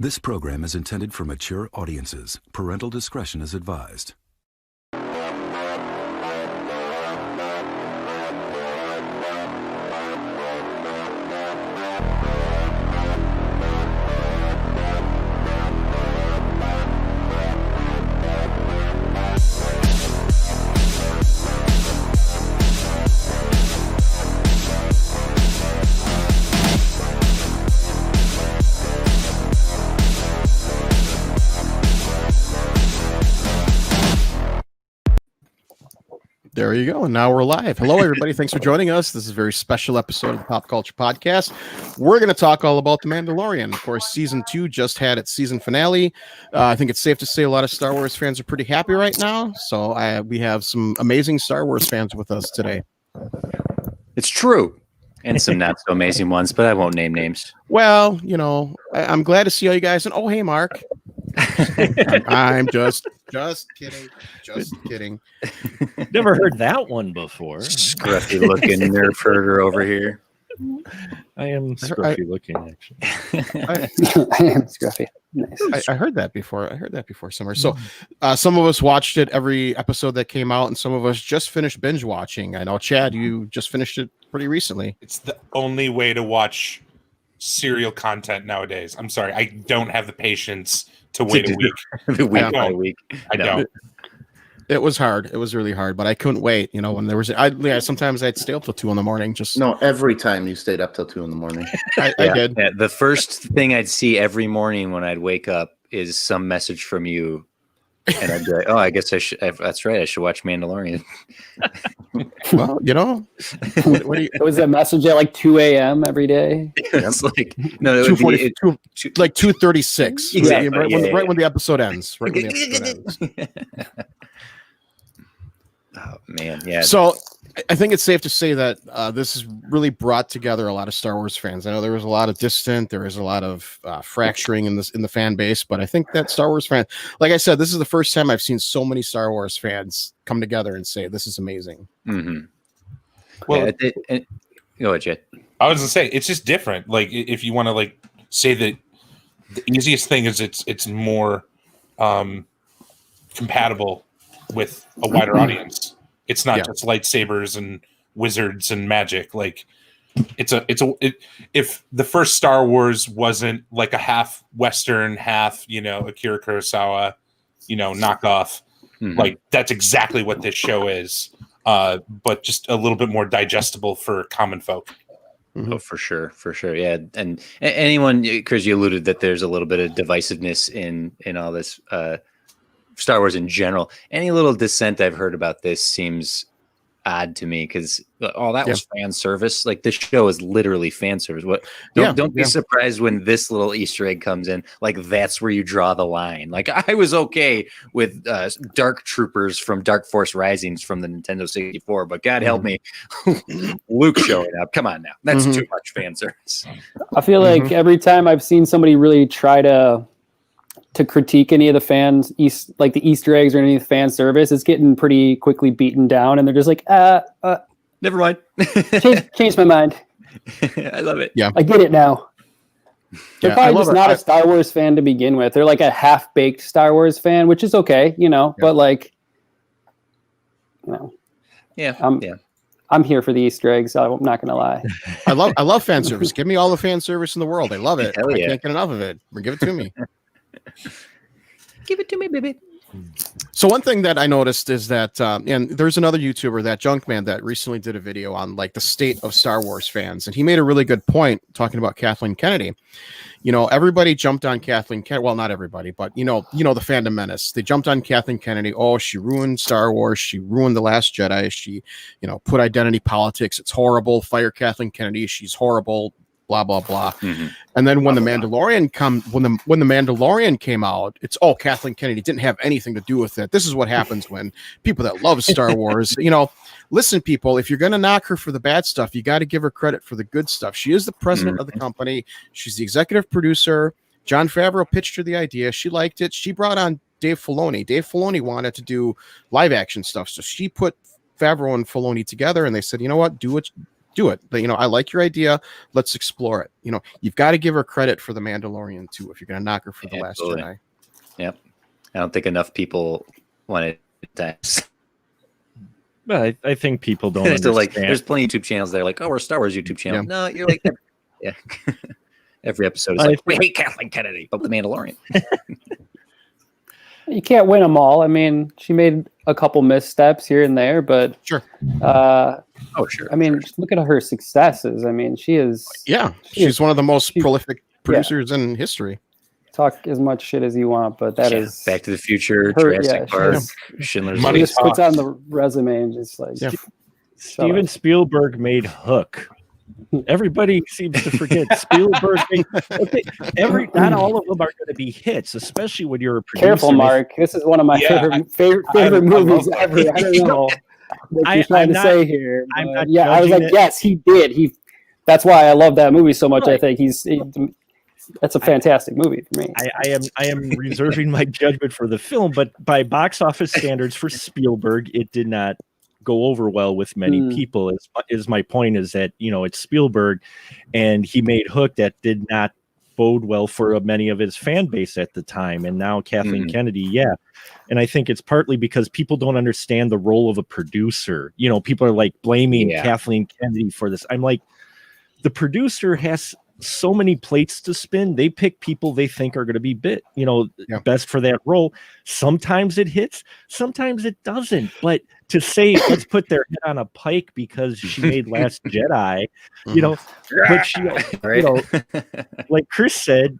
This program is intended for mature audiences. Parental discretion is advised. There you go. And now we're live. Hello, everybody. Thanks for joining us. This is a very special episode of the Pop Culture Podcast. We're going to talk all about The Mandalorian. Of course, season 2 just had its season finale. I think it's safe to say a lot of Star Wars fans are pretty happy right now. So we have some amazing Star Wars fans with us today. It's true. And some not so amazing ones, but I won't name names. Well, you know, I'm glad to see all you guys. And oh, hey, Mark. I'm just kidding. Just kidding. Never heard that one before. Scruffy looking nerf herder over here. I am scruffy looking, actually. I am scruffy. Nice. I heard that before somewhere. So some of us watched it every episode that came out, and some of us just finished binge watching. I know, Chad, you just finished it pretty recently. It's the only way to watch serial content nowadays. I'm sorry. I don't have the patience to wait a week. By week. I don't. It was hard. It was really hard, but I couldn't wait. You know, when there was, sometimes I'd stay up till 2 a.m. No, every time you stayed up till 2 a.m. I did. Yeah, the first thing I'd see every morning when I'd wake up is some message from you. And I'd be like, oh, I guess that's right. I should watch Mandalorian. Well, you know, It was a message at like 2 a.m. every day. It's like, no, 2:40, like 2:36. Exactly. Right when the episode ends. Right when the episode ends. Oh, man. Yeah. So I think it's safe to say that this has really brought together a lot of Star Wars fans. I know there was a lot of there is a lot of fracturing in the fan base, but I think that Star Wars fans, like I said, this is the first time I've seen so many Star Wars fans come together and say this is amazing. Mm-hmm. Well, go ahead, Jed. I was gonna say it's just different. Like if you want to like say that the easiest thing is it's more compatible with a wider audience. It's not just lightsabers and wizards and magic. Like if the first Star Wars wasn't like a half Western, half, Akira Kurosawa, knockoff, like that's exactly what this show is. But just a little bit more digestible for common folk. Oh, for sure. Yeah. And anyone, because you alluded that there's a little bit of divisiveness in all this, Star Wars in general. Any little dissent I've heard about this seems odd to me because that was fan service. Like this show is literally fan service. Don't be surprised when this little Easter egg comes in. Like that's where you draw the line. Like I was okay with Dark Troopers from Dark Force Risings from the Nintendo 64, but God help me, Luke showing up. Come on now, that's too much fan service. I feel like every time I've seen somebody really try to critique any of the fans, like the Easter eggs or any of the fan service, it's getting pretty quickly beaten down, and they're just like, never mind. change my mind. I love it. Yeah, I get it now. They're probably just not a Star Wars fan to begin with. They're like a half-baked Star Wars fan, which is okay, but like, I'm here for the Easter eggs. I'm not gonna lie. I love fan service. Give me all the fan service in the world. I love it. I can't get enough of it. Give it to me. Give it to me, baby. So one thing that I noticed is that, and there's another YouTuber, that Junkman, that recently did a video on like the state of Star Wars fans, and he made a really good point talking about Kathleen Kennedy. Everybody jumped on Kathleen Kennedy. Well, not everybody, but the fandom menace. They jumped on Kathleen Kennedy. Oh, she ruined Star Wars. She ruined The Last Jedi. She, put identity politics. It's horrible. Fire Kathleen Kennedy. She's horrible. Blah blah blah. And then when the Mandalorian when the Mandalorian came out, it's Kathleen Kennedy didn't have anything to do with it. This is what happens when people that love Star Wars, listen, people, if you're gonna knock her for the bad stuff, you got to give her credit for the good stuff. She is the president of the company. She's the executive producer. Jon Favreau pitched her the idea. She liked it. She brought on Dave Filoni. Dave Filoni wanted to do live action stuff, so she put Favreau and Filoni together, and they said, you know what, do do it. But, I like your idea. Let's explore it. You've got to give her credit for the Mandalorian too, if you're going to knock her for the Last Jedi. Yep. I don't think enough people want to. Well, I think people don't understand. Like, there's plenty of YouTube channels that are like, oh, we're a Star Wars YouTube channel. Yeah. No, you're like, yeah. Every episode is like, we hate Kathleen Kennedy, but the Mandalorian. You can't win them all. I mean, she made a couple missteps here and there, but sure. Sure. I mean, look at her successes. I mean, she is. Yeah, she's one of the most prolific producers in history. Talk as much shit as you want, but that is Back to the Future, Jurassic Park, Schindler's List. She just puts on the resume and just like. Yeah. Steven Spielberg made Hook. Everybody seems to forget Spielberg. Not all of them are going to be hits, especially when you're a producer. Careful, Mark. This is one of my favorite movies ever. I don't know what you're trying to say here. I was like, yes, he did. That's why I love that movie so much. Right. I think that's a fantastic movie for me. I am reserving my judgment for the film, but by box office standards for Spielberg, it did not go over well with many people. Is my point is that it's Spielberg, and he made Hook that did not bode well for many of his fan base at the time. And now Kathleen Kennedy, and I think it's partly because people don't understand the role of a producer. People are like blaming Kathleen Kennedy for this. I'm like, the producer has so many plates to spin. They pick people they think are going to be best for that role. Sometimes it hits, sometimes it doesn't. But to say let's put their head on a pike because she made Last Jedi, but she, like Chris said,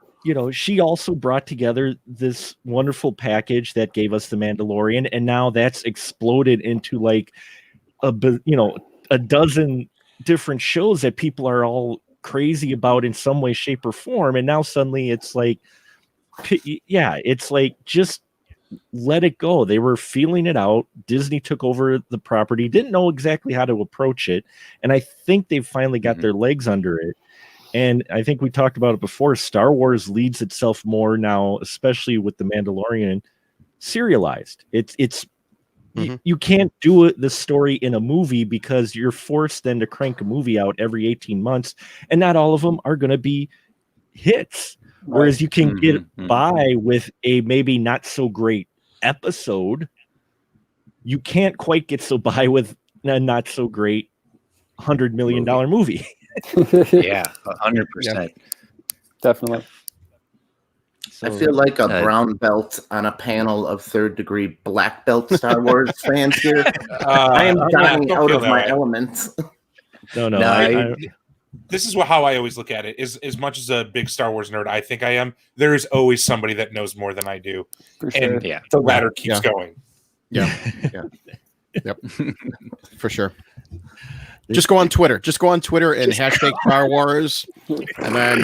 she also brought together this wonderful package that gave us the Mandalorian, and now that's exploded into like a dozen different shows that people are all crazy about in some way, shape, or form. And now suddenly it's like, it's like, just let it go. They were feeling it out. Disney took over the property, didn't know exactly how to approach it. And I think they've finally got their legs under it. And I think we talked about it before. Star Wars leads itself more now, especially with the Mandalorian, serialized. It's you can't do the story in a movie because you're forced then to crank a movie out every 18 months, and not all of them are going to be hits. Whereas you can get by with a maybe not so great episode. You can't quite get so by with a not so great $100 million movie. Yeah, 100%. Yeah. Definitely. I feel like a brown belt on a panel of third-degree black belt Star Wars fans here. I am dying out of my element. No. This is how I always look at it. Is as much as a big Star Wars nerd I think I am, there is always somebody that knows more than I do. For sure. And the ladder keeps going. Yeah. Yep. For sure. Just go on Twitter. And hashtag Star Wars, and then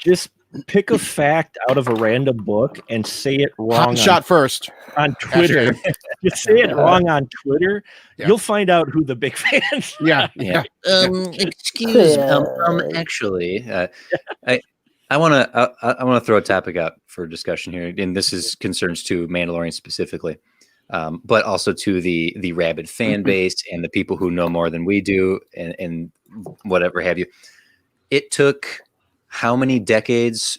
just pick a fact out of a random book and say it wrong. Shot first on Twitter. Just say it wrong on Twitter. Yeah. You'll find out who the big fans. Yeah. Excuse actually, I want to throw a topic out for discussion here, and this is concerns to Mandalorian specifically. But also to the rabid fan base and the people who know more than we do and whatever have you. It took how many decades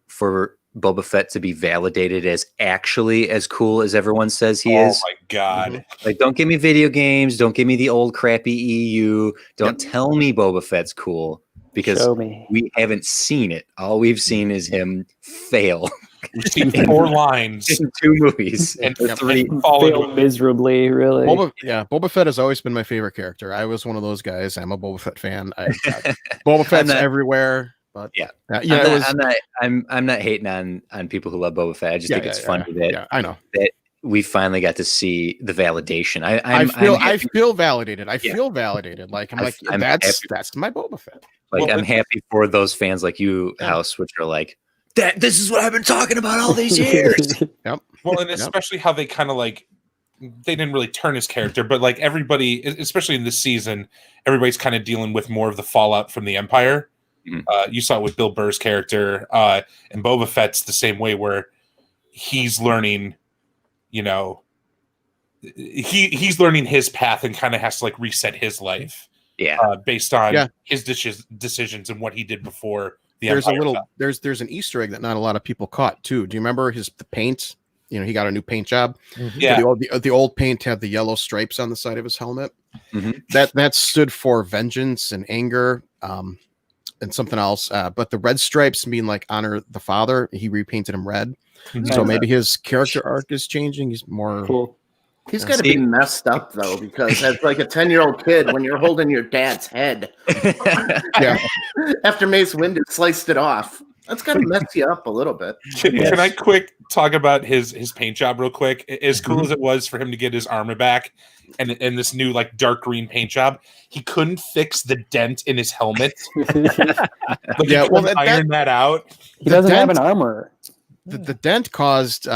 for Boba Fett to be validated as actually as cool as everyone says he is? Oh my God. Like, don't give me video games. Don't give me the old crappy EU. Don't tell me Boba Fett's cool because we haven't seen it. All we've seen is him fail. We've seen 4 lines in 2 movies and 3 failed miserably. Really, Boba Fett has always been my favorite character. I was one of those guys. I'm a Boba Fett fan. Boba Fett's everywhere. But I'm not hating on people who love Boba Fett. I just think it's funny that I know that we finally got to see the validation. I feel validated. Like that's my Boba Fett. Like, I'm happy for those fans like you, House, which are like, this is what I've been talking about all these years. Yep. Well, and especially how they kind of like, they didn't really turn his character, but like everybody, especially in this season, everybody's kind of dealing with more of the fallout from the Empire. You saw it with Bill Burr's character, and Boba Fett's the same way, where he's learning, he's learning his path and kind of has to like reset his life. Based on his decisions and what he did before the there's Empire a little fell. there's an Easter egg that not a lot of people caught too. Do you remember the paint? You know, he got a new paint job. Yeah. So the old paint had the yellow stripes on the side of his helmet. That stood for vengeance and anger, and something else. But the red stripes mean like honor the father. He repainted him red. So maybe his character arc is changing. He's more cool. He's got to be messed up though, because as like a 10-year-old kid, when you're holding your dad's head, after Mace Windu sliced it off, that's got to mess you up a little bit. Can I quick talk about his paint job real quick? As cool as it was for him to get his armor back and this new like dark green paint job, he couldn't fix the dent in his helmet. Iron that out. He doesn't have an armor. The dent caused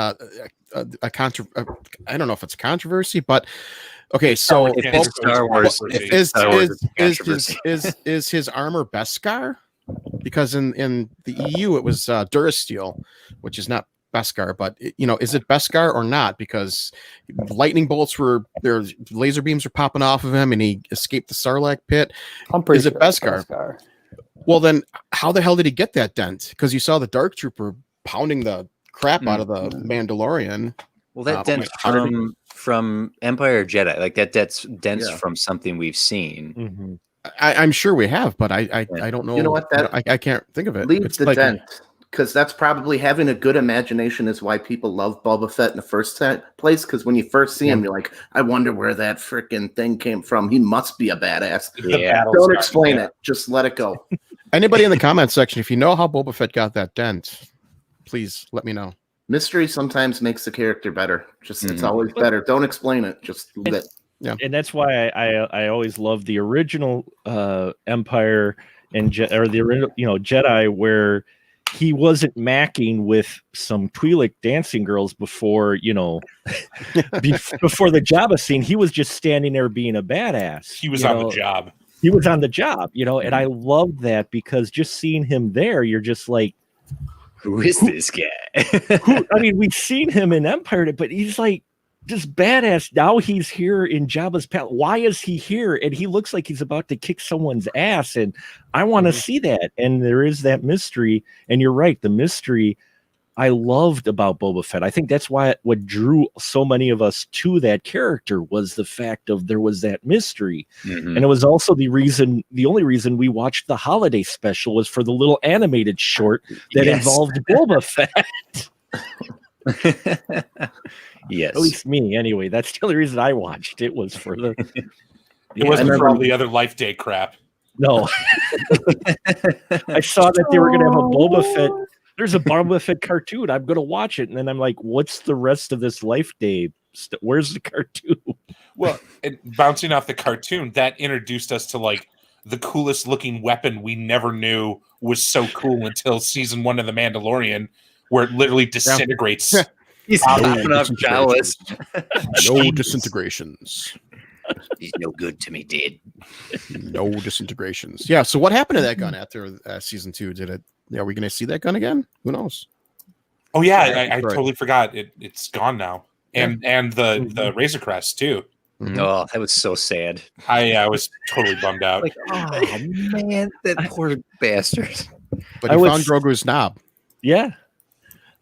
I don't know if it's a controversy, but okay. So Star Wars is his armor Beskar? Because in the EU it was Durasteel, which is not Beskar, but is it Beskar or not? Because lightning bolts laser beams were popping off of him, and he escaped the Sarlacc pit. I'm pretty sure Beskar? Well, then how the hell did he get that dent? Because you saw the Dark Trooper pounding the crap out of the Mandalorian. Well, that dent's from Empire Jedi. Like dent's from something we've seen. I'm sure we have, but I don't know. You know what? I can't think of it. Leave the dent, because that's probably having a good imagination is why people love Boba Fett in the first place. Because when you first see him, you're like, I wonder where that freaking thing came from. He must be a badass. Don't explain it. Just let it go. Anybody in the comments section, if you know how Boba Fett got that dent, please let me know. Mystery sometimes makes the character better. It's always better. Don't explain it. Just leave it. Yeah, and that's why I always love the original Empire or the original Jedi, where he wasn't macking with some Twi'lek dancing girls before before the Jabba scene. He was just standing there being a badass. He was on the job. He was on the job, and I loved that, because just seeing him there, you're just like, who is this guy? I mean, we've seen him in Empire, but he's like just badass. Now he's here in Jabba's palace. Why is he here? And he looks like he's about to kick someone's ass. And I want to see that. And there is that mystery. And you're right. The mystery I loved about Boba Fett. I think that's what drew so many of us to that character was the fact of there was that mystery. And it was also the only reason we watched the holiday special was for the little animated short that involved Boba Fett. Yes. At least me, anyway. That's the only reason I watched it, was for the... It wasn't for all the other Life Day crap. No. I saw that they were going to have a Boba Fett. There's a Boba Fett cartoon. I'm going to watch it. And then I'm like, what's the rest of this Life Day? Where's the cartoon? Well, bouncing off the cartoon, that introduced us to like the coolest looking weapon we never knew was so cool until season 1 of The Mandalorian, where it literally disintegrates. He's enough jealous. No disintegrations. He's no good to me, dude. No disintegrations. Yeah. So what happened to that gun after season 2? Are we going to see that gun again? Who knows? Oh yeah, I totally forgot. It's gone now, and the Razor Crest too. Oh, that was so sad. I was totally bummed out. Like, oh man, that poor bastard. But he found Grogu's knob. Yeah.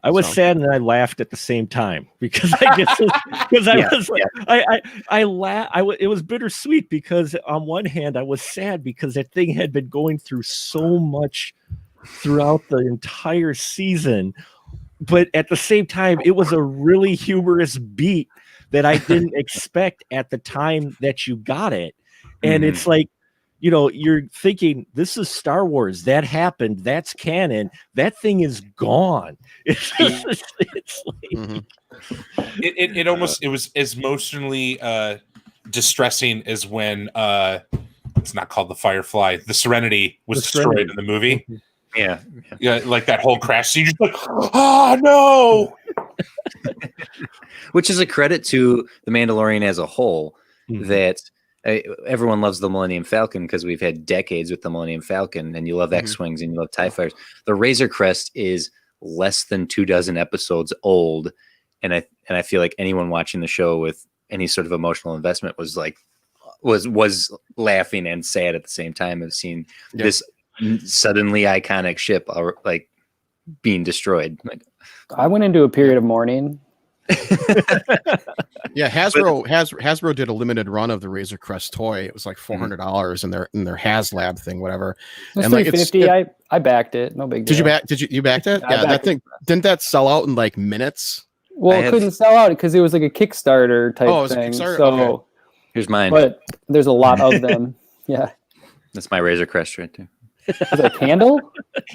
I was sad and I laughed at the same time, because I guess it was bittersweet, because on one hand I was sad because that thing had been going through so much throughout the entire season, but at the same time it was a really humorous beat that I didn't expect at the time that you got it. And it's like, you're thinking, this is Star Wars. That happened. That's canon. That thing is gone. It was as emotionally distressing as when it's not called the Firefly. The Serenity was destroyed in the movie. Yeah, like that whole crash scene. You're just like, oh no. Which is a credit to The Mandalorian as a whole, that everyone loves the Millennium Falcon because we've had decades with the Millennium Falcon, and you love X-Wings and you love TIE Fighters. The Razor Crest is less than 24 episodes old, and I feel like anyone watching the show with any sort of emotional investment was like was laughing and sad at the same time of seeing this suddenly iconic ship like being destroyed. Like, I went into a period of mourning. Yeah, Hasbro did a limited run of the Razor Crest toy. It was like $400 in their HasLab thing, whatever. It was $350. I backed it. No big deal. Did you backed it? Yeah, that thing didn't that sell out in like minutes? Well, it couldn't sell out because it was like a Kickstarter type thing. So okay. Here's mine. But there's a lot of them. Yeah. That's my Razor Crest right there. Is it a candle?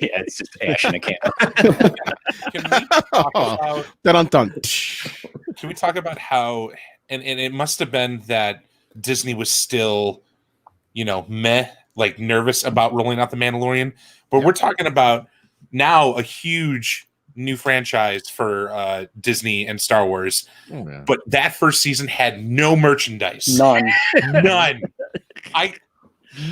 Yeah, it's just ash in a candle. Can we talk about Can we talk about how and it must have been that Disney was still, nervous about rolling out the Mandalorian, but we're talking about now a huge new franchise for Disney and Star Wars. Oh, yeah. But that first season had no merchandise. None.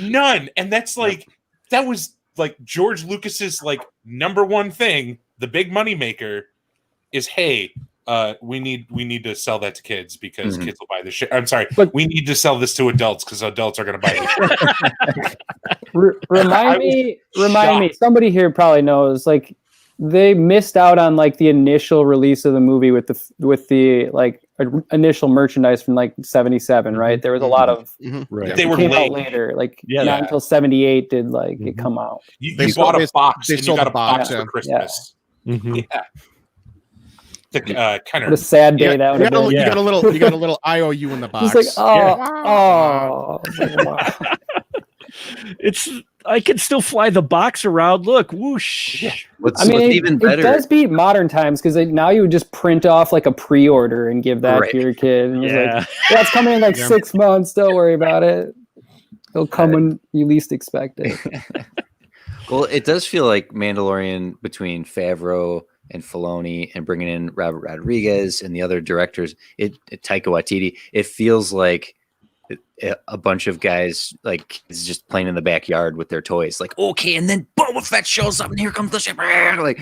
None. And that's like that was like George Lucas's like number one thing, the big money maker is, hey, we need to sell that to kids because kids will buy this shit. I'm sorry, but we need to sell this to adults because adults are going to buy this shit. Remind me. Somebody here probably knows. Like, they missed out on like the initial release of the movie with the like initial merchandise from like 77, right? There was a lot of they were came late. out later, like not until 78 did like it come out. You bought a box and you got a box for Christmas. Yeah. Kind of a sad day that would have been. You got a little IOU in the box. It's like, oh. It's I can still fly the box around. Look, whoosh. Yeah. What's even better? It does beat modern times because now you would just print off like a pre-order and give that to your kid. And it's it's coming in like 6 months. Don't worry about it. It'll come when you least expect it. Well, it does feel like Mandalorian between Favreau and Filoni and bringing in Robert Rodriguez and the other directors, Taika Waititi, it feels like a bunch of guys like kids just playing in the backyard with their toys. Like, okay, and then Boba Fett shows up and here comes the ship. Like,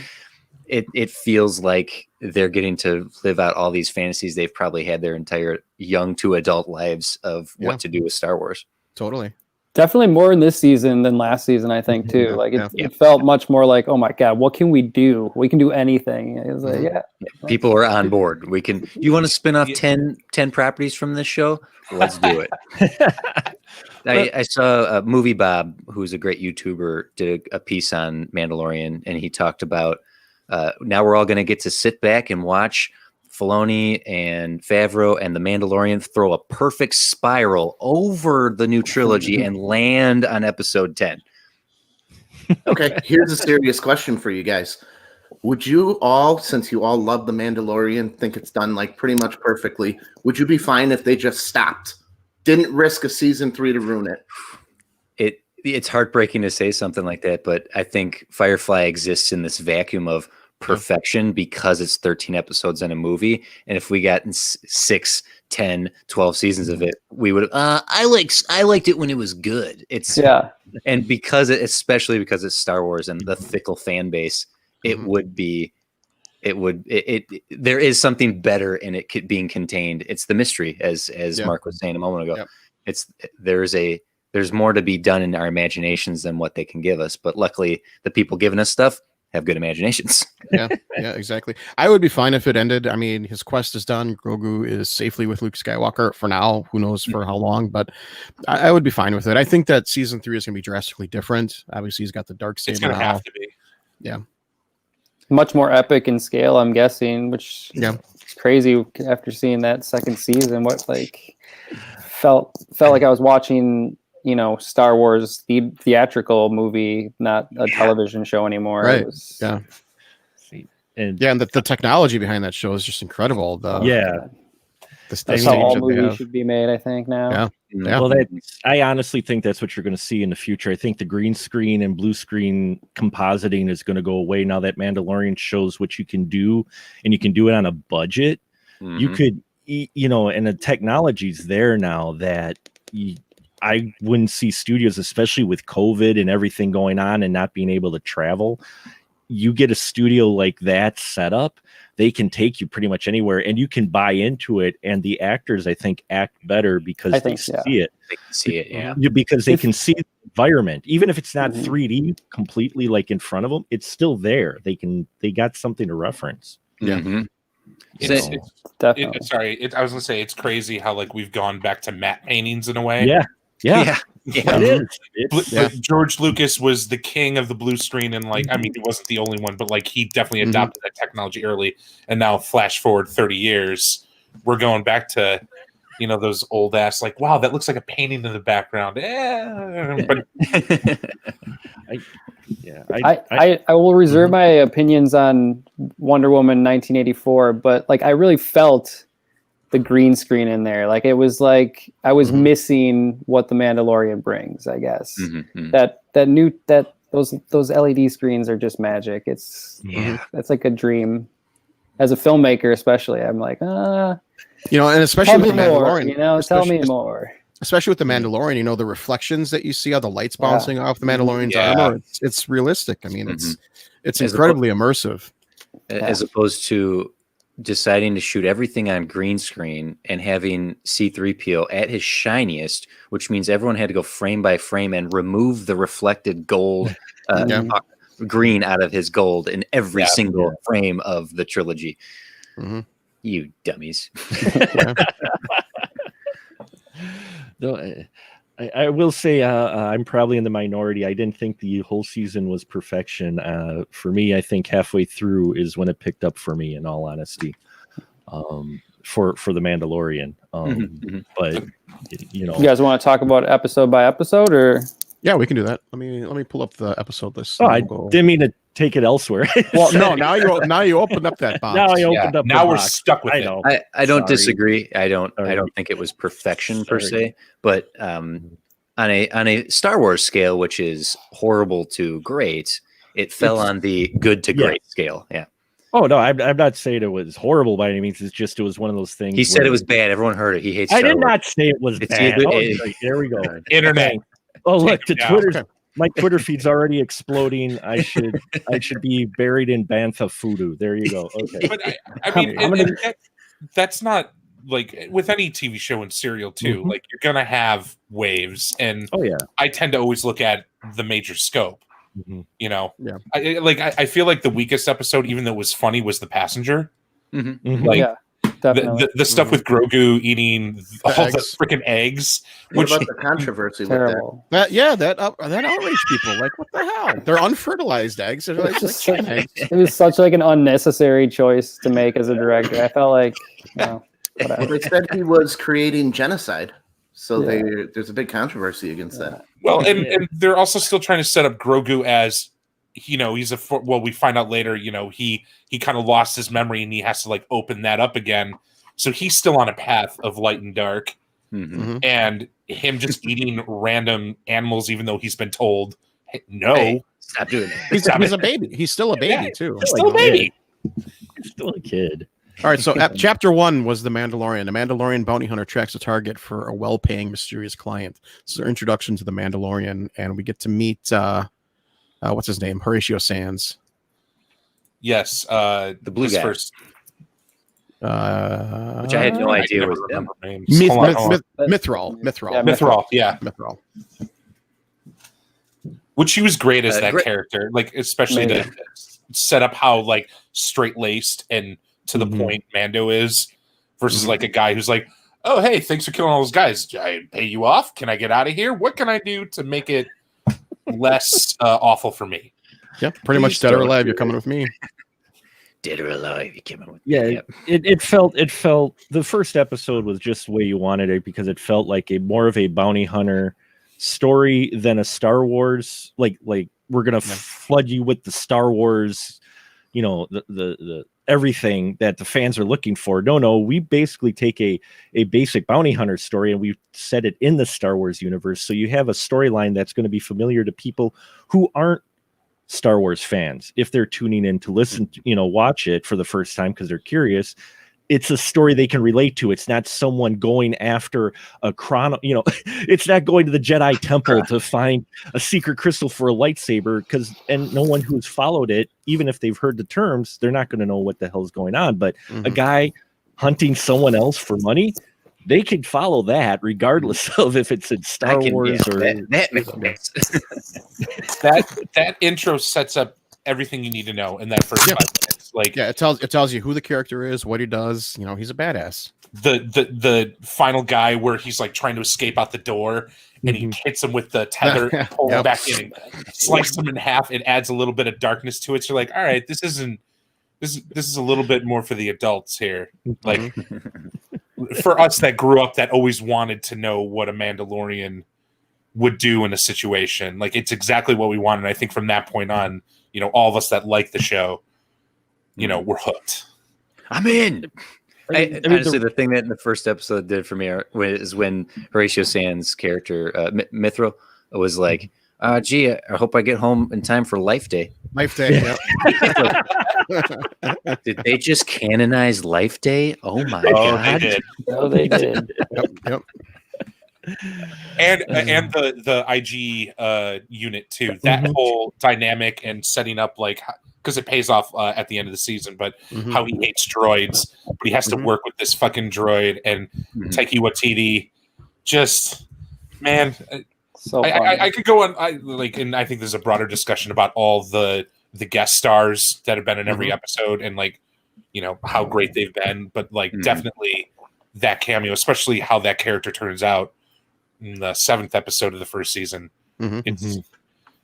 it feels like they're getting to live out all these fantasies they've probably had their entire young to adult lives of what to do with Star Wars. Totally. Definitely more in this season than last season, I think, too. Like, it felt much more like, oh my God, what can we do? We can do anything. It was like, people are on board. You want to spin off 10 properties from this show? Let's do it. I saw Movie Bob, who's a great YouTuber, did a piece on Mandalorian, and he talked about now we're all going to get to sit back and watch Filoni and Favreau and the Mandalorian throw a perfect spiral over the new trilogy and land on episode 10. Okay, here's a serious question for you guys. Would you all, since you all love the Mandalorian, think it's done like pretty much perfectly, would you be fine if they just stopped? Didn't risk a season 3 to ruin it? It's heartbreaking to say something like that, but I think Firefly exists in this vacuum of perfection because it's 13 episodes in a movie, and if we got 6, 10, 12 seasons of it, we would I liked it when it was good. And especially because it's Star Wars and the fickle fan base, there is something better in it being contained. It's the mystery, as Mark was saying a moment ago. There's more to be done in our imaginations than what they can give us, but luckily the people giving us stuff have good imaginations. yeah, exactly. I would be fine if it ended. I mean, his quest is done. Grogu is safely with Luke Skywalker for now. Who knows for how long, but I would be fine with it. I think that season 3 is going to be drastically different. Obviously, he's got the dark saber. It's going to have to be. Yeah. Much more epic in scale, I'm guessing, which is crazy after seeing that second season. What felt like I was watching, Star Wars theatrical movie, not a television show anymore. Right. And the technology behind that show is just incredible. That's how all movies should be made, I think, now. Yeah. Well, I honestly think that's what you're going to see in the future. I think the green screen and blue screen compositing is going to go away now that Mandalorian shows what you can do, and you can do it on a budget. You could, and the technology's there now that I wouldn't see studios, especially with COVID and everything going on and not being able to travel. you get a studio like that set up, they can take you pretty much anywhere, and you can buy into it. And the actors, I think, act better because they see it. They can see it, yeah. Because they can see the environment, even if it's not 3D completely like in front of them, it's still there. They got something to reference. Yeah. Definitely. I was gonna say it's crazy how like we've gone back to matte paintings in a way. Yeah. It is. But George Lucas was the king of the blue screen, and like I mean, he wasn't the only one, but like he definitely adopted that technology early. And now, flash forward 30 years, we're going back to those old ass like, wow, that looks like a painting in the background. But I will reserve my opinions on Wonder Woman 1984, but like I really felt the green screen in there. Like it was like I was missing what the Mandalorian brings, I guess. Those LED screens are just magic. It's like a dream. As a filmmaker, especially, I'm like, and especially with the Mandalorian, tell me more. Especially with the Mandalorian, the reflections that you see, all the lights bouncing off the Mandalorian's armor, it's realistic. I mean, it's incredibly immersive. As opposed to deciding to shoot everything on green screen and having C-3PO at his shiniest, which means everyone had to go frame by frame and remove the reflected gold green out of his gold in every single frame of the trilogy. You dummies. No, I will say I'm probably in the minority. I didn't think the whole season was perfection. For me, I think halfway through is when it picked up for me, in all honesty, for the Mandalorian. But you guys want to talk about episode by episode, or? Yeah, we can do that. Let me pull up the episode list. Oh, I didn't mean to take it elsewhere. Well, no, now you opened up that box. Now I opened up. Now we're box. stuck with it. I don't disagree. I don't think it was perfection per se, but on a Star Wars scale, which is horrible to great, it fell on the good to great scale. Yeah. Oh no, I'm not saying it was horrible by any means. It's just it was one of those things. He said it was bad. Everyone heard it. He hates. I did not say it was bad. There we go. Internet. Oh look, my Twitter feed's already exploding. I should be buried in Bantha Fudu. There you go. Okay. But I mean, that's not like with any TV show and serial too. Like you're gonna have waves, and I tend to always look at the major scope. I feel like the weakest episode, even though it was funny, was The Passenger. Like the stuff with Grogu eating all the freaking eggs. What about the controversy with that? That outraged people. Like, what the hell? They're unfertilized eggs. They're like chicken eggs. It was such like an unnecessary choice to make as a director. I felt like, whatever. They said he was creating genocide, so there's a big controversy against that. Well, and they're also still trying to set up Grogu as, he's we find out later, he kind of lost his memory and he has to like open that up again. So he's still on a path of light and dark, and him just eating random animals, even though he's been told, hey, no, stop doing it. He's a baby. He's still a baby too. He's still a baby. He's still a kid. All right, so chapter 1 was The Mandalorian. The Mandalorian bounty hunter tracks a target for a well-paying, mysterious client. This is our introduction to the Mandalorian, and we get to meet what's his name? Horatio Sands. Yes, the blue guy. First, which I had no idea was him. Mithral. Yeah. Mithral. Which he was great as that character, like especially to set up how like straight-laced and to the point Mando is versus like a guy who's like, oh, hey, thanks for killing all those guys. I pay you off. Can I get out of here? What can I do to make it less awful for me? Yep, pretty much dead or alive. You're coming with me. Dead or alive, you're coming with me. Yeah, it felt the first episode was just the way you wanted it because it felt like more of a bounty hunter story than a Star Wars. Like we're gonna flood you with the Star Wars, the everything that the fans are looking for. No, we basically take a basic bounty hunter story and we set it in the Star Wars universe. So you have a storyline that's going to be familiar to people who aren't Star Wars fans. If they're tuning in to listen, watch it for the first time because they're curious, it's a story they can relate to. It's not someone going after a it's not going to the Jedi temple to find a secret crystal for a lightsaber, and no one who's followed it, even if they've heard the terms, they're not going to know what the hell's going on. But a guy hunting someone else for money, they could follow that regardless of if it's in Star Wars or that intro sets up everything you need to know in that first 5 minutes. Like, it tells you who the character is, what he does. He's a badass. The final guy where he's like trying to escape out the door and he hits him with the tether and pull him back in and slices him in half. It adds a little bit of darkness to it. So you're like, all right, this is a little bit more for the adults here. Like for us that grew up that always wanted to know what a Mandalorian would do in a situation. Like, it's exactly what we wanted. I think from that point on, all of us that like the show, we're hooked. I'm in. Honestly, the thing that in the first episode did for me is when Horatio Sands' character, Mithril, was like, gee, I hope I get home in time for Life Day. Life Day, Did they just canonize Life Day? Oh, my God. They did. Oh, they did. Yep. And the IG unit, too. That whole dynamic and setting up, like, because it pays off at the end of the season, but how he hates droids, but he has to work with this fucking droid, and Taika Waititi, just, man, so I could go on, and I think there's a broader discussion about all the guest stars that have been in every episode, and like, how great they've been, but like definitely that cameo, especially how that character turns out in the 7th episode of the first season.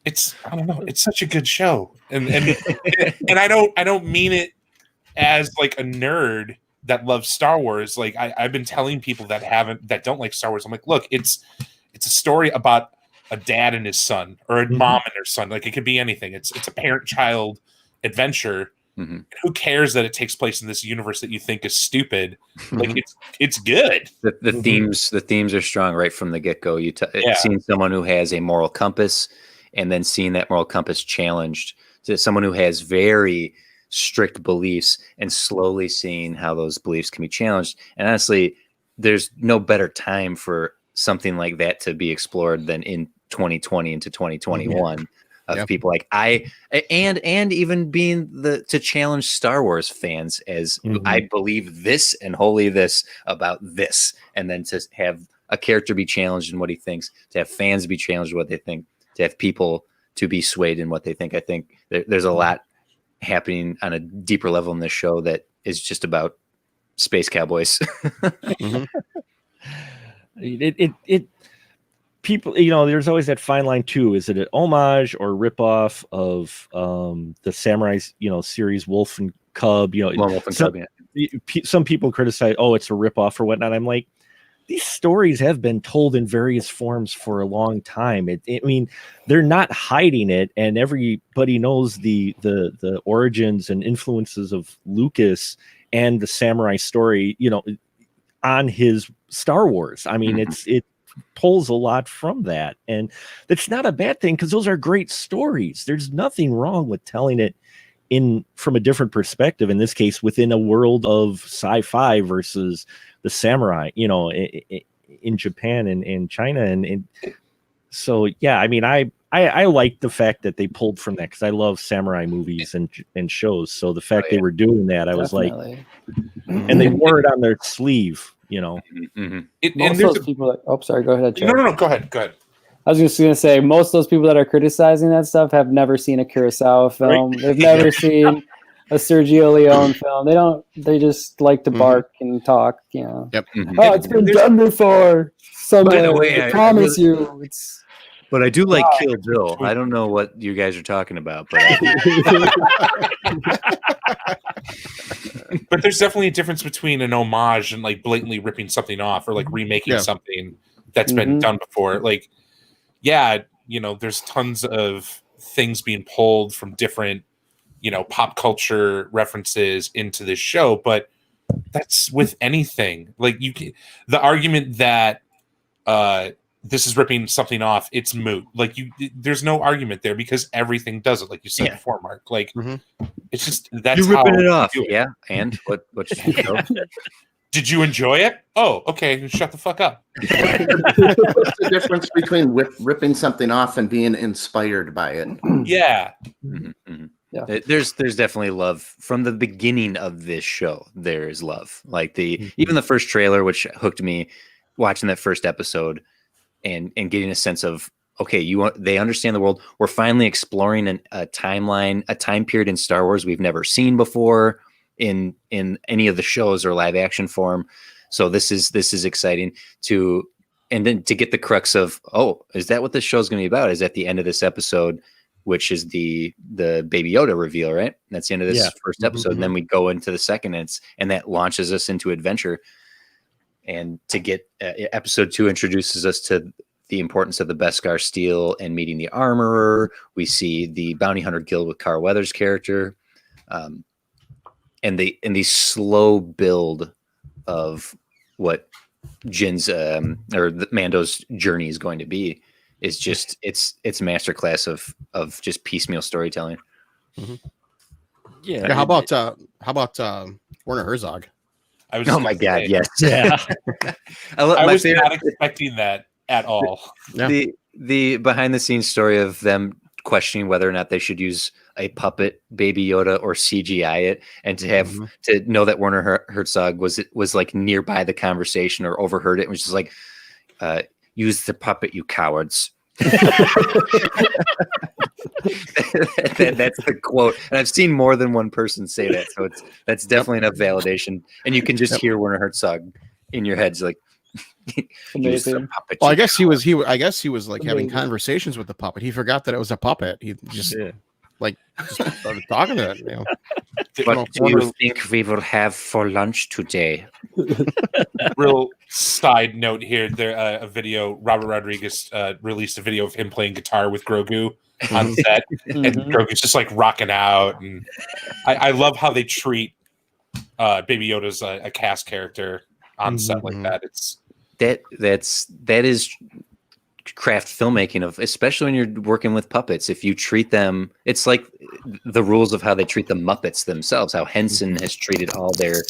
It's I don't know. It's such a good show, and and I don't mean it as like a nerd that loves Star Wars. Like I've been telling people that don't like Star Wars. I'm like, look, it's a story about a dad and his son, or a mom and her son. Like, it could be anything. It's a parent-child adventure. Who cares that it takes place in this universe that you think is stupid? Like, it's good. The themes are strong right from the get-go. Seeing someone who has a moral compass, and then seeing that moral compass challenged to someone who has very strict beliefs, and slowly seeing how those beliefs can be challenged. And honestly, there's no better time for something like that to be explored than in 2020 into 2021 of people like and even being to challenge Star Wars fans as I believe this and wholly this about this, and then to have a character be challenged in what he thinks, to have fans be challenged in what they think, to have people to be swayed in what they think. I think there's a lot happening on a deeper level in this show that is just about space cowboys. People, there's always that fine line too. Is it an homage or ripoff of the Samurai, series Wolf and Cub? Wolf and Cub, some people criticize, it's a ripoff or whatnot. I'm like, these stories have been told in various forms for a long time. They're not hiding it, and everybody knows the origins and influences of Lucas and the samurai story, on his Star Wars. It pulls a lot from that, and that's not a bad thing, because those are great stories. There's nothing wrong with telling it from a different perspective, in this case within a world of sci-fi versus the samurai, in Japan and China, and so I like the fact that they pulled from that, because I love samurai movies and shows. So the fact they were doing that, I was like, and they wore it on their sleeve, Most of those people sorry, go ahead, Joe. No, go ahead. I was just going to say, most of those people that are criticizing that stuff have never seen a Kurosawa film. Right. They've never seen a Sergio Leone film. They just like to bark and talk, Yep. Oh, it's been done before. By the way, I promise you, it's. But I do like Kill Bill. I don't know what you guys are talking about, but but there's definitely a difference between an homage and like blatantly ripping something off, or like remaking something that's been done before. Like, there's tons of things being pulled from different, pop culture references into this show, but that's with anything. Like, the argument that this is ripping something off, it's moot. Like, there's no argument there, because everything does it, like you said before, Mark. Like, It's just that's You're ripping how it off. you do it. Yeah. And what Did you enjoy it? Oh, okay. Shut the fuck up. What's the difference between ripping something off and being inspired by it? Yeah. Yeah. There's definitely love from the beginning of this show. There is love. Like even the first trailer, which hooked me, watching that first episode and getting a sense of, okay, they understand the world. We're finally exploring a timeline, a time period in Star Wars we've never seen before in any of the shows or live action form. So this is exciting and then to get the crux of, oh, is that what this show is going to be about? Is at the end of this episode, which is the Baby Yoda reveal, right? That's the end of this first episode. And then we go into the second, and that launches us into adventure. And to get episode 2 introduces us to the importance of the Beskar steel and meeting the armorer. We see the bounty hunter guild with Carl Weathers' character. And the slow build of what Jin's or the Mando's journey is going to be is just it's masterclass of just piecemeal storytelling. Yeah. How about Werner Herzog? Oh my God! Yes. Yeah. I was not expecting that at all. Yeah. The behind the scenes story of them questioning whether or not they should use a puppet Baby Yoda or CGI it, and to have to know that Werner Herzog was like nearby the conversation or overheard it, and was just like, use the puppet, you cowards. That's the quote, and I've seen more than one person say that, so that's definitely enough validation, and you can just hear Werner Herzog in your heads like. Amazing. Well, I guess he was like having conversations with the puppet. He forgot that it was a puppet. He just just started talking to it. You know. What do you think we will have for lunch today? Real side note here: there a video. Robert Rodriguez released a video of him playing guitar with Grogu on set, and Grogu's just like rocking out. And I love how they treat Baby Yoda as a cast character on set like that. That is craft filmmaking of, especially when you're working with puppets. If you treat them, it's like the rules of how they treat the Muppets themselves, how Henson has treated all their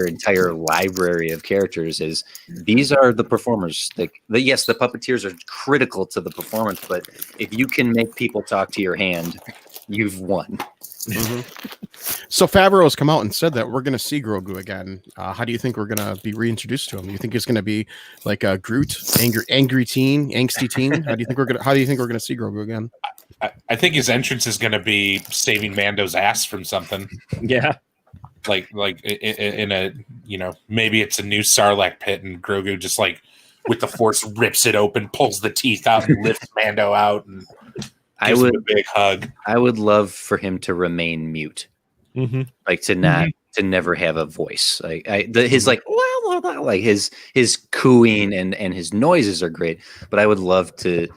entire library of characters. Is these are the performers. Yes, the puppeteers are critical to the performance, but if you can make people talk to your hand, you've won. So Favreau has come out and said that we're going to see Grogu again. How do you think we're going to be reintroduced to him? Do you think he's going to be like a Groot, angry teen, angsty teen? How do you think we're going to see Grogu again? I think his entrance is going to be saving Mando's ass from something. Yeah, like in a maybe it's a new Sarlacc pit, and Grogu just like with the Force rips it open, pulls the teeth out, and lifts Mando out, and gives him a big hug. I would love for him to remain mute, like to never have a voice. Like his like his cooing and his noises are great, but I would love to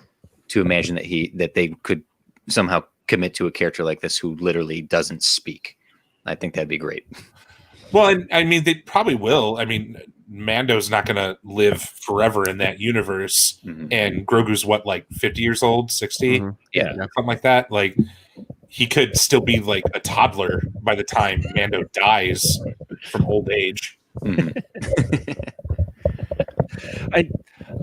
imagine that they could somehow commit to a character like this who literally doesn't speak. I think that'd be great. Well, and I mean, they probably will. I mean, Mando's not going to live forever in that universe, and Grogu's what, like 50 years old, 60, something like that. Like, he could still be like a toddler by the time Mando dies from old age.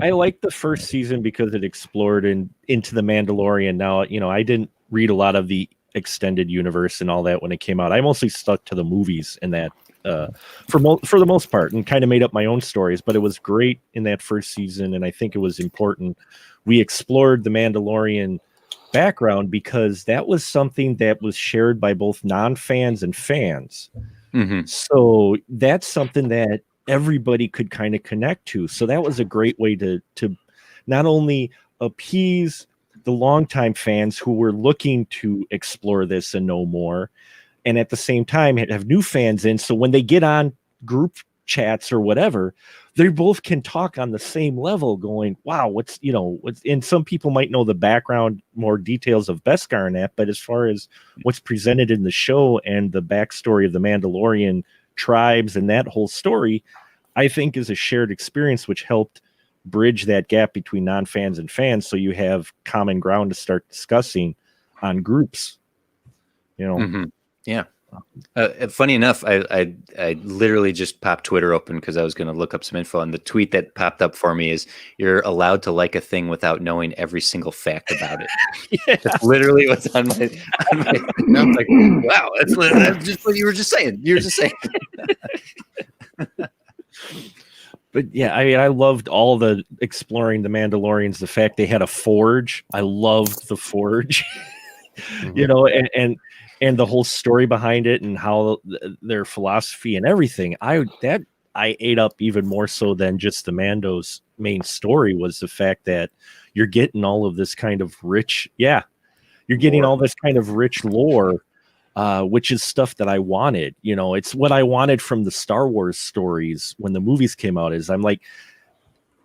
I like the first season because it explored into the Mandalorian. Now, I didn't read a lot of the extended universe and all that when it came out. I mostly stuck to the movies and that for the most part, and kind of made up my own stories. But it was great in that first season, and I think it was important we explored the Mandalorian background because that was something that was shared by both non-fans and fans. So that's something that everybody could kind of connect to. So that was a great way to not only appease the longtime fans who were looking to explore this and know more, and at the same time have new fans in. So when they get on group chats or whatever, they both can talk on the same level going, wow, and some people might know the background, more details of Beskar and that, but as far as what's presented in the show and the backstory of the Mandalorian tribes and that whole story, I think is a shared experience, which helped bridge that gap between non-fans and fans. So you have common ground to start discussing on groups, Yeah. Funny enough, I literally just popped Twitter open because I was going to look up some info, and the tweet that popped up for me is, "You're allowed to like a thing without knowing every single fact about it." Yeah. That's literally what's on my. I'm like, wow, that's just what you were just saying. You were just saying. But yeah, I mean, I loved all the exploring the Mandalorians. The fact they had a forge, I loved the forge. You know, and the whole story behind it and how their philosophy and everything. I ate up even more so than just the Mando's main story was the fact that you're getting all of this kind of rich, you're getting all this kind of rich lore, which is stuff that I wanted. You know, it's what I wanted from the Star Wars stories when the movies came out. Is I'm like,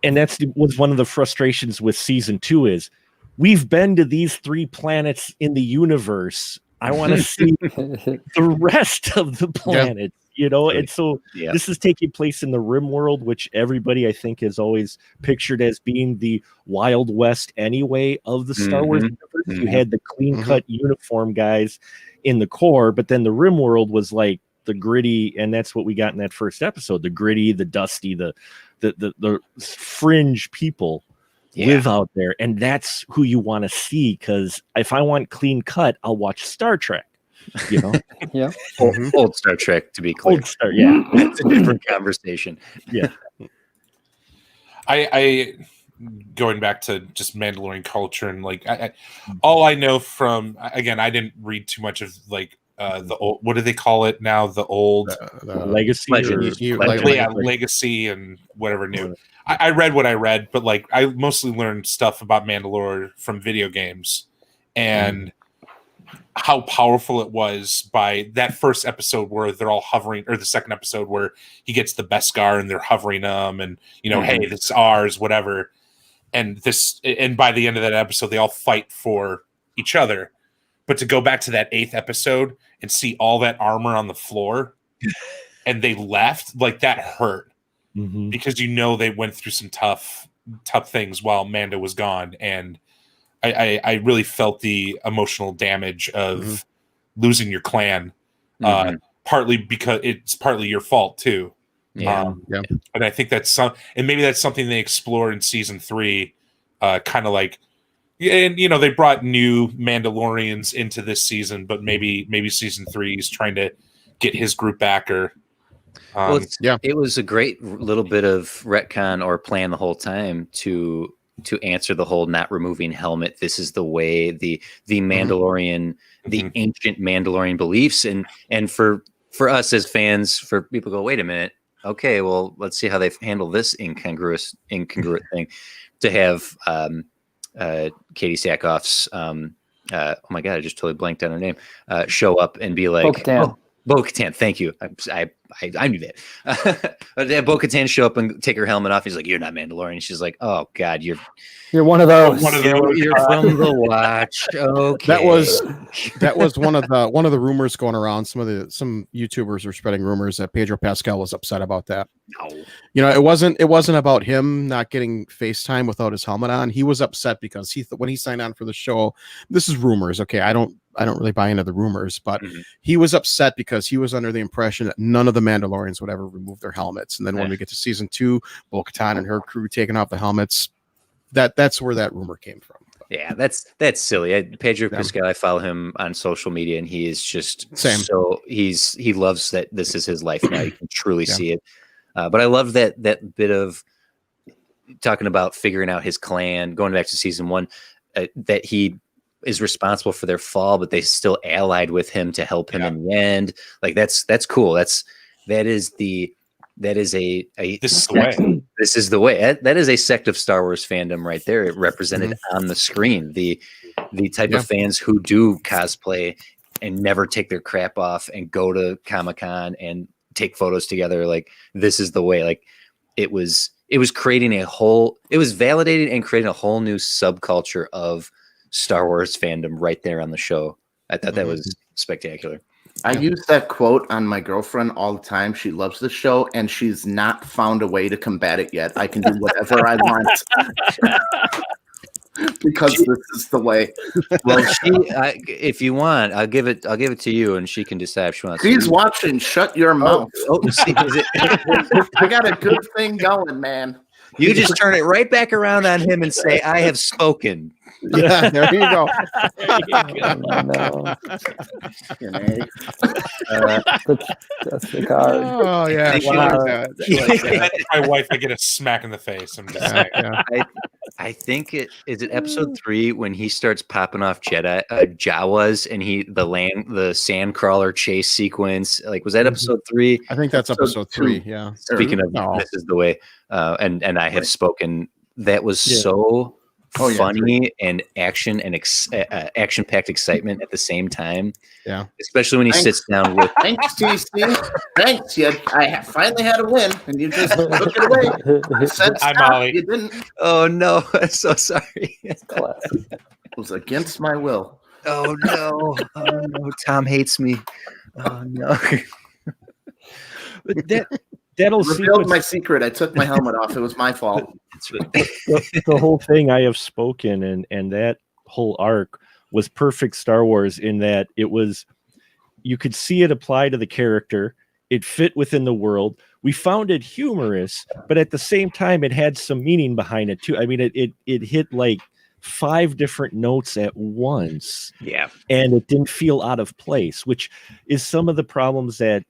and was one of the frustrations with season 2 is we've been to these 3 planets in the universe. I want to see the rest of the planet, you know? And so this is taking place in the Rim world, which everybody I think has always pictured as being the Wild West anyway of the Star Wars universe. You had the clean cut uniform guys in the core, but then the Rim world was like the gritty, and that's what we got in that first episode, the gritty, the dusty, the fringe people. Live out there, and that's who you want to see, because if I want clean cut, I'll watch Star Trek, you know. Old Star Trek, to be clear. That's a different conversation. I going back to just Mandalorian culture, and like all I know from, again, I didn't read too much of like the old, what do they call it now, the old legacy, legacy and whatever new. I read what I read, but like I mostly learned stuff about Mandalore from video games and how powerful it was by that first episode where they're all hovering, or the second episode where he gets the Beskar and they're hovering them, and you know, hey, this is ours, whatever. And by the end of that episode, they all fight for each other. But to go back to that 8th episode and see all that armor on the floor and they left, like that hurt. Because you know they went through some tough things while Mando was gone, and I really felt the emotional damage of losing your clan, partly because it's partly your fault too. And I think that's and maybe that's something they explore in season 3, kind of like, and you know, they brought new Mandalorians into this season, but maybe season 3 is trying to get his group back, or. It was a great little bit of retcon or plan the whole time to answer the whole not removing helmet. This is the way, the Mandalorian, the ancient Mandalorian beliefs, and for us as fans, for people go, wait a minute, okay, well, let's see how they handle this incongruent thing. To have Katie Sackhoff's oh my god, I just totally blanked on her name, show up and be like, Bo-Katan, thank you. I knew that. Bo-Katan show up and take her helmet off. He's like, "You're not Mandalorian." She's like, "Oh God, you're one of those. You're from the Watch." Okay. That was one of the rumors going around. Some YouTubers were spreading rumors that Pedro Pascal was upset about that. No, you know, it wasn't about him not getting FaceTime without his helmet on. He was upset because when he signed on for the show, this is rumors. Okay, I don't really buy into the rumors, but he was upset because he was under the impression that none of the Mandalorians would ever remove their helmets. And then when we get to season 2, Bo-Katan and her crew taking off the helmets, that's where that rumor came from. Yeah, that's silly. Pedro Pascal, I follow him on social media, and he is just so he loves that this is his life now. You can truly see it. But I love that bit of talking about figuring out his clan, going back to season 1, that he is responsible for their fall, but they still allied with him to help him in the end. Like that's cool. That is the way. This is the way. That is a sect of Star Wars fandom right there. It represented on the screen. The type of fans who do cosplay and never take their crap off and go to Comic-Con and take photos together. Like, this is the way. Like, it was creating it was validating and creating a whole new subculture of Star Wars fandom right there on the show. I thought that was spectacular. I use that quote on my girlfriend all the time. She loves the show, and she's not found a way to combat it yet. I can do whatever I want. because this is the way. Well, if you want, I'll give it to you, and she can decide if she wants. She's watching. Shut your mouth. See, I got a good thing going, man. You just turn it right back around on him and say, "I have spoken." Yeah, there you go. That's the card. Oh yeah, she likes that. She likes that. My wife, I get a smack in the face. I'm just saying. Yeah. I think is it episode 3 when he starts popping off Jawas and the sand crawler chase sequence. Like, was that episode 3? I think that's episode 3. Yeah. Speaking of, this is the way. And I have spoken. That was so funny and action and action-packed excitement at the same time. Yeah. Especially when he sits down with. Thanks, TC. Thanks. I finally had a win, and you just took it away. I said stop. Molly. You didn't. Oh no! I'm so sorry. It was against my will. Oh no! Oh no! Tom hates me. Oh no! But that'll revealed my secret. I took my helmet off. It was my fault. The whole thing, I have spoken, and that whole arc was perfect Star Wars in that it was, you could see it apply to the character. It fit within the world. We found it humorous, but at the same time, it had some meaning behind it too. I mean, it hit like 5 different notes at once. Yeah. And it didn't feel out of place, which is some of the problems that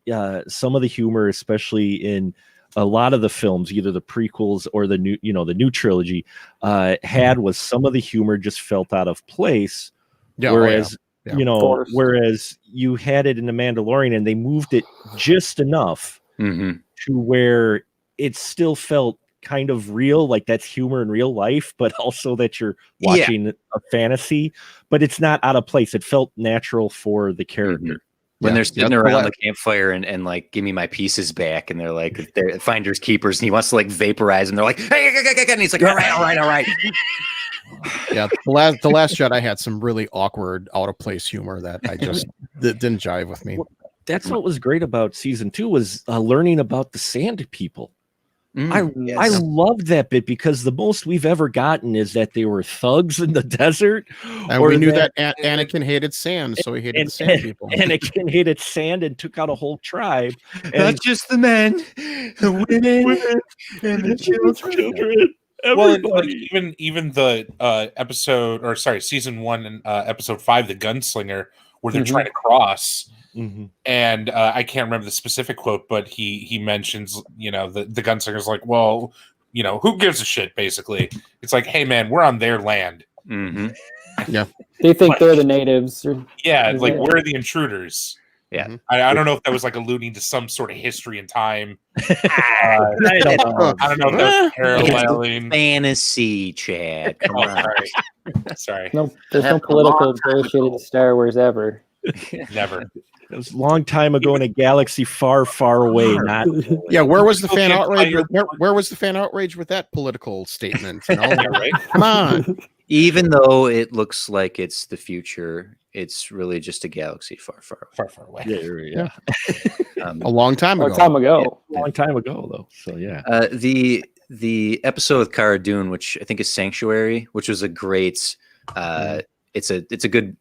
some of the humor, especially in a lot of the films, either the prequels or the new trilogy, had, was some of the humor just felt out of place. Yeah, whereas whereas you had it in the Mandalorian and they moved it just enough to where it still felt kind of real, like that's humor in real life, but also that you're watching a fantasy, but it's not out of place. It felt natural for the character. When they're sitting around the campfire and like, give me my pieces back, and they're like, they're finders keepers, and he wants to like vaporize them. They're like, hey, and he's like, all right. Yeah, the last Jedi had some really awkward, out of place humor that I just that didn't jive with me. Well, that's what was great about season 2 was learning about the Sand People. I loved that bit because the most we've ever gotten is that they were thugs in the desert. And we knew that Anakin hated sand, so he hated the Sand People. Anakin hated sand and took out a whole tribe. Not just the men, the women and the children. Everybody. Well, even the season 1 and episode 5, the gunslinger, where they're trying to cross. And I can't remember the specific quote, but he mentions, the gunslinger's like, well, who gives a shit, basically. It's like, hey, man, we're on their land. Yeah. They think they're the natives. We're the intruders. Yeah. I don't know if that was like alluding to some sort of history and time. I don't know if that was paralleling. Fantasy, Chad. Come on. Sorry. No, there's no political bullshit in Star Wars ever. Never. It was a long time ago in a galaxy far, far away. Where was the fan outrage? Where was the fan outrage with that political statement? Right? Come on. Even though it looks like it's the future, it's really just a galaxy far, far away. Yeah. A long time ago. Long time ago, though. So yeah. The episode with Cara Dune, which I think is Sanctuary, which was a great. It's a good.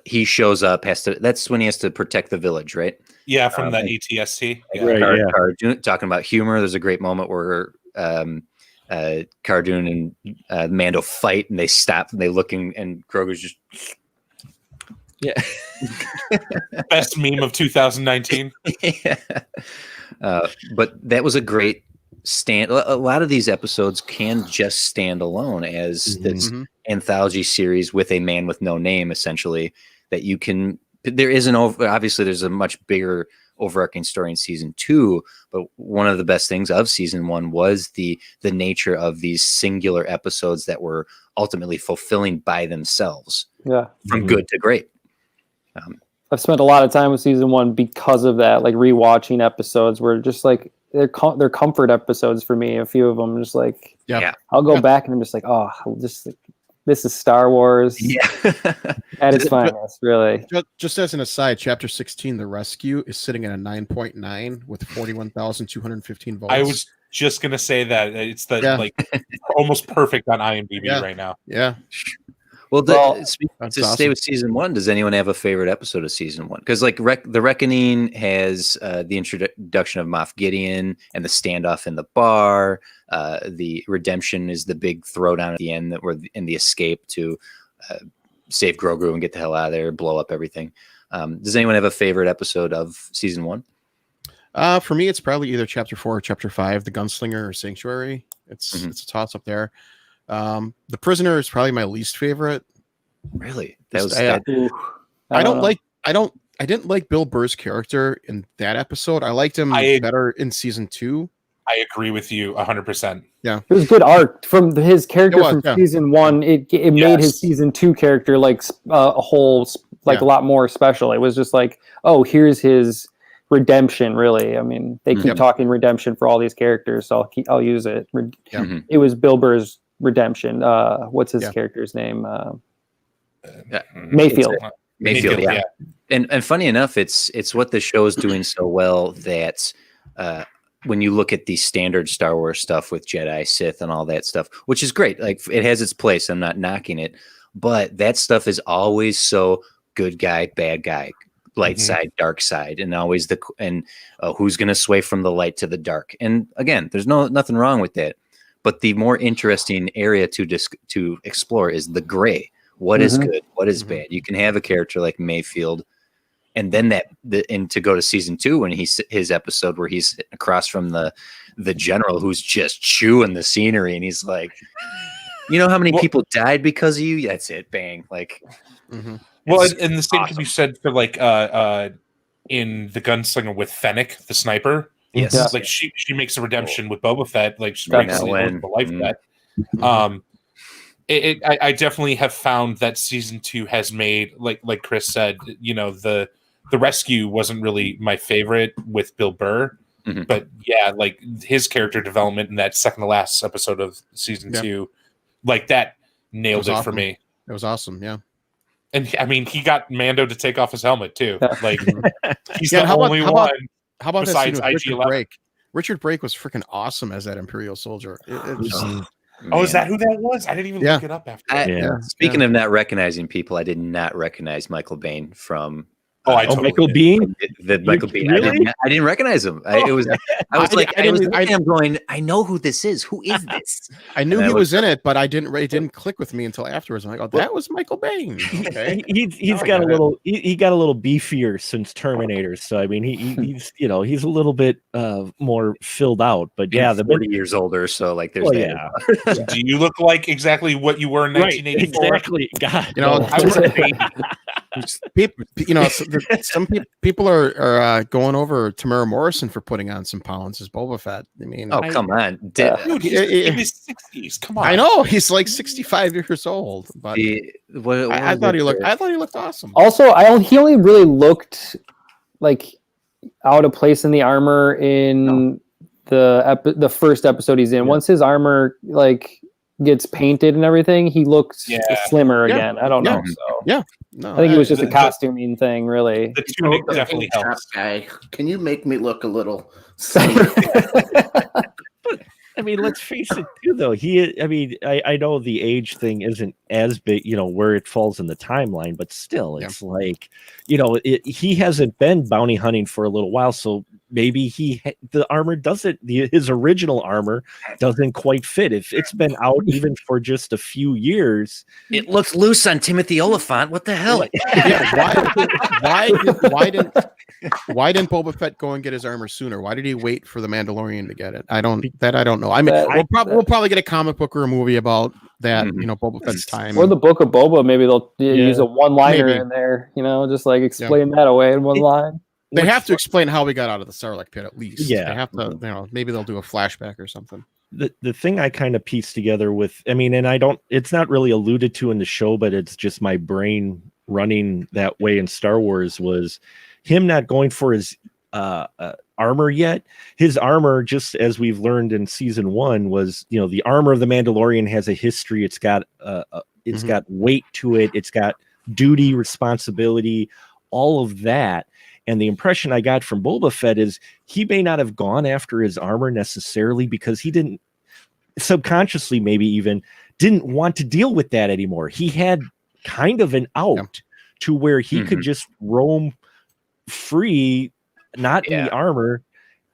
He shows up. That's when he has to protect the village, right? Yeah, from the ATST. Cara Dune, talking about humor. There's a great moment where Cara Dune and Mando fight, and they stop and they look, and Grogu's just. Yeah. Best meme of 2019. Yeah. But that was a great stand. A lot of these episodes can just stand alone as this anthology series with a man with no name, essentially, that you can. There is obviously there's a much bigger overarching story in season 2, but one of the best things of season 1 was the nature of these singular episodes that were ultimately fulfilling by themselves. Yeah. From good to great. I've spent a lot of time with season 1 because of that, like rewatching episodes where just like they're comfort episodes for me. A few of them, just like I'll go back and I'm just like, oh, this is Star Wars at its finest, really. Just as an aside, Chapter 16, The Rescue, is sitting at a 9.9 with 41,215 votes. just gonna say that it's the like almost perfect on IMDb right now. Yeah. Well, to awesome. stay with season 1, does anyone have a favorite episode of season 1? Because like The Reckoning has the introduction of Moff Gideon and the standoff in the bar. The Redemption is the big throwdown at the end that we're in the escape to save Grogu and get the hell out of there, blow up everything. Does anyone have a favorite episode of season 1? For me, it's probably either chapter 4 or chapter 5, the Gunslinger or Sanctuary. It's a toss up there. The Prisoner is probably my least favorite. Really? I didn't like Bill Burr's character in that episode. I liked him better in season 2. I agree with you 100%. Yeah, it was good arc from his character from season 1. It made his season 2 character like a whole a lot more special. It was just like, oh, here's his redemption. Really, I mean, they keep talking redemption for all these characters, so I'll use it. It was Bill Burr's redemption. What's his character's name? Mayfield. Mayfield, yeah. And funny enough, it's what the show is doing so well that when you look at the standard Star Wars stuff with Jedi, Sith, and all that stuff, which is great, like it has its place. I'm not knocking it, but that stuff is always so good guy, bad guy, light side, dark side, and always who's going to sway from the light to the dark. And again, there's nothing wrong with that. But the more interesting area to explore is the gray. What is good? What is bad? You can have a character like Mayfield, and then and to go to season 2 when his episode where he's across from the general who's just chewing the scenery, and he's like, you know how many people died because of you? That's it. Bang. Like, well, and the same can be said for like in the Gunslinger with Fennec, the sniper. Yes, like she makes a redemption with Boba Fett. Like she breaks the life bet. I definitely have found that season 2 has made, like Chris said, you know, the rescue wasn't really my favorite with Bill Burr, but yeah, like his character development in that second to last episode of season 2, like that nailed it for me. It was awesome, yeah. And I mean, he got Mando to take off his helmet too. Like he's the only one. How about besides that scene with IG-11? Richard Brake was freaking awesome as that Imperial soldier. Is that who that was? I didn't even look it up after. Speaking of not recognizing people, I did not recognize Michael Biehn from. Michael Biehn. Michael Biehn. Really? I didn't recognize him. I know who this is. Who is this? I knew he was in it, but it didn't click with me until afterwards. I'm like, oh, that was Michael Biehn. Okay. He's got a little. He got a little beefier since Terminator. So I mean, he's he's a little bit more filled out. But yeah, the 40 years older. So like, there's that. Do you look like exactly what you were in 1984? Exactly. God, I was people, some people are going over Tamara Morrison for putting on some pounds as Boba Fett. I mean, come on, dude, he's in his 60s. Come on, I know he's like 65 years old, but I thought he looked awesome. Also, he only really looked like out of place in the armor in the first episode he's in. Once his armor gets painted and everything, he looks slimmer again. I don't know. So. No, I think it was just a costuming thing, really. The tunic definitely helps. Guy, can you make me look a little? But I mean, let's face it, too. Though I know the age thing isn't as big, where it falls in the timeline, but still, it's like, he hasn't been bounty hunting for a little while, so maybe the armor doesn't. His original armor doesn't quite fit. If it's been out even for just a few years, it looks loose on Timothy Oliphant. What the hell? Why didn't Boba Fett go and get his armor sooner? Why did he wait for the Mandalorian to get it? I don't know. I mean, we'll probably get a comic book or a movie about that. Boba Fett's time, or the Book of Boba. Maybe they'll use a one-liner in there. Just like explain that away in one line. They have to explain how we got out of the Sarlacc pit at least. Yeah, they have to. Maybe they'll do a flashback or something. The thing I kind of pieced together with, it's not really alluded to in the show, but it's just my brain running that way in Star Wars, was him not going for his armor yet. His armor, just as we've learned in season 1, was the armor of the Mandalorian has a history. It's got got weight to it. It's got duty, responsibility, all of that. And the impression I got from Boba Fett is he may not have gone after his armor necessarily because he didn't, subconsciously maybe even, didn't want to deal with that anymore. He had kind of an out to where he could just roam free, not in the armor,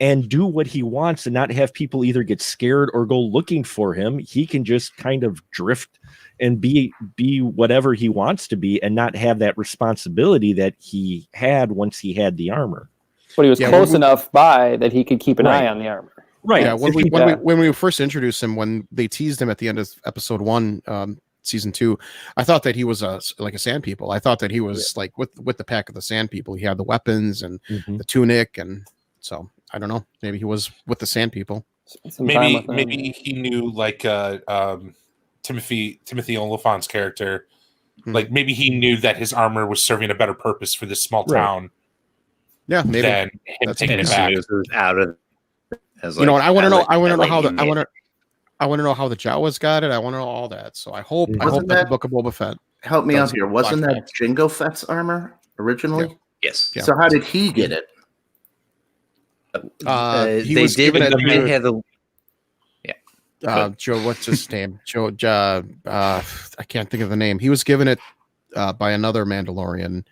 and do what he wants and not have people either get scared or go looking for him. He can just kind of drift and be whatever he wants to be and not have that responsibility that he had once he had the armor. But he was close enough by that he could keep an eye on the armor. Right. Yeah. When we first introduced him, when they teased him at the end of episode 1, season 2, I thought that he was like a Sand People. I thought that he was like with the pack of the Sand People. He had the weapons and the tunic, and so I don't know. Maybe he was with the Sand People. Maybe he knew like Timothy Oliphant's character. Like maybe he knew that his armor was serving a better purpose for this small town. Yeah, maybe. Than him taking it back. Out of, you know, and I want to know. I want to know how I want to know how the Jawas got it. I want to know all that. So I hope that the Book of Boba Fett. Help me out here. Wasn't that Jango Fett's armor originally? Yeah. Yes. Yeah. So how did he get it? He was given it. Joe, what's his name? Joe. I can't think of the name. He was given it by another Mandalorian,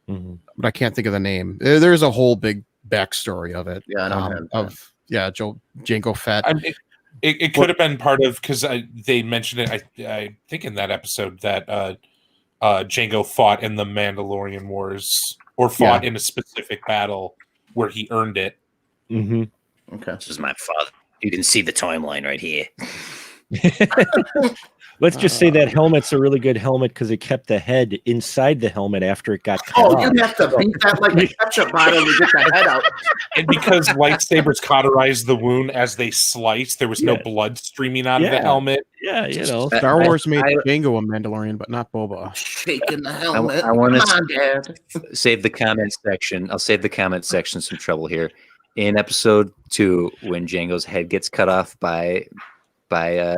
but I can't think of the name. There's a whole big backstory of it. Yeah, I don't have Jango Fett. I mean, it could have been part of, because they mentioned it. I think in that episode that Jango fought in the Mandalorian Wars, or fought in a specific battle where he earned it. Okay, this is my father. You can see the timeline right here. Let's just say that helmet's a really good helmet because it kept the head inside the helmet after it got cut off. You have to beat that like a ketchup bottle to get the head out. And because lightsabers cauterized the wound as they sliced, there was no blood streaming out of the helmet. Yeah, you know. Star Wars made Jango a Mandalorian, but not Boba. Shaking the helmet. I want to save the comment section. I'll save the comment section some trouble here. In episode 2, when Jango's head gets cut off by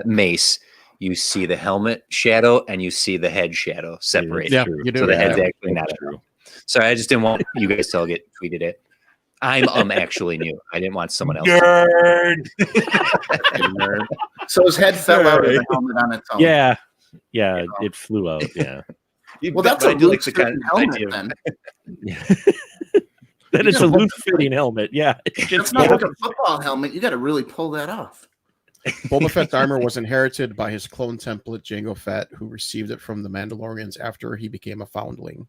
Mace, you see the helmet shadow and you see the head shadow separate. Yeah, you do. So the head's actually not true. Sorry, I just didn't want you guys to all get tweeted it. I'm actually new. I didn't want someone else. Nerd. So his head fell out of the helmet on its own. Yeah, it flew out. Yeah. Well, that's a loose fitting helmet then. Then it's a loose fitting helmet. Yeah, it's not like a football helmet. You got to really pull that off. Boba Fett's armor was inherited by his clone template, Jango Fett, who received it from the Mandalorians after he became a foundling.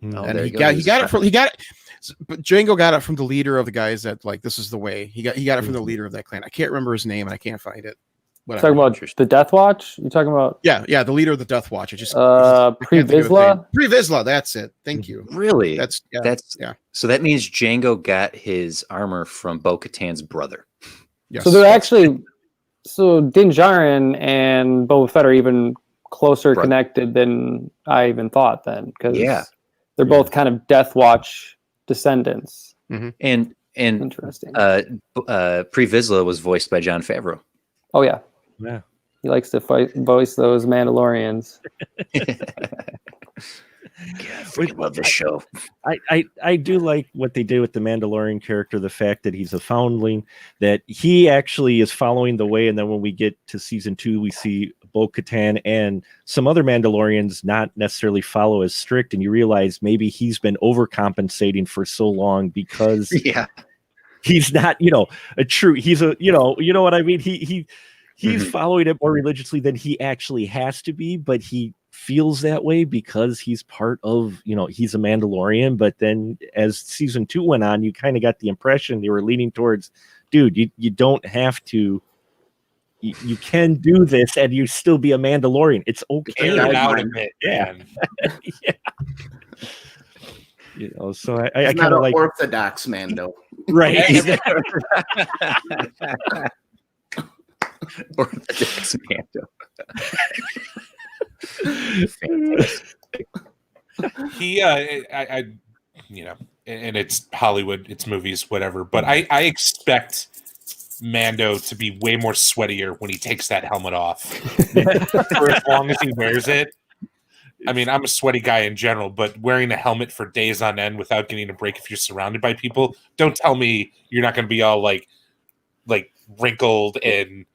And he got it. But Jango got it from the leader of the guys that like this is the way. He got it from the leader of that clan. I can't remember his name and I can't find it. Talking about the Death Watch? You talking about? Yeah, the leader of the Death Watch. I Pre Vizsla. Pre Vizsla. That's it. Thank you. Really? That's. So that means Jango got his armor from Bo-Katan's brother. Yes. So they're actually. So Din Djarin and Boba Fett are even closer connected than I even thought then, because they're both kind of Death Watch descendants. And interesting. Pre Vizsla was voiced by Jon Favreau. Oh yeah. Yeah. He likes to voice those Mandalorians. We love this show. I do like what they do with the Mandalorian character, the fact that he's a foundling, that he actually is following the way, and then when we get to season 2, we see Bo-Katan and some other Mandalorians not necessarily follow as strict, and you realize maybe he's been overcompensating for so long because he's not, a true, he's a, you know what I mean? He's following it more religiously than he actually has to be, but he feels that way because he's part of, he's a Mandalorian. But then as season 2 went on, you kind of got the impression they were leaning towards, dude, you don't have to, you can do this and you still be a Mandalorian. It's okay. Get out of it, man. So I kind of like orthodox Mando. Right. Orthodox Mando. He and it's Hollywood, it's movies, whatever, but I expect Mando to be way more sweatier when he takes that helmet off. For as long as he wears it. I mean, I'm a sweaty guy in general, but wearing a helmet for days on end without getting a break if you're surrounded by people, don't tell me you're not going to be all like wrinkled and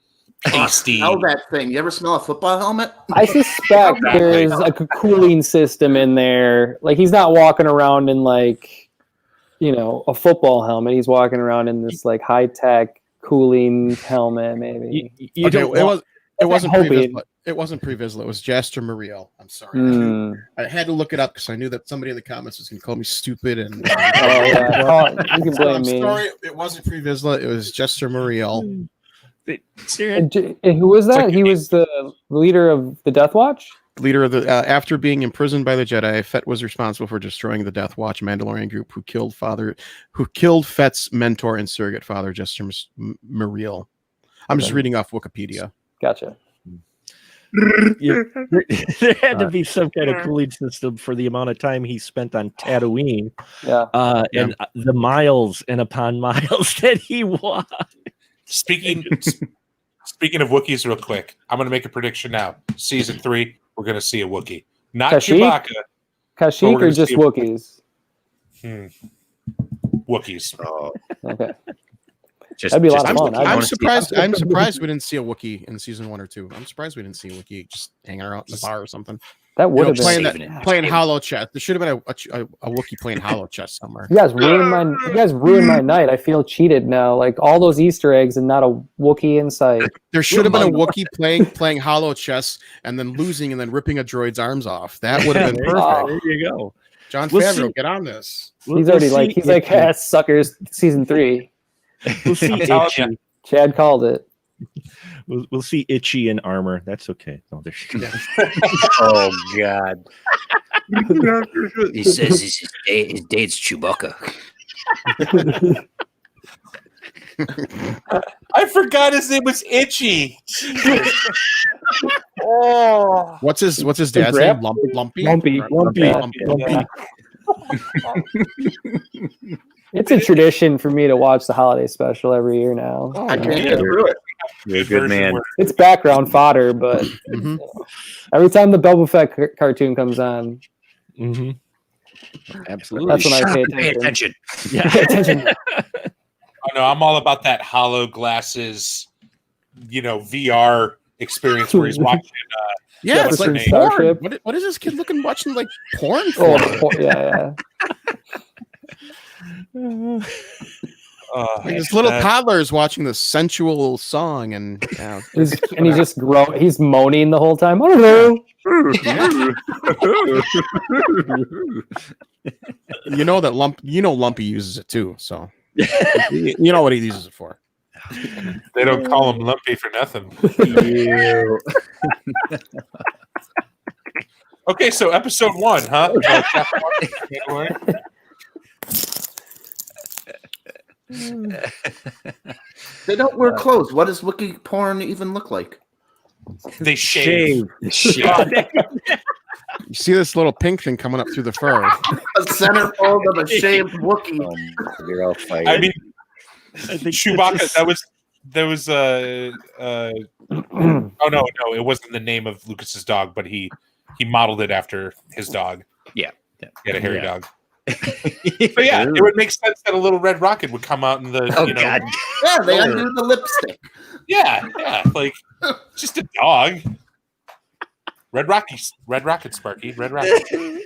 pasty. Smell that thing. You ever smell a football helmet? I suspect there's like a cooling system in there. Like he's not walking around in like, a football helmet. He's walking around in this like high tech cooling helmet. Maybe it wasn't pre-Vizsla. It wasn't pre-Vizsla. It was Jaster Muriel. I'm sorry. I had to look it up because I knew that somebody in the comments was going to call me stupid. And you can blame me. Sorry, it wasn't pre-Vizsla. It was Jaster Muriel. And who was that? He was the leader of the Death Watch? Leader of the after being imprisoned by the Jedi, Fett was responsible for destroying the Death Watch Mandalorian group who killed Fett's mentor and surrogate father, Jaster Muriel. I'm just reading off Wikipedia. Gotcha. There had to be some kind of cooling system for the amount of time he spent on Tatooine. And the miles and upon miles that he walked. Speaking of Wookiees, real quick, I'm going to make a prediction now. Season 3, we're going to see a Wookiee, not Chewbacca. Kashyyyk or just Wookiees? Wookiees. Oh. Okay. That'd be a lot of fun. I'm surprised we didn't see a Wookiee in season 1 or 2. I'm surprised we didn't see a Wookiee just hanging around in the bar or something. That would have been playing hollow chess. There should have been a Wookiee playing hollow chess somewhere. You guys ruined my night. I feel cheated now. Like all those Easter eggs and not a Wookiee in sight. There should have been a Wookiee playing hollow chess and then losing and then ripping a droid's arms off. That would have been perfect. There you go. John Favreau, get on this. He's already suckers season 3. We'll see Itchy. Chad called it. We'll see Itchy in armor. That's okay. Oh, there she goes. Oh God. He says his date's Chewbacca. I forgot his name was Itchy. What's his dad's name? Lumpy. It's a tradition for me to watch the holiday special every year now. I can't get through it. You're a good man. It's background fodder, but every time the Boba Fett cartoon comes on, absolutely, that's when I pay attention. Yeah, pay attention. Oh no, I'm all about that hollow glasses, VR experience where he's watching. It's like porn. What is this kid watching like porn for? Yeah. This little toddler is watching the sensual song, and he's moaning the whole time. I don't know. Lumpy uses it too, so you know what he uses it for. They don't call him Lumpy for nothing. Okay, so episode 1, huh? They don't wear clothes. What does Wookiee porn even look like? They shave. You see this little pink thing coming up through the fur. A centerfold of a shaved Wookiee. You're all fired. I mean, Chewbacca. There was oh no, it wasn't the name of Lucas's dog, but he modeled it after his dog. Yeah. He had a hairy dog. But yeah, it would make sense that a little red rocket would come out in the God. Yeah, they undo the lipstick. Yeah, like just a dog. Red Rocket, Sparky, Red Rocket. Did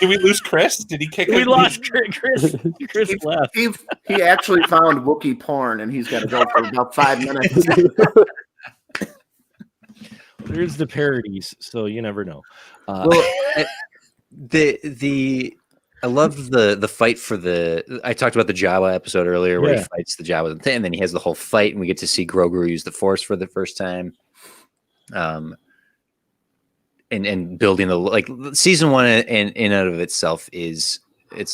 we lose Chris? Did he kick? We lost Chris. Chris left. He actually found Wookiee porn, and he's got to go for about 5 minutes. There's the parodies, so you never know. I love the fight for I talked about the Jawa episode earlier where he fights the Jawa, and then he has the whole fight, and we get to see Grogu use the Force for the first time. And building the season 1 in and of itself it's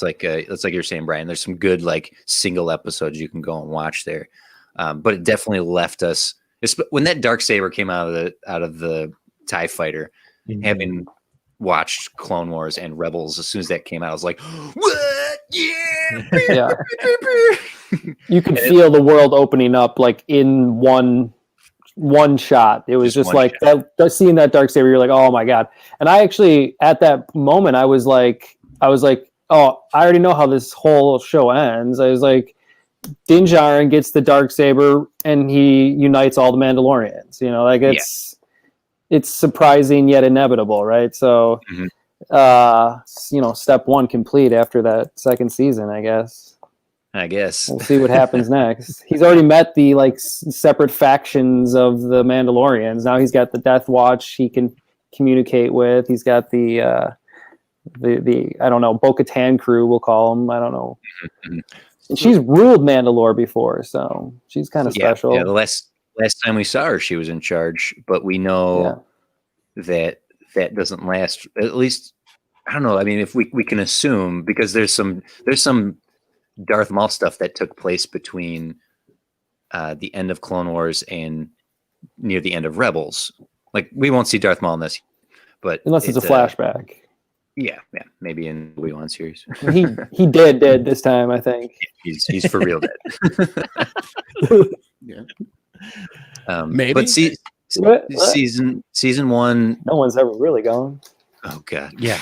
like you're saying, Brian. There's some good single episodes you can go and watch there, but it definitely left us when that Darksaber came out of the TIE fighter, having watched Clone Wars and Rebels. As soon as that came out, I was like, "What? Yeah!" You can feel the world opening up in one one shot. It was just like shot. that. Seeing that Darksaber, you're like, oh my god. And I actually, at that moment, I was like, oh, I already know how this whole show ends. I was like, Din Djarin gets the Darksaber and he unites all the Mandalorians. You know, like it's surprising yet inevitable, right? So, you know, step one complete after that second season, I guess. We'll see what happens next. He's already met the like separate factions of the Mandalorians. Now he's got the Death Watch he can communicate with. He's got the I don't know, Bo-Katan crew, we'll call them. I don't know. And she's ruled Mandalore before, so she's kind of special. Yeah, the last time we saw her, she was in charge, but we know that doesn't last. At least, I don't know. I mean, if we can assume, because there's some Darth Maul stuff that took place between the end of Clone Wars and near the end of Rebels. Like, we won't see Darth Maul in this, but unless it's a flashback. Yeah, maybe in the Obi-Wan series. he dead this time, I think. He's for real dead. Maybe. But season one. No one's ever really gone. Oh God, yeah.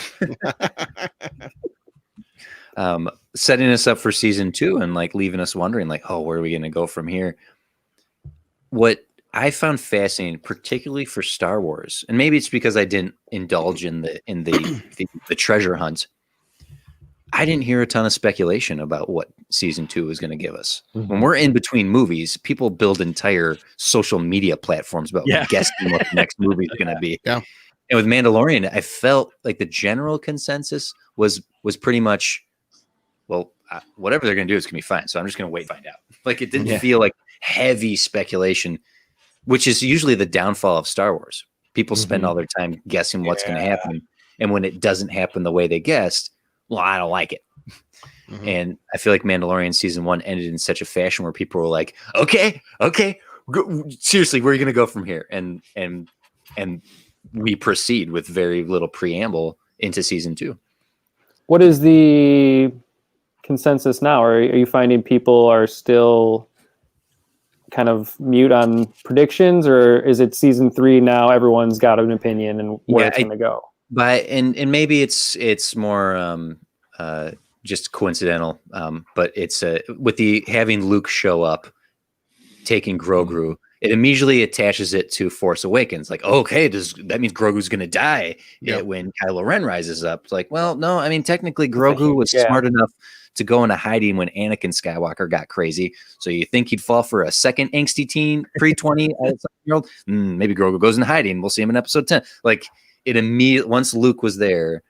Setting us up for season 2 and like leaving us wondering, like, oh, where are we going to go from here? What I found fascinating, particularly for Star Wars, and maybe it's because I didn't indulge in the treasure hunt. I didn't hear a ton of speculation about what season 2 was going to give us. When we're in between movies, people build entire social media platforms about guessing what the next movie is going to be. Yeah. And with Mandalorian, I felt like the general consensus was pretty much, well, whatever they're going to do is going to be fine. So I'm just going to wait and find out. Like, it didn't feel like heavy speculation, which is usually the downfall of Star Wars. People spend all their time guessing what's going to happen. And when it doesn't happen the way they guessed, well, I don't like it. And I feel like Mandalorian season 1 ended in such a fashion where people were like, okay, seriously, where are you going to go from here? And we proceed with very little preamble into season 2. What is the consensus now? Are you finding people are still kind of mute on predictions, or is it season 3 now? Everyone's got an opinion and where it's going to go. And maybe it's more just coincidental, but it's with the having Luke show up, taking Grogu. It immediately attaches it to Force Awakens. Like, okay, that means Grogu's going to die when Kylo Ren rises up? It's like, well, no, I mean, technically Grogu was smart enough to go into hiding when Anakin Skywalker got crazy. So you think he'd fall for a second angsty teen, pre-20-year-old? Maybe Grogu goes into hiding. We'll see him in episode 10. Like, it immediately, once Luke was there,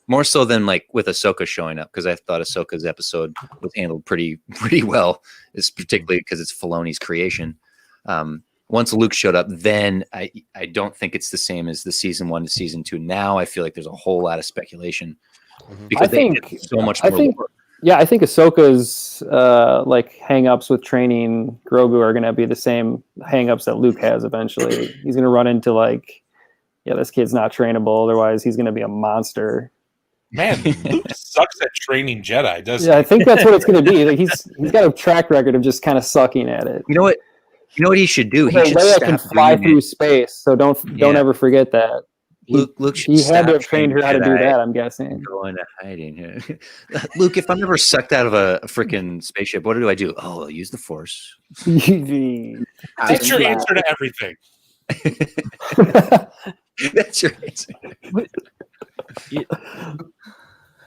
more so than like with Ahsoka showing up, because I thought Ahsoka's episode was handled pretty well, is particularly because it's Filoni's creation. Once Luke showed up, then I don't think it's the same as the season 1 to season 2. Now I feel like there's a whole lot of speculation because they did so much more work. Yeah, I think Ahsoka's like hang-ups with training Grogu are going to be the same hang-ups that Luke has eventually. He's going to run into like, this kid's not trainable, otherwise he's going to be a monster. Man, Luke sucks at training Jedi, doesn't he? Yeah, I think that's what it's going to be. Like he's got a track record of just kind of sucking at it. You know what he should do? He should Leia stop can fly through space, so don't ever forget that. Luke he had to have trained her how to do that, I'm guessing. Go into hiding. Luke, if I'm ever sucked out of a freaking spaceship, what do I do? Oh, I'll use the Force. That's your answer to everything. That's your answer.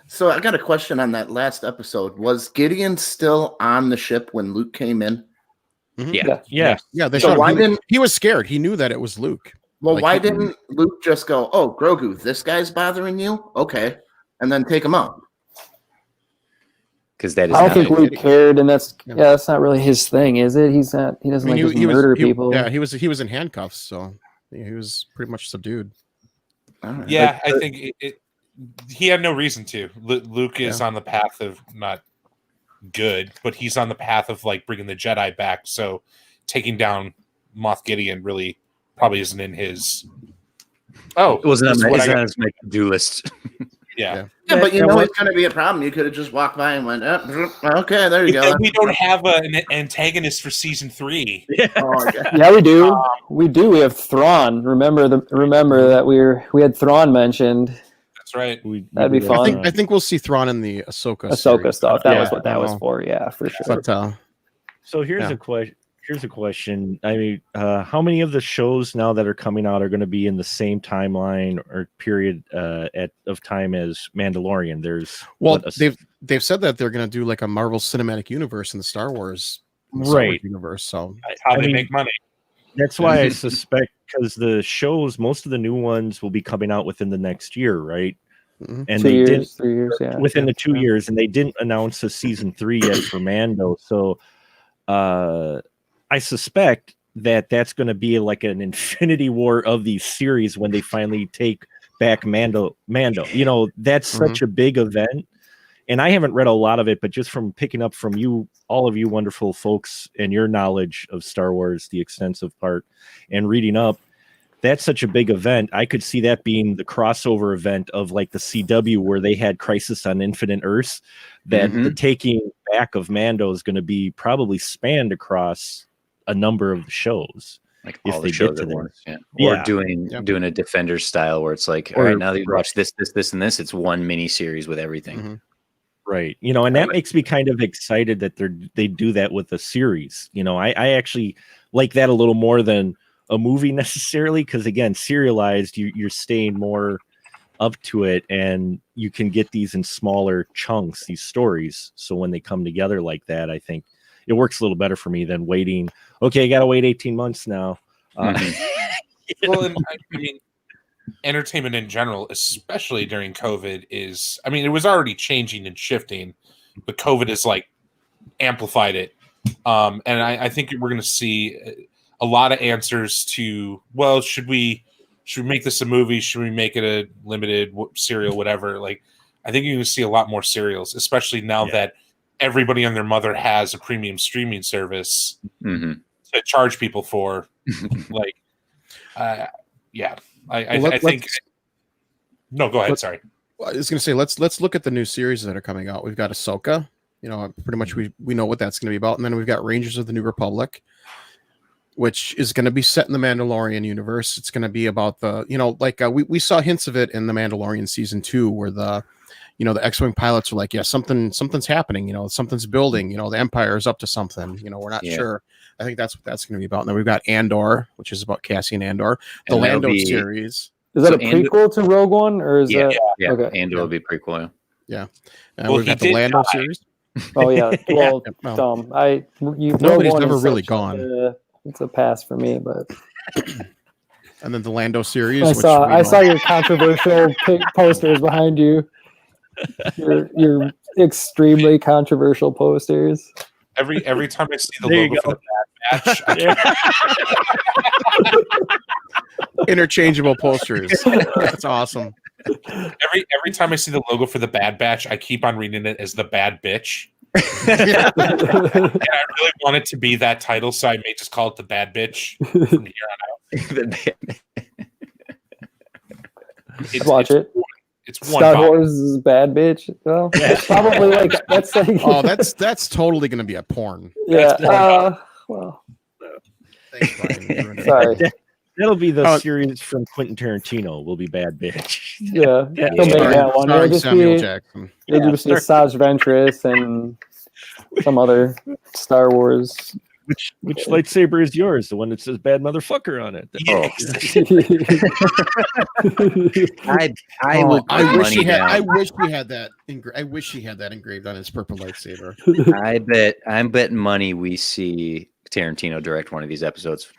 So I got a question on that last episode. Was Gideon still on the ship when Luke came in? Yeah. They so showed him. He was scared. He knew that it was Luke. Well, like, why didn't Luke just go, "Oh, Grogu, this guy's bothering you? Okay," and then take him out? Because that is. I don't think Luke cared, and that's not really his thing, is it? He's not. He doesn't murder people. Yeah, he was in handcuffs, so he was pretty much subdued. Right. Yeah, I think he had no reason to. Luke is on the path of not good, but he's on the path of like bringing the Jedi back. So taking down Moff Gideon really probably isn't in his. It wasn't on his to-do list. Yeah. Yeah, but you know it's going to be a problem. You could have just walked by and went, okay, there you go. We don't have an antagonist for season 3. Yeah, yeah, we do. We do. We have Thrawn. Remember that we had Thrawn mentioned. That's right. That'd be fun. I think we'll see Thrawn in the Ahsoka stuff. That was what that was for. Yeah, for sure. But, so here's a question. Here's a question. I mean, how many of the shows now that are coming out are going to be in the same timeline or period of time as Mandalorian? They've said that they're going to do like a Marvel Cinematic Universe in the Star Wars universe. So how they make money. That's why I suspect, because the shows, most of the new ones will be coming out within the next year, right? Mm-hmm. And 3 years, yeah. Within the 2 years, and they didn't announce a season 3 yet for Mando. So, I suspect that that's going to be like an Infinity War of these series when they finally take back Mando. You know, that's such a big event. And I haven't read a lot of it, but just from picking up from you, all of you wonderful folks, and your knowledge of Star Wars, the extensive part, and reading up, that's such a big event. I could see that being the crossover event of like the CW where they had Crisis on Infinite Earths, that the taking back of Mando is going to be probably spanned across a number of the shows, like if all they the shows get to at once. them. Or doing a Defenders style where it's like, all right, now that you watch this, and this, it's one mini series with everything. Right. You know, and that makes me kind of excited that they do that with a series. You know, I actually like that a little more than a movie necessarily, because again, serialized, you're staying more up to it, and you can get these in smaller chunks, these stories. So when they come together like that, I think it works a little better for me than waiting. Okay, I got to wait 18 months now. Well, and, I mean, entertainment in general, especially during COVID, it was already changing and shifting, but COVID has like amplified it. And I think we're going to see a lot of answers to, well, should we make this a movie? Should we make it a limited serial, whatever? Like, I think you're going to see a lot more serials, especially now that everybody and their mother has a premium streaming service to charge people for. Like, I think. No, go ahead. Sorry. I was going to say, let's look at the new series that are coming out. We've got Ahsoka. You know, pretty much we know what that's going to be about, and then we've got Rangers of the New Republic, which is going to be set in the Mandalorian universe. It's going to be about the, you know, like we saw hints of it in the Mandalorian season 2, where the X-Wing pilots are like, yeah, something's happening. You know, something's building. You know, the Empire is up to something. You know, we're not sure. I think that's what that's going to be about. And then we've got Andor, which is about Cassian Andor, the Lando series. Is that a prequel to Rogue One, or is that? Yeah, okay. Andor will be prequel. Yeah. We've got the Lando series. Oh yeah. Well, dumb. Nobody's ever really gone. It's a pass for me, but. And then the Lando series. I saw your controversial posters behind you. Your extremely controversial posters. Every time I see the logo for the Bad Batch, interchangeable posters. That's awesome. Every time I see the logo for the Bad Batch, I keep on reading it as the Bad Bitch. And I really want it to be that title, so I may just call it the Bad Bitch from here on out. Watch it. It's one Star Wars is Bad Bitch. Well, that's probably like that's like. Oh, that's totally going to be a porn. Yeah. Well. Thanks, Brian. Sorry. That'll be the series from Quentin Tarantino. Will be Bad Bitch. Yeah. He'll make that one. It'll just Samuel Jackson. It'll just be Saj Ventress and some other Star Wars. Which lightsaber is yours? The one that says "bad motherfucker" on it. I wish he had. I wish he had that. I wish he had that engraved on his purple lightsaber. I'm betting money we see Tarantino direct one of these episodes.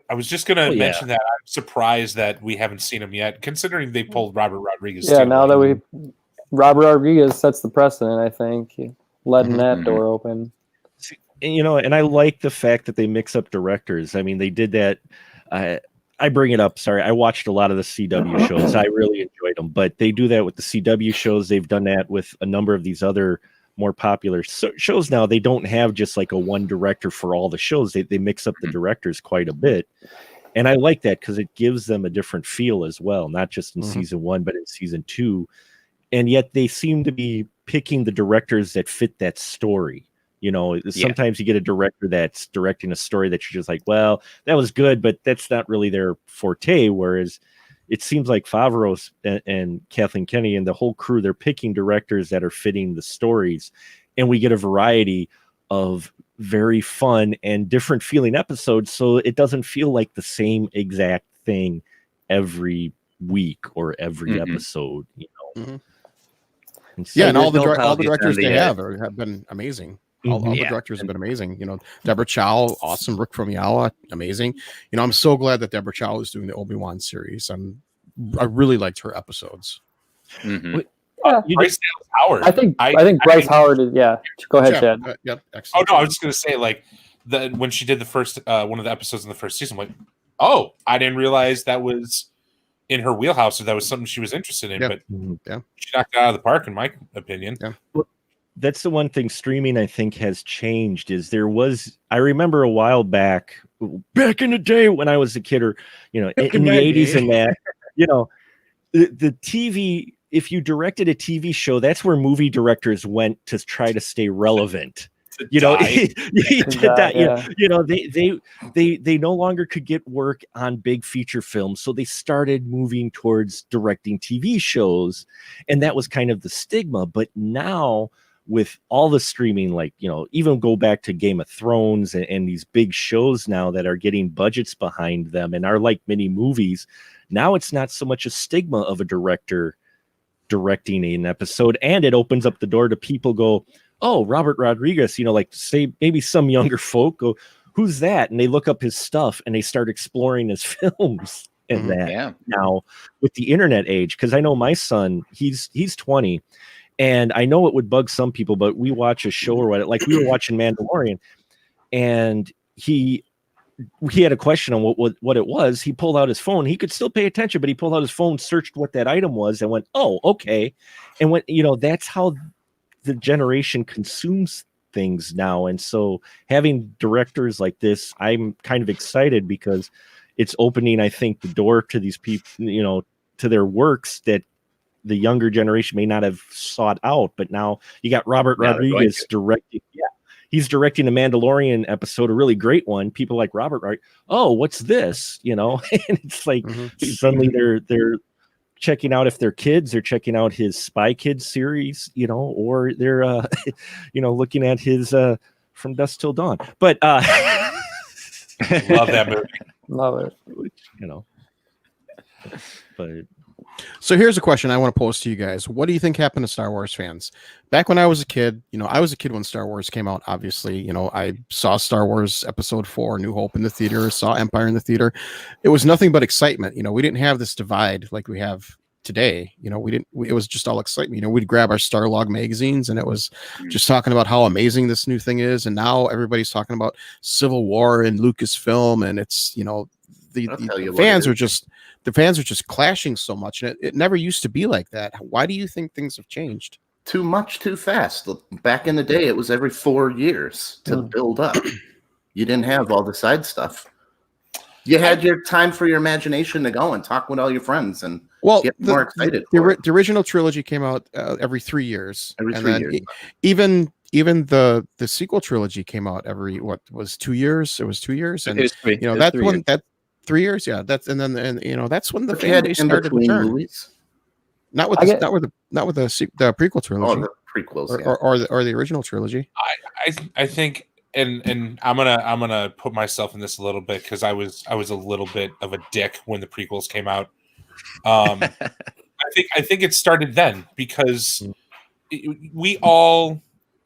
I was just going to mention that I'm surprised that we haven't seen him yet, considering they pulled Robert Rodriguez. Yeah, now that Robert Rodriguez sets the precedent, I think, letting that door open. You know, and I like the fact that they mix up directors. I mean, they did that. I bring it up. Sorry, I watched a lot of the CW shows. I really enjoyed them, but they do that with the CW shows. They've done that with a number of these other more popular shows now. They don't have just like a one director for all the shows. They mix up the directors quite a bit. And I like that because it gives them a different feel as well, not just in season 1, but in season 2. and yet they seem to be picking the directors that fit that story. You know, sometimes you get a director that's directing a story that you're just like, well, that was good, but that's not really their forte. Whereas it seems like Favreau and Kathleen Kennedy and the whole crew, they're picking directors that are fitting the stories, and we get a variety of very fun and different feeling episodes, so it doesn't feel like the same exact thing every week or every episode, you know. And all the directors they have been amazing. All the directors have been amazing. You know, Deborah Chow, awesome. Rick Famuyiwa, amazing. You know, I'm so glad that Deborah Chow is doing the Obi-Wan series. I really liked her episodes. Bryce Dallas Howard. I think Bryce Howard is. Yeah. Go ahead, Chad. Excellent. Oh no, I was just gonna say, like, when she did the first one of the episodes in the first season, I'm like, oh, I didn't realize that was in her wheelhouse, or that was something she was interested in. But she knocked it out of the park, in my opinion. Well, that's the one thing streaming, I think, has changed. Is I remember a while back in the day when I was a kid, or in the 80s, and that, the TV. If you directed a TV show, that's where movie directors went to try to stay relevant. They no longer could get work on big feature films, so they started moving towards directing TV shows, and that was kind of the stigma. But now, with all the streaming, like, even go back to Game of Thrones and these big shows now that are getting budgets behind them and are like mini movies, now it's not so much a stigma of a director directing an episode, and it opens up the door to people go, oh, Robert Rodriguez, like, say maybe some younger folk go, who's that? And they look up his stuff and they start exploring his films and now with the internet age. Because I know my son, he's 20, and I know it would bug some people, but we watch a show or what, like we were watching Mandalorian, and he had a question on what it was. He pulled out his phone. He could still pay attention, but he pulled out his phone, searched what that item was, and went, oh, okay. And when, that's how the generation consumes things now. And so having directors like this, I'm kind of excited because it's opening, I think, the door to these people, to their works that the younger generation may not have sought out. But now you got Robert Rodriguez directing. Yeah. He's directing a Mandalorian episode, a really great one. People like Robert, right? Oh, what's this? And it's like suddenly they're checking out, if they're kids, they're checking out his Spy Kids series, or they're looking at his From Dusk Till Dawn. But love that movie. Love it. But so here's a question I want to pose to you guys. What do you think happened to Star Wars fans? Back when I was a kid, I was a kid when Star Wars came out, obviously. I saw Star Wars Episode 4, New Hope in the theater, saw Empire in the theater. It was nothing but excitement. We didn't have this divide like we have today. It was just all excitement. We'd grab our Starlog magazines and it was just talking about how amazing this new thing is. And now everybody's talking about Civil War and Lucasfilm, and it's, the fans are just clashing so much, and it never used to be like that. Why do you think things have changed? Too much, too fast. Back in the day, it was every 4 years to build up. You didn't have all the side stuff. You had your time for your imagination to go and talk with all your friends and get more excited. The original trilogy came out every 3 years. Even the sequel trilogy came out every 2 years? It was 2 years, and that's when that 3 years, that's and that's when the fan base started to turn. Movies? Not with the prequel trilogy. Oh, the prequels, or the original trilogy. I think, and I'm gonna put myself in this a little bit because I was a little bit of a dick when the prequels came out. I think it started then because we all,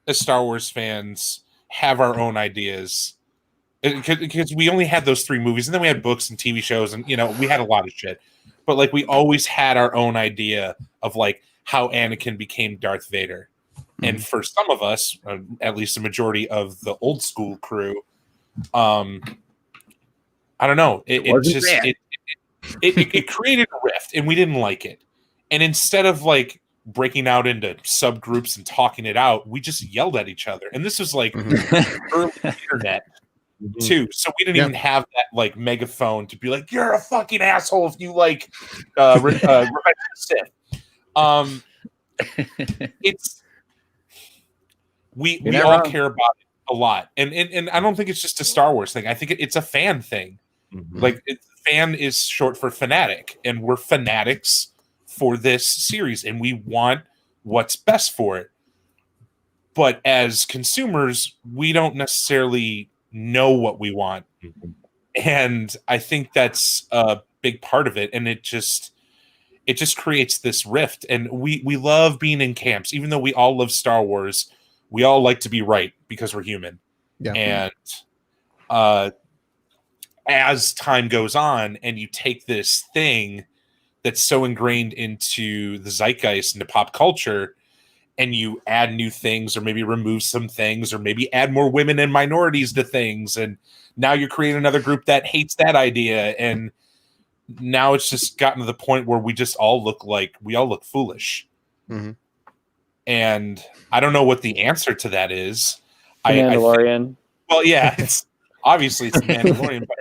as Star Wars fans, have our own ideas. Because we only had those 3 movies, and then we had books and TV shows, and we had a lot of shit. But like, we always had our own idea of like how Anakin became Darth Vader. And for some of us, at least the majority of the old school crew, I don't know. It created a rift, and we didn't like it. And instead of like breaking out into subgroups and talking it out, we just yelled at each other. And this was like early internet. Too, so we didn't even have that like megaphone to be like, you're a fucking asshole if you like Revenge of the Sith. it's we You're not all wrong. care about it a lot, and I don't think it's just a Star Wars thing. I think it's a fan thing. Like fan is short for fanatic, and we're fanatics for this series, and we want what's best for it. But as consumers, we don't necessarily know what we want, and I think that's a big part of it. And it just creates this rift. And we love being in camps, even though we all love Star Wars. We all like to be right because we're human. Yeah. And as time goes on, and you take this thing that's so ingrained into the zeitgeist, into pop culture, and you add new things, or maybe remove some things, or maybe add more women and minorities to things, and now you're creating another group that hates that idea, and now it's just gotten to the point where we just all look foolish. And I don't know what the answer to that is. Mandalorian. Well, yeah, it's obviously it's the Mandalorian, but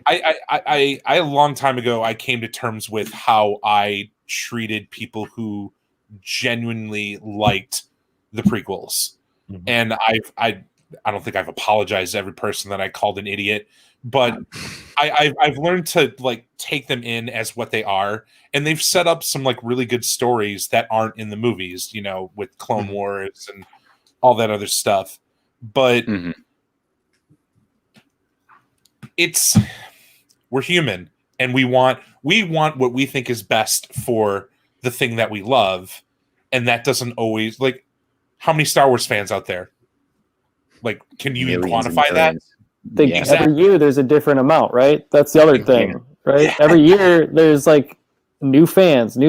I a long time ago I came to terms with how I treated people who genuinely liked the prequels, and I don't think I've apologized to every person that I called an idiot, but I've learned to like take them in as what they are, and they've set up some like really good stories that aren't in the movies, you know, with Clone Wars and all that other stuff. But we're human, and we want what we think is best for the thing that we love, and that doesn't always, like, how many Star Wars fans out there? Like, can you even quantify that? Every year there's a different amount, right? That's the other thing, right? Yeah. Every year there's like new fans. So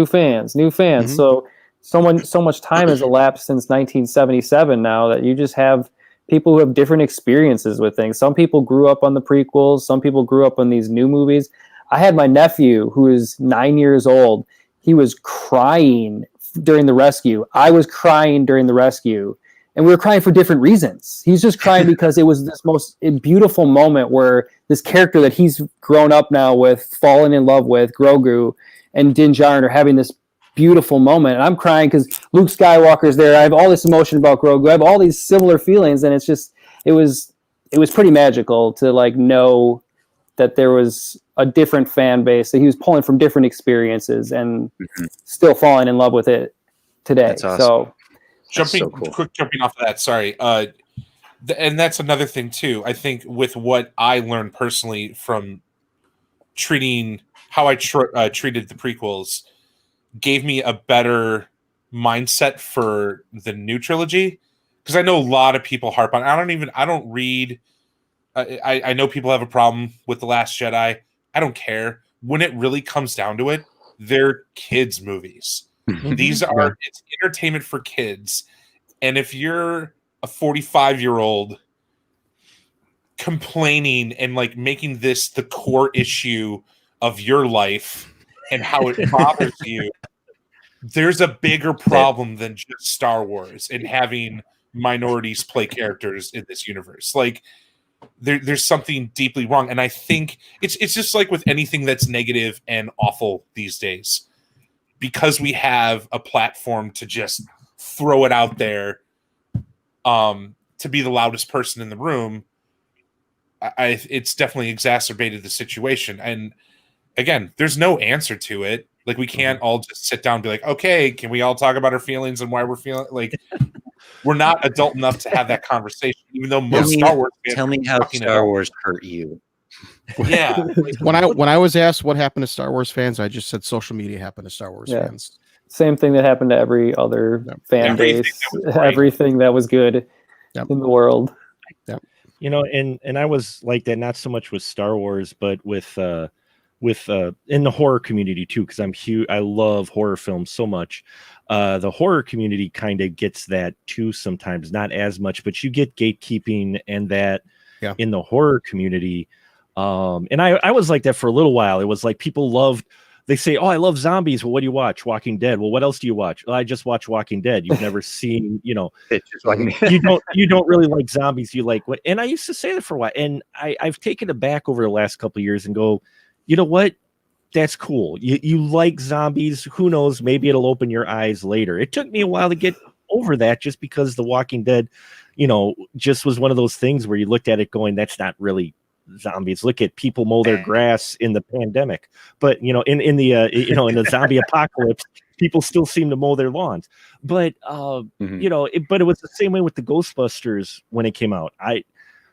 much time has elapsed since 1977 now that you just have people who have different experiences with things. Some people grew up on the prequels. Some people grew up on these new movies. I had my nephew who is 9 years old. He was crying during the rescue. I was crying during the rescue. And we were crying for different reasons. He's just crying because it was this most beautiful moment where this character that he's grown up now with, fallen in love with, Grogu and Din Djarin, are having this beautiful moment. And I'm crying because Luke Skywalker's there. I have all this emotion about Grogu. I have all these similar feelings. And it's just, it was pretty magical to like know that there was a different fan base, that he was pulling from different experiences and still falling in love with it today. That's awesome. So jumping off of that, sorry. And that's another thing too. I think with what I learned personally from treating how I treated the prequels gave me a better mindset for the new trilogy, because I know a lot of people harp on. I don't read. I know people have a problem with The Last Jedi. I don't care. When it really comes down to it, they're kids' movies. These are it's entertainment for kids. And if you're a 45-year-old complaining and like making this the core issue of your life and how it bothers you, there's a bigger problem than just Star Wars and having minorities play characters in this universe. Like there's something deeply wrong. And I think it's just like with anything that's negative and awful these days. Because we have a platform to just throw it out there, to be the loudest person in the room, it's definitely exacerbated the situation. And again, there's no answer to it. Like, we can't all just sit down and be like, okay, can we all talk about our feelings and why we're feeling like we're not adult enough to have that conversation, even though most Star Wars fans tell me how Star Wars hurt you. Yeah. When I was asked what happened to Star Wars fans, I just said social media happened to Star Wars fans. Same thing that happened to every other fan base. Everything that was good in the world. You know, and I was like that, not so much with Star Wars, but with in the horror community too, because I'm huge. I love horror films so much. The horror community kind of gets that too sometimes, not as much, but you get gatekeeping and that in the horror community. And I was like that for a little while. It was like people loved, they say, oh, I love zombies. Well, what do you watch? Walking Dead. Well, what else do you watch? Well, I just watch Walking Dead. You've never seen, you know, you don't really like zombies. You like what? And I used to say that for a while. And I've taken it back over the last couple of years and go, you know what? that's cool. You like zombies. Who knows? Maybe it'll open your eyes later. It took me a while to get over that, just because The Walking Dead, just was one of those things where you looked at it going, that's not really zombies. Look at people mow their grass in the pandemic, but in the zombie apocalypse, people still seem to mow their lawns. But but it was the same way with the Ghostbusters when it came out.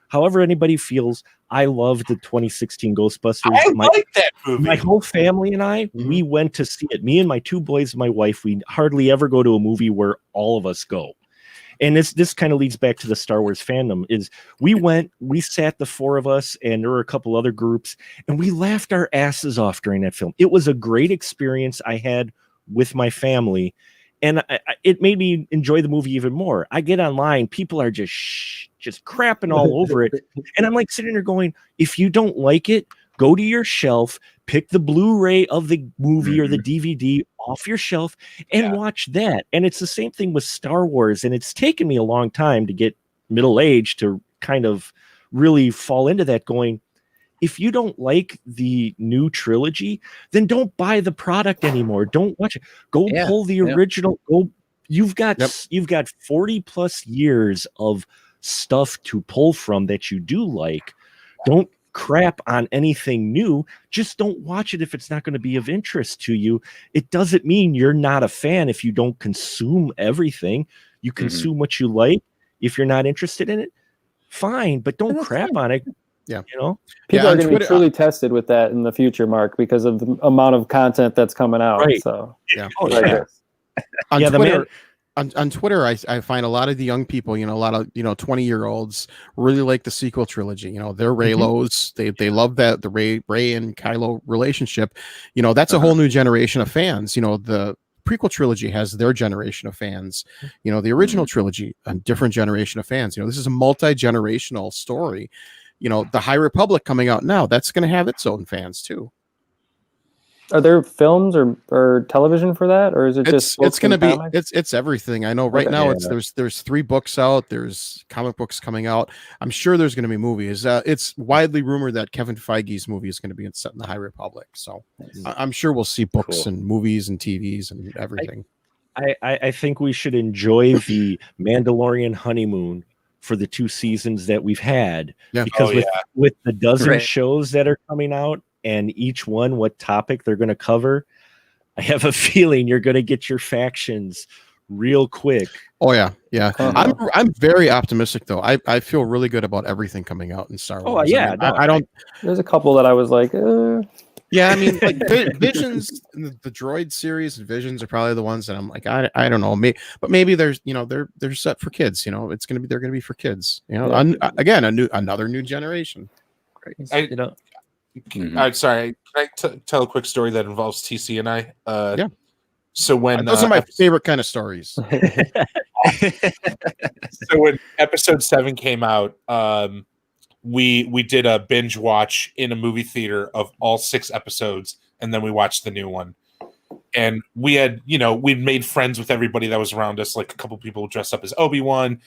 However anybody feels, I love the 2016 Ghostbusters. I like that movie. My whole family and I, we went to see it. Me and my 2 boys and my wife, we hardly ever go to a movie where all of us go. And this kind of leads back to the Star Wars fandom. Is we sat, the 4 of us, and there were a couple other groups, and we laughed our asses off during that film. It was a great experience I had with my family, and it made me enjoy the movie even more. I get online, people are just crapping all over it, and I'm like sitting there going, if you don't like it, go to your shelf, pick the Blu-ray of the movie or the DVD off your shelf and watch that. And it's the same thing with Star Wars. And it's taken me a long time to get middle-aged to kind of really fall into that, going, if you don't like the new trilogy, then don't buy the product anymore. Don't watch it. Go pull the original. Go. You've got 40 plus years of stuff to pull from that you do like. Don't crap on anything new. Just don't watch it if it's not going to be of interest to you. It doesn't mean you're not a fan if you don't consume everything. You consume what you like. If you're not interested in it, fine, but don't crap on it. Yeah. People are going to be truly tested with that in the future, Mark, because of the amount of content that's coming out. Right. So On Twitter, I find a lot of the young people, a lot of 20-year-olds really like the sequel trilogy. They're Reylos. They love that, the Rey and Kylo relationship. That's a whole new generation of fans. The prequel trilogy has their generation of fans. The original trilogy, a different generation of fans. This is a multi-generational story. The High Republic coming out now, that's going to have its own fans too. Are there films or television for that, or is it just? It's going to be it's everything. I know right now there's 3 books out. There's comic books coming out. I'm sure there's going to be movies. It's widely rumored that Kevin Feige's movie is going to be set in the High Republic. So I'm sure we'll see books and movies and TVs and everything. I think we should enjoy the Mandalorian honeymoon for the 2 seasons that we've had, because with the dozen shows that are coming out, and each one what topic they're going to cover, I have a feeling you're going to get your factions real quick. Oh yeah. I'm very optimistic though. I feel really good about everything coming out in Star Wars. Oh yeah, I don't. There's a couple that I was like, Yeah, I mean, like Visions, the Droid series and Visions are probably the ones that I'm like, I don't know, but maybe there's, they're set for kids. They're going to be for kids. Again, another new generation. Right. I'm sorry. Can I tell a quick story that involves TC and I? Yeah. So when those are my favorite kind of stories. So when episode 7 came out, we did a binge watch in a movie theater of all 6 episodes, and then we watched the new one. And we had, we'd made friends with everybody that was around us, like a couple people dressed up as Obi-Wan.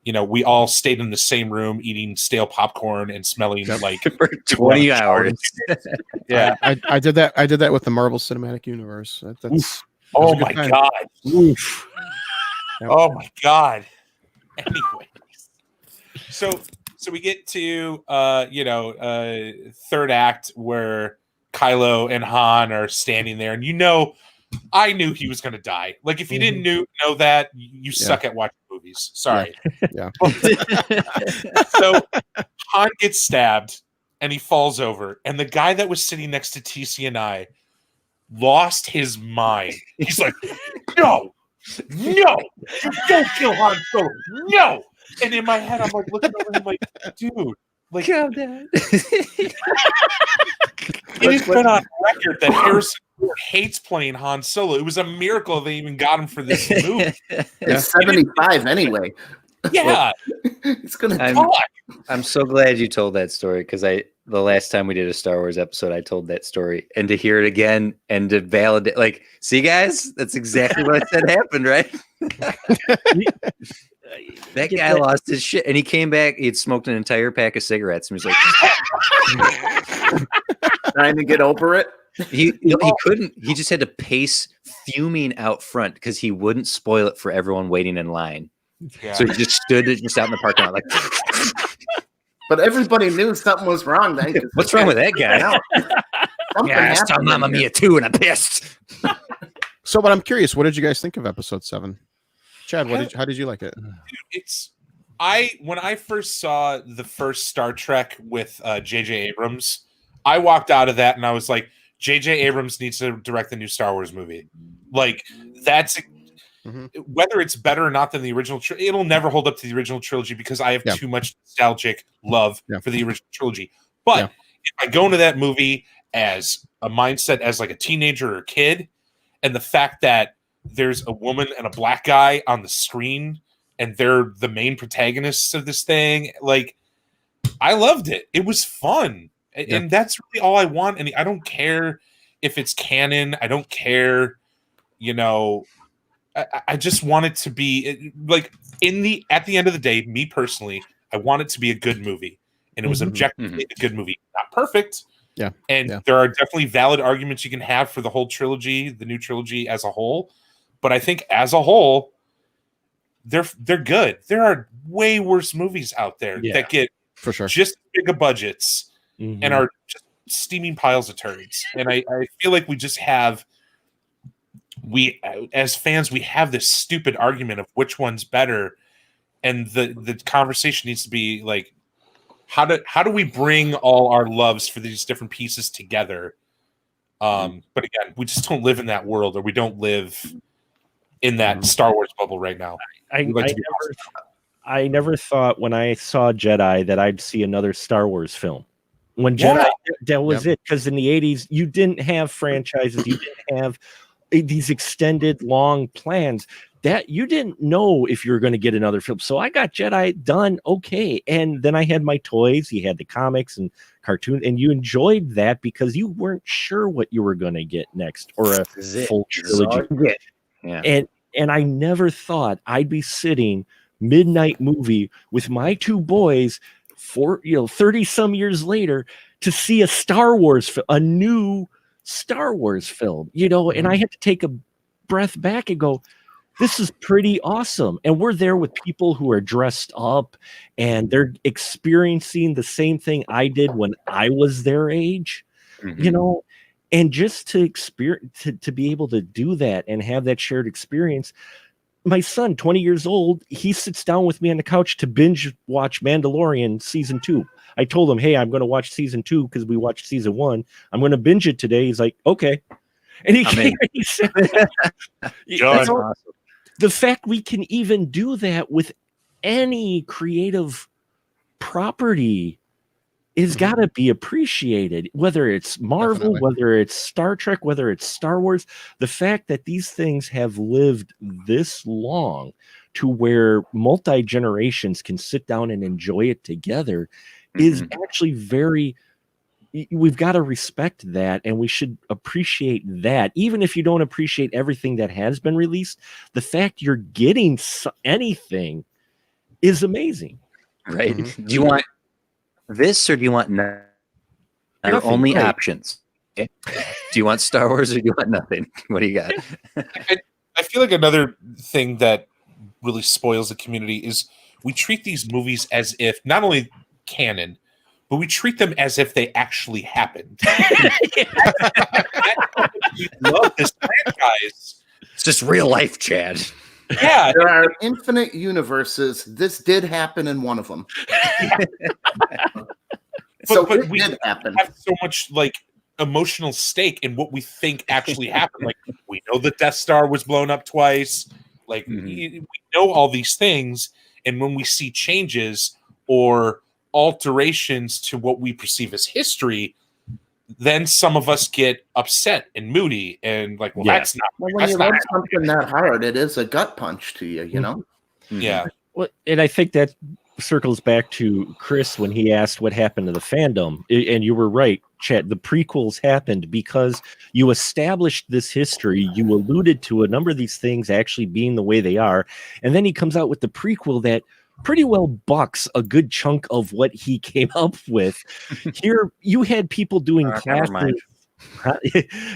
We all stayed in the same room eating stale popcorn and smelling like for 20 hours. Yeah, I did that. I did that with the Marvel Cinematic Universe. Oh my god! Oof. Oh my god! Anyways, so we get to third act where Kylo and Han are standing there, and I knew he was going to die. Like if you didn't know that, you suck at watching movies. Sorry. Yeah. So Han gets stabbed and he falls over, and the guy that was sitting next to TC and I lost his mind. He's like, no, you don't kill Han Solo. No. And in my head, I'm like looking over him like, dude, like, it has been on record that Harrison Ford hates playing Han Solo. It was a miracle they even got him for this movie. It's 75 anyway. Yeah. It's going to talk. I'm so glad you told that story, because the last time we did a Star Wars episode, I told that story, and to hear it again and to validate, like, see guys, that's exactly what I said happened, right? That guy lost his shit, and he came back. He had smoked an entire pack of cigarettes, and he was like, trying to get over it. He couldn't. He just had to pace fuming out front because he wouldn't spoil it for everyone waiting in line. Yeah. So he just stood just out in the parking lot like. But everybody knew something was wrong then. What's wrong with that guy? Yeah, I saw Mamma Mia too, and I'm pissed. So, but I'm curious, what did you guys think of episode 7? Chad, how did you like it? When I first saw the first Star Trek with J.J. Abrams, I walked out of that and I was like, J.J. Abrams needs to direct the new Star Wars movie. Like, that's whether it's better or not than the original, it'll never hold up to the original trilogy because I have too much nostalgic love for the original trilogy. But if I go into that movie as a mindset as like a teenager or a kid, and the fact that there's a woman and a black guy on the screen and they're the main protagonists of this thing, like, I loved it. It was fun. And that's really all I want. And I don't care if it's canon. I don't care, I just want it to be like at the end of the day, me personally, I want it to be a good movie. And it was objectively a good movie. Not perfect. Yeah. And there are definitely valid arguments you can have for the whole trilogy, the new trilogy as a whole. But I think as a whole, they're good. There are way worse movies out there that get for sure just bigger budgets and are just steaming piles of turds. And I feel like as fans, we have this stupid argument of which one's better. And the conversation needs to be like, how do we bring all our loves for these different pieces together? But again, we just don't live in that world, or we don't live in that Star Wars bubble right now. I never thought when I saw Jedi that I'd see another Star Wars film. When Jedi, that was it. Because in the 80s, you didn't have franchises. You didn't have these extended long plans that you didn't know if you were going to get another film. So I got Jedi done. Okay. And then I had my toys. You had the comics and cartoon, and you enjoyed that because you weren't sure what you were going to get next or a full trilogy. And I never thought I'd be sitting midnight movie with my two boys 30 some years later to see a Star Wars a new Star Wars film, and I had to take a breath back and go, this is pretty awesome. And we're there with people who are dressed up and they're experiencing the same thing I did when I was their age, and just to experience, to be able to do that and have that shared experience. My son, 20 years old, he sits down with me on the couch to binge watch Mandalorian season 2. I told him, hey, I'm going to watch season 2 because we watched season 1. I'm going to binge it today. He's like, okay. And he said, awesome. The fact we can even do that with any creative property is got to be appreciated, whether it's Marvel, whether it's Star Trek, whether it's Star Wars. The fact that these things have lived this long to where multi-generations can sit down and enjoy it together is actually we've got to respect that, and we should appreciate that. Even if you don't appreciate everything that has been released, the fact you're getting anything is amazing. Right. Do you want this or do you want nothing? Your only options. Okay. Do you want Star Wars or do you want nothing? What do you got? I feel like another thing that really spoils the community is we treat these movies as if not only canon, but we treat them as if they actually happened. We love this franchise. It's just real life, Chad. Yeah, there are infinite universes. This did happen in one of them. But we did happen. Have so much emotional stake in what we think actually happened. Like, we know the Death Star was blown up twice. Like, we know all these things, and when we see changes or alterations to what we perceive as history, then some of us get upset and moody and like, well, that's not. Well, when you love something that hard, it is a gut punch to you, you know? Yeah. Well, and I think that circles back to Chris when he asked what happened to the fandom. And you were right, Chet. The prequels happened because you established this history. You alluded to a number of these things actually being the way they are. And then he comes out with the prequel that pretty well bucks a good chunk of what he came up with. Here, you had people doing classes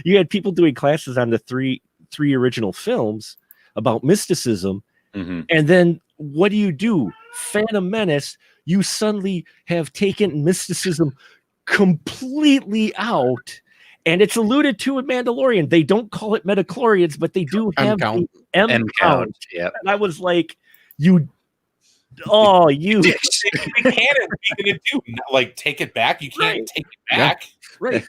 You had people doing classes on the three original films about mysticism, and then what do? Phantom Menace, you suddenly have taken mysticism completely out, and it's alluded to in Mandalorian. They don't call it metachlorians, but they do have M-count. M-count. Yeah, and I was like, you. Oh, you we can't. What are you gonna do? Like, take it back? You can't take it back. Yeah. Right.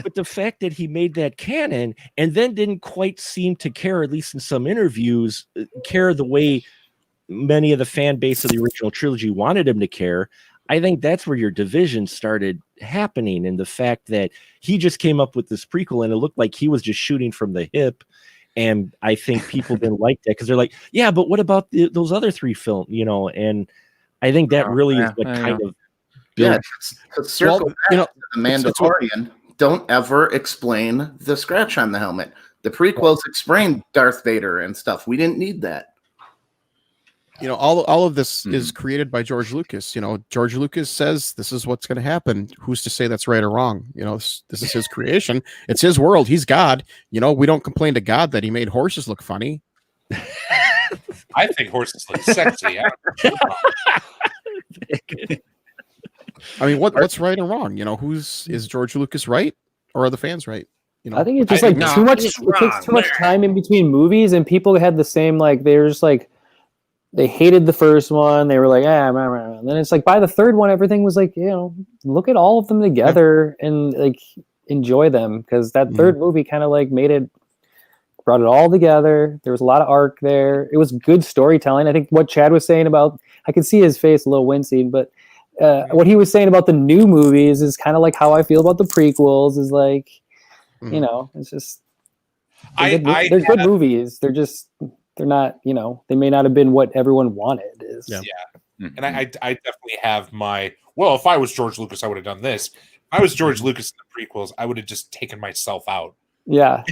But the fact that he made that canon and then didn't quite seem to care, at least in some interviews, care the way many of the fan base of the original trilogy wanted him to care. I think that's where your division started happening. And the fact that he just came up with this prequel and it looked like he was just shooting from the hip. And I think people didn't like that because they're like, yeah, but what about those other three films, and I think that really is what kind of built. Circle back to the Mandalorian. Don't ever explain the scratch on the helmet. The prequels explained Darth Vader and stuff. We didn't need that. All of this is created by George Lucas. George Lucas says this is what's going to happen. Who's to say that's right or wrong? This is his creation. It's his world. He's God. We don't complain to God that he made horses look funny. I think horses look sexy. I mean, what's right and wrong? Is George Lucas right or are the fans right? I think it's just too much. It takes too much time in between movies, and people had the same they're just they hated the first one. They were like, and then it's by the third one, everything was look at all of them together and enjoy them, because that third movie kind of brought it all together. There was a lot of arc there. It was good storytelling. I think what Chad was saying about, I could see his face a little wincing, but what he was saying about the new movies is kind of how I feel about the prequels. Is it's just they're good movies. They're not, they may not have been what everyone wanted. And I definitely have if I was George Lucas, I would have done this. If I was George Lucas in the prequels, I would have just taken myself out. Yeah.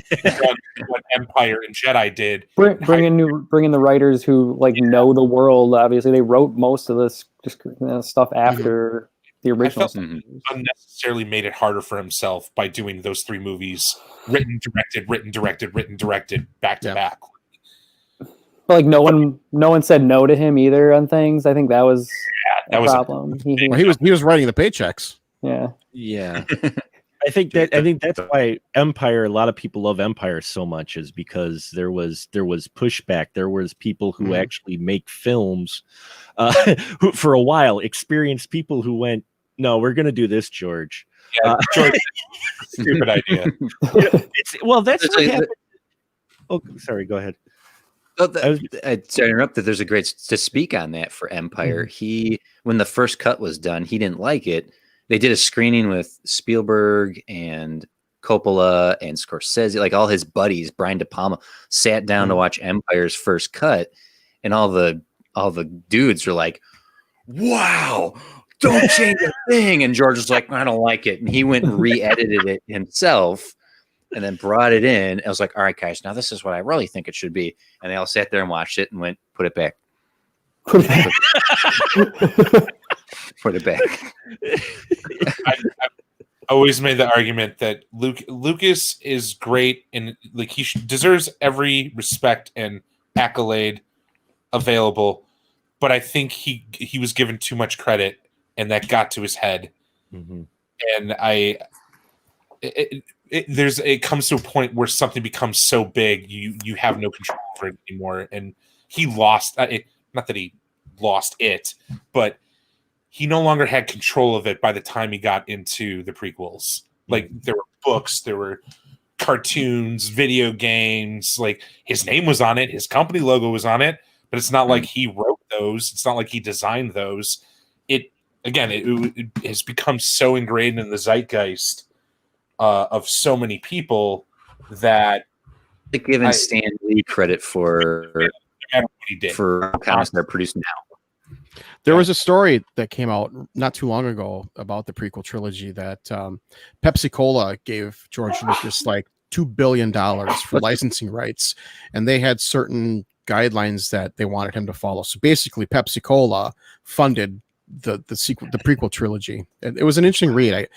What Empire and Jedi did. Bring in the writers who know the world. Obviously, they wrote most of this stuff after the original. Unnecessarily made it harder for himself by doing those three movies, written, directed, back to back. But no one said no to him either on things. I think that was a problem. He was writing the paychecks. Yeah. I think that's why Empire. A lot of people love Empire so much, is because there was pushback. There was people who actually make films, who for a while experienced people who went, "No, we're going to do this, George." Yeah, George, stupid idea. That's what happened. Oh, sorry. Go ahead. Sorry to interrupt. That there's a great to speak on that for Empire. When the first cut was done, he didn't like it. They did a screening with Spielberg and Coppola and Scorsese, all his buddies. Brian De Palma sat down to watch Empire's first cut, and all the dudes were like, "Wow, don't change a thing." And George was like, "I don't like it," and he went and re-edited it himself. And then brought it in. I was like, all right, guys, now this is what I really think it should be. And they all sat there and watched it and went, put it back. Put it back. I've always made the argument that Lucas is great and he deserves every respect and accolade available. But I think he was given too much credit and that got to his head. And it comes to a point where something becomes so big you have no control over it anymore, and he lost it. Not that he lost it, but he no longer had control of it by the time he got into the prequels. There were books, there were cartoons, video games, his name was on it, his company logo was on it, but it's not like he wrote those, it's not like he designed those. It has become so ingrained in the zeitgeist of so many people that giving Stan Lee credit for comics that are produced now. There was a story that came out not too long ago about the prequel trilogy that Pepsi Cola gave George Lucas $2 billion for licensing rights, and they had certain guidelines that they wanted him to follow. So basically, Pepsi Cola funded the prequel trilogy. It was an interesting read.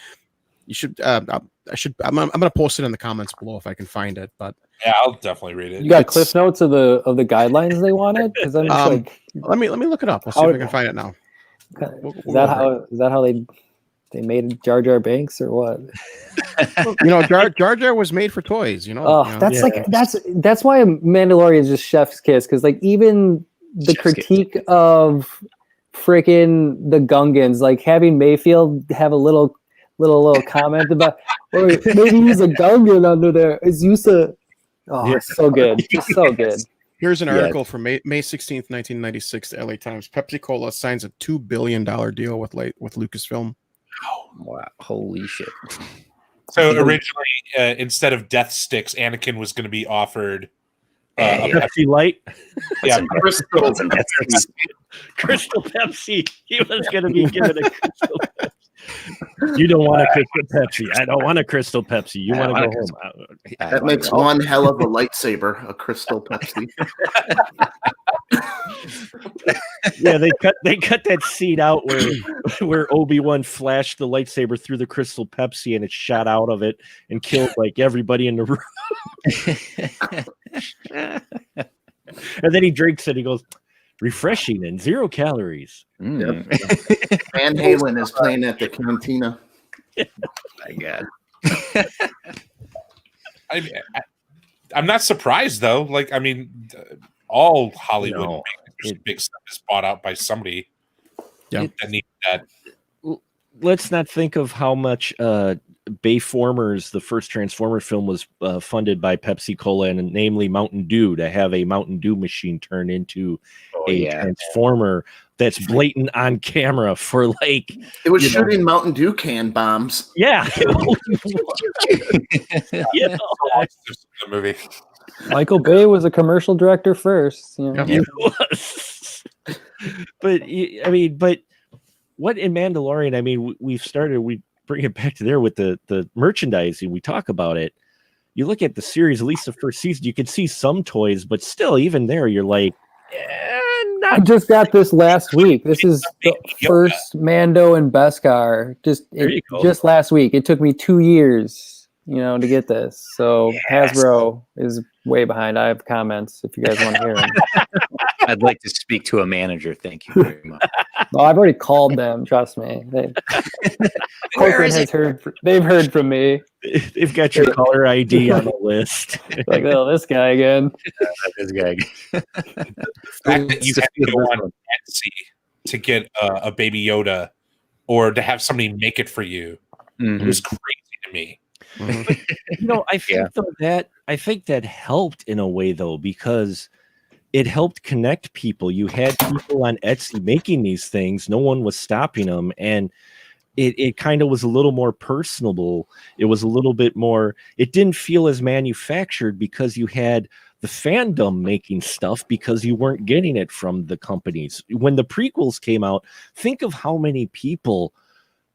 You should. I'm gonna post it in the comments below if I can find it. But yeah, I'll definitely read it. You got cliff notes of the guidelines they wanted? Because I'm just like, let me look it up. I'll see if I can find it now. Is that how they made Jar Jar Binks or what? Jar Jar was made for toys. That's why Mandalorian is just chef's kiss, because like even the critique of freaking the Gungans, like having Mayfield have a little comment about, or maybe use a Gungan under there. Is Yusa? Oh, it's so good. It's so good. Here's an article from May 16th, 1996, to LA Times. Pepsi-Cola signs a $2 billion deal with Lucasfilm. Oh, wow. Holy shit. So originally, instead of death sticks, Anakin was going to be offered a Pepsi Light. Yeah, Crystal Pepsi. He was going to be given a Crystal Pepsi. You don't want a Crystal Pepsi. I don't want a Crystal Pepsi. You want to go home. That makes one hell of a lightsaber, a Crystal Pepsi. Yeah, they cut that scene out where Obi-Wan flashed the lightsaber through the Crystal Pepsi and it shot out of it and killed like everybody in the room. And then he drinks it. He goes, refreshing and 0 calories. Yep. Van Halen is playing at the cantina. My God. I'm not surprised though. Like, I mean, all Hollywood big stuff is bought out by somebody. Yeah, that needs that. Let's not think of how much Bayformers, the first Transformer film, was funded by Pepsi-Cola, and namely Mountain Dew, to have a Mountain Dew machine turn into Transformer that's blatant on camera for like... It was shooting Mountain Dew can bombs. Yeah. The movie. Michael Bay was a commercial director first. It was. But what in Mandalorian, I mean, we bring it back to there with the merchandising. We talk about it. You look at the series, at least the first season, you can see some toys, but still, even there, you're like, I just got this last week. This is the first Mando and Beskar. Just last week. It took me 2 years, to get this. So Hasbro is way behind. I have comments if you guys want to hear them. I'd like to speak to a manager. Thank you very much. Well, I've already called them. Trust me. Corcoran has heard. They've heard from me. They've got your caller ID on the list. Like, oh, this guy again. This guy. The fact that you have to go on Etsy to get a Baby Yoda, or to have somebody make it for you, is crazy to me. I think that helped in a way though, because it helped connect people. You had people on Etsy making these things. No one was stopping them. And it kind of was a little more personable. It was a little bit more, it didn't feel as manufactured because you had the fandom making stuff because you weren't getting it from the companies. When the prequels came out, think of how many people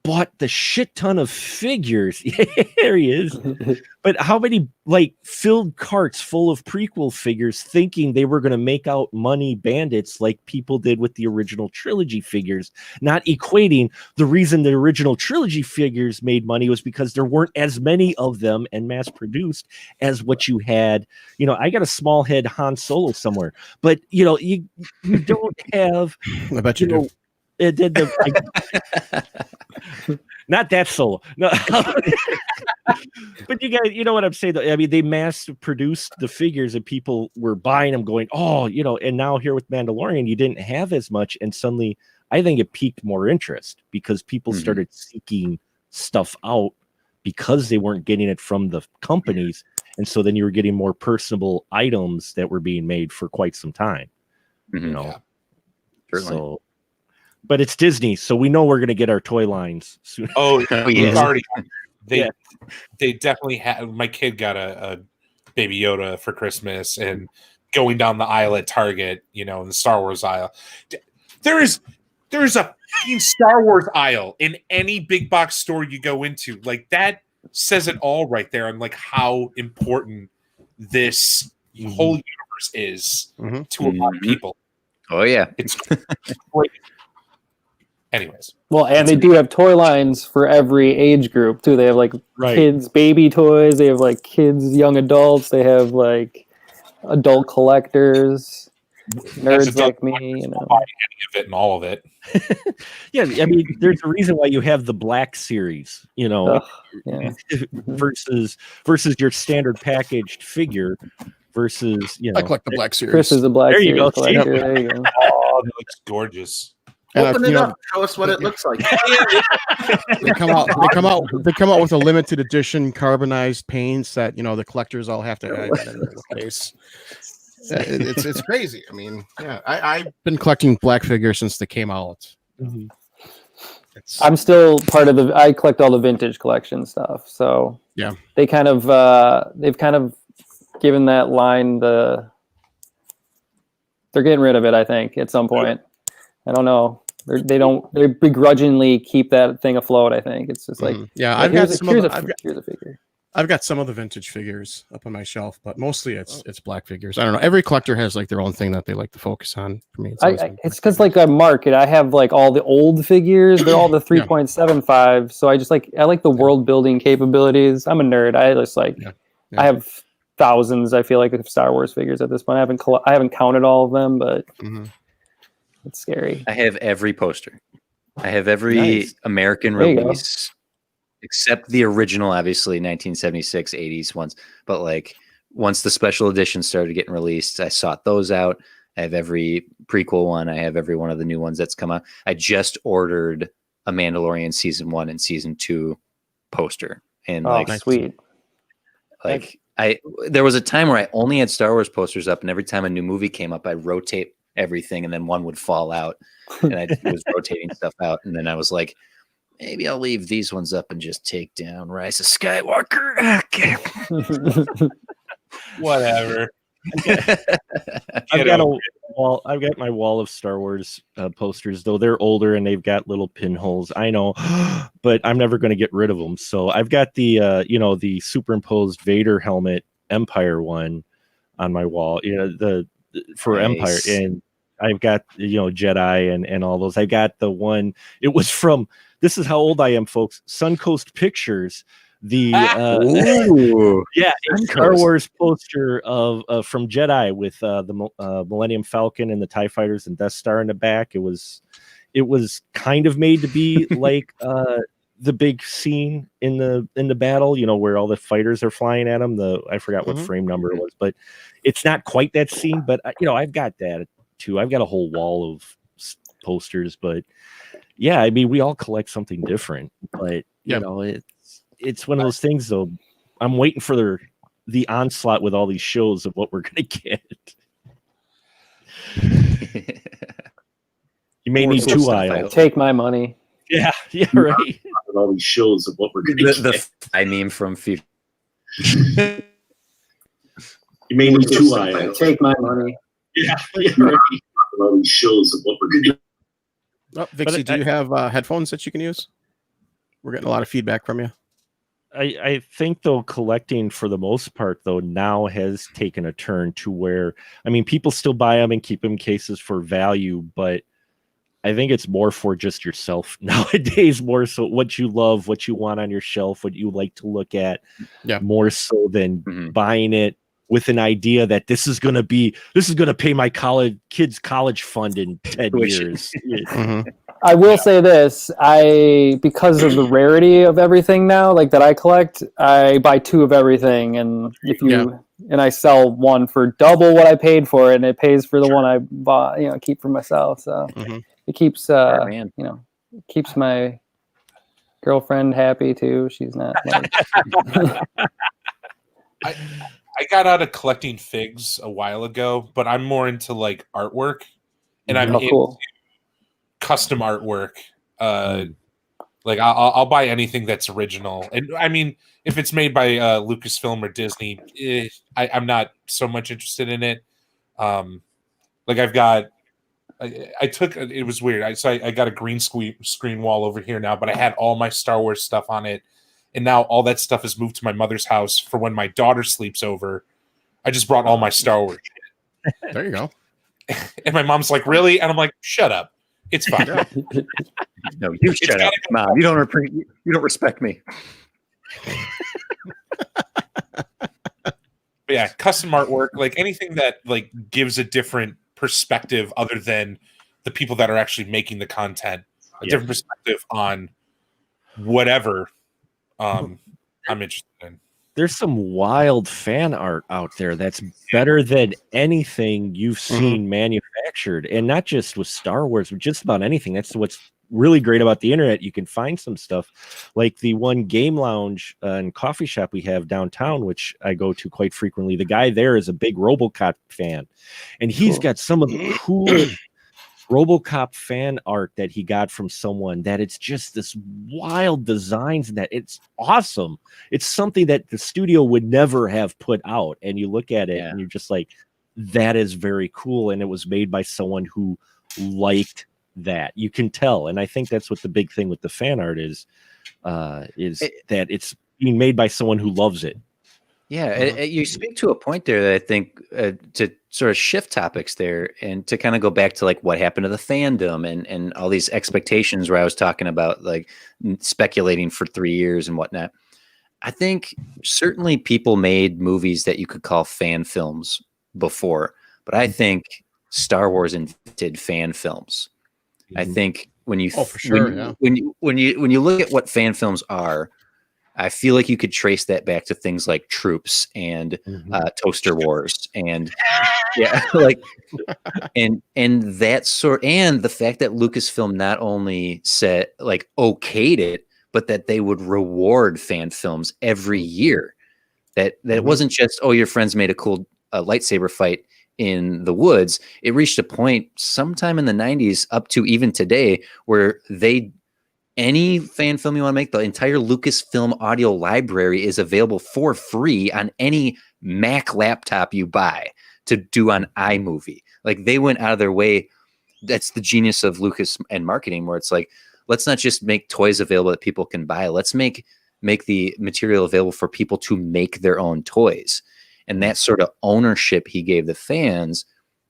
bought the shit ton of figures. There he is. But how many filled carts full of prequel figures thinking they were going to make out money bandits like people did with the original trilogy figures, not equating the reason the original trilogy figures made money was because there weren't as many of them and mass produced as what you had. I got a small head Han Solo somewhere, but you don't have, I bet you do. It did not that Solo. No. But you know what I'm saying though? I mean, they mass produced the figures and people were buying them going, and now here with Mandalorian, you didn't have as much, and suddenly I think it piqued more interest because people started seeking stuff out because they weren't getting it from the companies, and so then you were getting more personable items that were being made for quite some time. Certainly. So, but it's Disney, so we know we're going to get our toy lines soon. Already. They definitely have. My kid got a Baby Yoda for Christmas, and going down the aisle at Target, in the Star Wars aisle, there is a Star Wars aisle in any big box store you go into. Like, that says it all right there, on like how important this whole universe is to a lot of people. Oh yeah, it's great. Anyways. Well, and they do have toy lines for every age group too. They have like kids baby toys, they have like kids young adults, they have like adult collectors, nerds like me, you know. Any of it and all of it. Yeah, I mean, there's a reason why you have the Black series, you know, versus your standard packaged figure versus, you know. I collect the Black series. Chris is a Black series go. collector. There you go. Oh, it looks gorgeous. Open it up. Show us what it looks like. They come out with a limited edition carbonized paints that, you know, the collectors all have to add in the case. It's crazy. I mean, yeah, I've been collecting Black figures since they came out. Mm-hmm. I'm still part of I collect all the vintage collection stuff. So yeah, they've kind of given that line they're getting rid of it, I think, at some point. I don't know. They begrudgingly keep that thing afloat. I think it's just like, here's a figure. I've got some of the vintage figures up on my shelf, but mostly it's Black figures. I don't know. Every collector has like their own thing that they like to focus on. For me, it's because like a market, I have like all the old figures. They're all the 3.75. So I like the world building capabilities. I'm a nerd. I just like I have thousands. I feel like of Star Wars figures at this point. I haven't counted all of them, but. It's scary. I have every poster. I have every American release, except the original, obviously 1976, 80s ones. But like once the special editions started getting released, I sought those out. I have every prequel one. I have every one of the new ones that's come out. I just ordered a Mandalorian season 1 and season 2 poster, and sweet. Like there was a time where I only had Star Wars posters up, and every time a new movie came up, I rotate everything, and then one would fall out, and I was rotating stuff out, and then I was like, maybe I'll leave these ones up and just take down Rise of Skywalker. Okay. Whatever. I've got my wall of Star Wars posters, though they're older and they've got little pinholes. I know, but I'm never going to get rid of them. So I've got the the superimposed Vader helmet Empire one on my wall. For Empire, and I've got Jedi and all those. I got the one. It was from. This is how old I am, folks. Suncoast Pictures. The Star Wars poster of from Jedi with the Millennium Falcon and the TIE fighters and Death Star in the back. It was kind of made to be like the big scene in the battle, where all the fighters are flying at them. I forgot what frame number it was, but it's not quite that scene. But I've got that too. I've got a whole wall of posters. But yeah, I mean, we all collect something different. But it's one of those things, though. I'm waiting for the onslaught with all these shows of what we're gonna get. You may need 2 aisles. Take my money. Yeah, right. With all these shows of what we're gonna get. I meme from FIFA. You may need 2 aisles. Take my money. Yeah, right. With all these shows of what we're gonna get. Oh, Vixie, do you have headphones that you can use? We're getting a lot of feedback from you. I think, though, collecting for the most part, though, now has taken a turn to where, I mean, people still buy them and keep them in cases for value, but I think it's more for just yourself nowadays, more so what you love, what you want on your shelf, what you like to look at, more so than buying it with an idea that this is going to pay my kids' college fund in 10 years. I will say this, because of the rarity of everything now, like that I collect, I buy 2 of everything, and and I sell one for double what I paid for it, and it pays for the one I bought, keep for myself. So it keeps keeps my girlfriend happy too. She's not I got out of collecting figs a while ago, but I'm more into like artwork, and I'm into custom artwork. Like I'll buy anything that's original, and I mean, if it's made by Lucasfilm or Disney, I'm not so much interested in it. Like I've got, it was weird. I got a green screen wall over here now, but I had all my Star Wars stuff on it. And now all that stuff is moved to my mother's house for when my daughter sleeps over. I just brought all my Star Wars shit. There you go. And my mom's like, really? And I'm like, shut up. It's fine. No, you shut up, Mom. You don't respect me. But yeah, custom artwork, like anything that like gives a different perspective other than the people that are actually making the content, a different perspective on whatever I'm interested in. There's some wild fan art out there that's better than anything you've seen manufactured, and not just with Star Wars, but just about anything. That's what's really great about the internet. You can find some stuff like the one game lounge and coffee shop we have downtown, which I go to quite frequently. The guy there is a big RoboCop fan, and he's got some of the coolest RoboCop fan art that he got from someone that it's just this wild designs and that it's awesome. It's something that the studio would never have put out. And you look at it and you're just like, that is very cool. And it was made by someone who liked that. You can tell. And I think that's what the big thing with the fan art is that it's being made by someone who loves it. Yeah, you speak to a point there that I think to sort of shift topics there and to kind of go back to like what happened to the fandom and all these expectations where I was talking about like speculating for 3 years and whatnot. I think certainly people made movies that you could call fan films before, but I think Star Wars invented fan films. I think when you when you look at what fan films are, I feel like you could trace that back to things like Troops and Toaster Wars and and that sort, and the fact that Lucasfilm not only said like okayed it, but that they would reward fan films every year. That it wasn't just, oh, your friends made a cool lightsaber fight in the woods. It reached a point sometime in the 90s up to even today where any fan film you want to make, the entire Lucasfilm audio library is available for free on any Mac laptop you buy to do on iMovie. Like they went out of their way. That's the genius of Lucas and marketing, where it's like, let's not just make toys available that people can buy. Let's make the material available for people to make their own toys. And that sort of ownership he gave the fans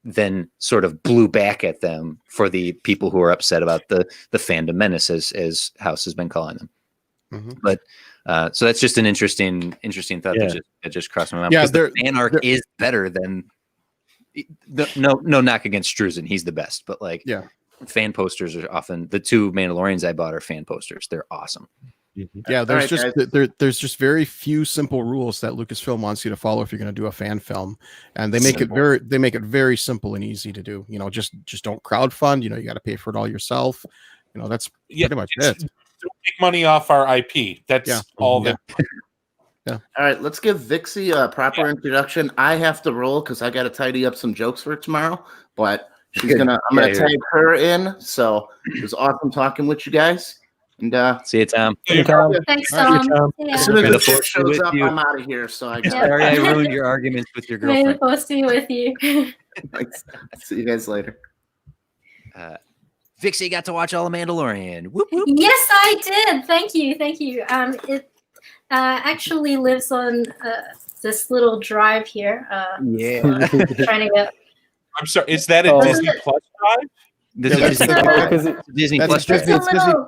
then sort of blew back at them for the people who are upset about the fandom menace, as House has been calling them. But so that's just an interesting thought that just crossed my mind. Yeah, the fan art is better than no knock against Struzan. He's the best, but like fan posters are often the 2 Mandalorians I bought are fan posters. They're awesome. Yeah, there's just very few simple rules that Lucasfilm wants you to follow if you're going to do a fan film, and they make it very simple and easy to do. You know, just don't crowdfund. You know, you got to pay for it all yourself. You know, that's pretty much it. Don't make money off our IP. That's all that. Yeah. All right, let's give Vixie a proper introduction. I have to roll because I got to tidy up some jokes for tomorrow, but I'm gonna tag her in. So it was awesome talking with you guys. And see you, Tom. Thanks, Tom. As soon as the shit shows up, I'm out of here. So I sorry I ruined your arguments with your girlfriend. May the force be with you. See you guys later. Vixie got to watch all of Mandalorian. Whoop, whoop. Yes, I did. Thank you. It actually lives on this little drive here. Trying to get. I'm sorry. Is that a Disney Plus drive? Disney Plus.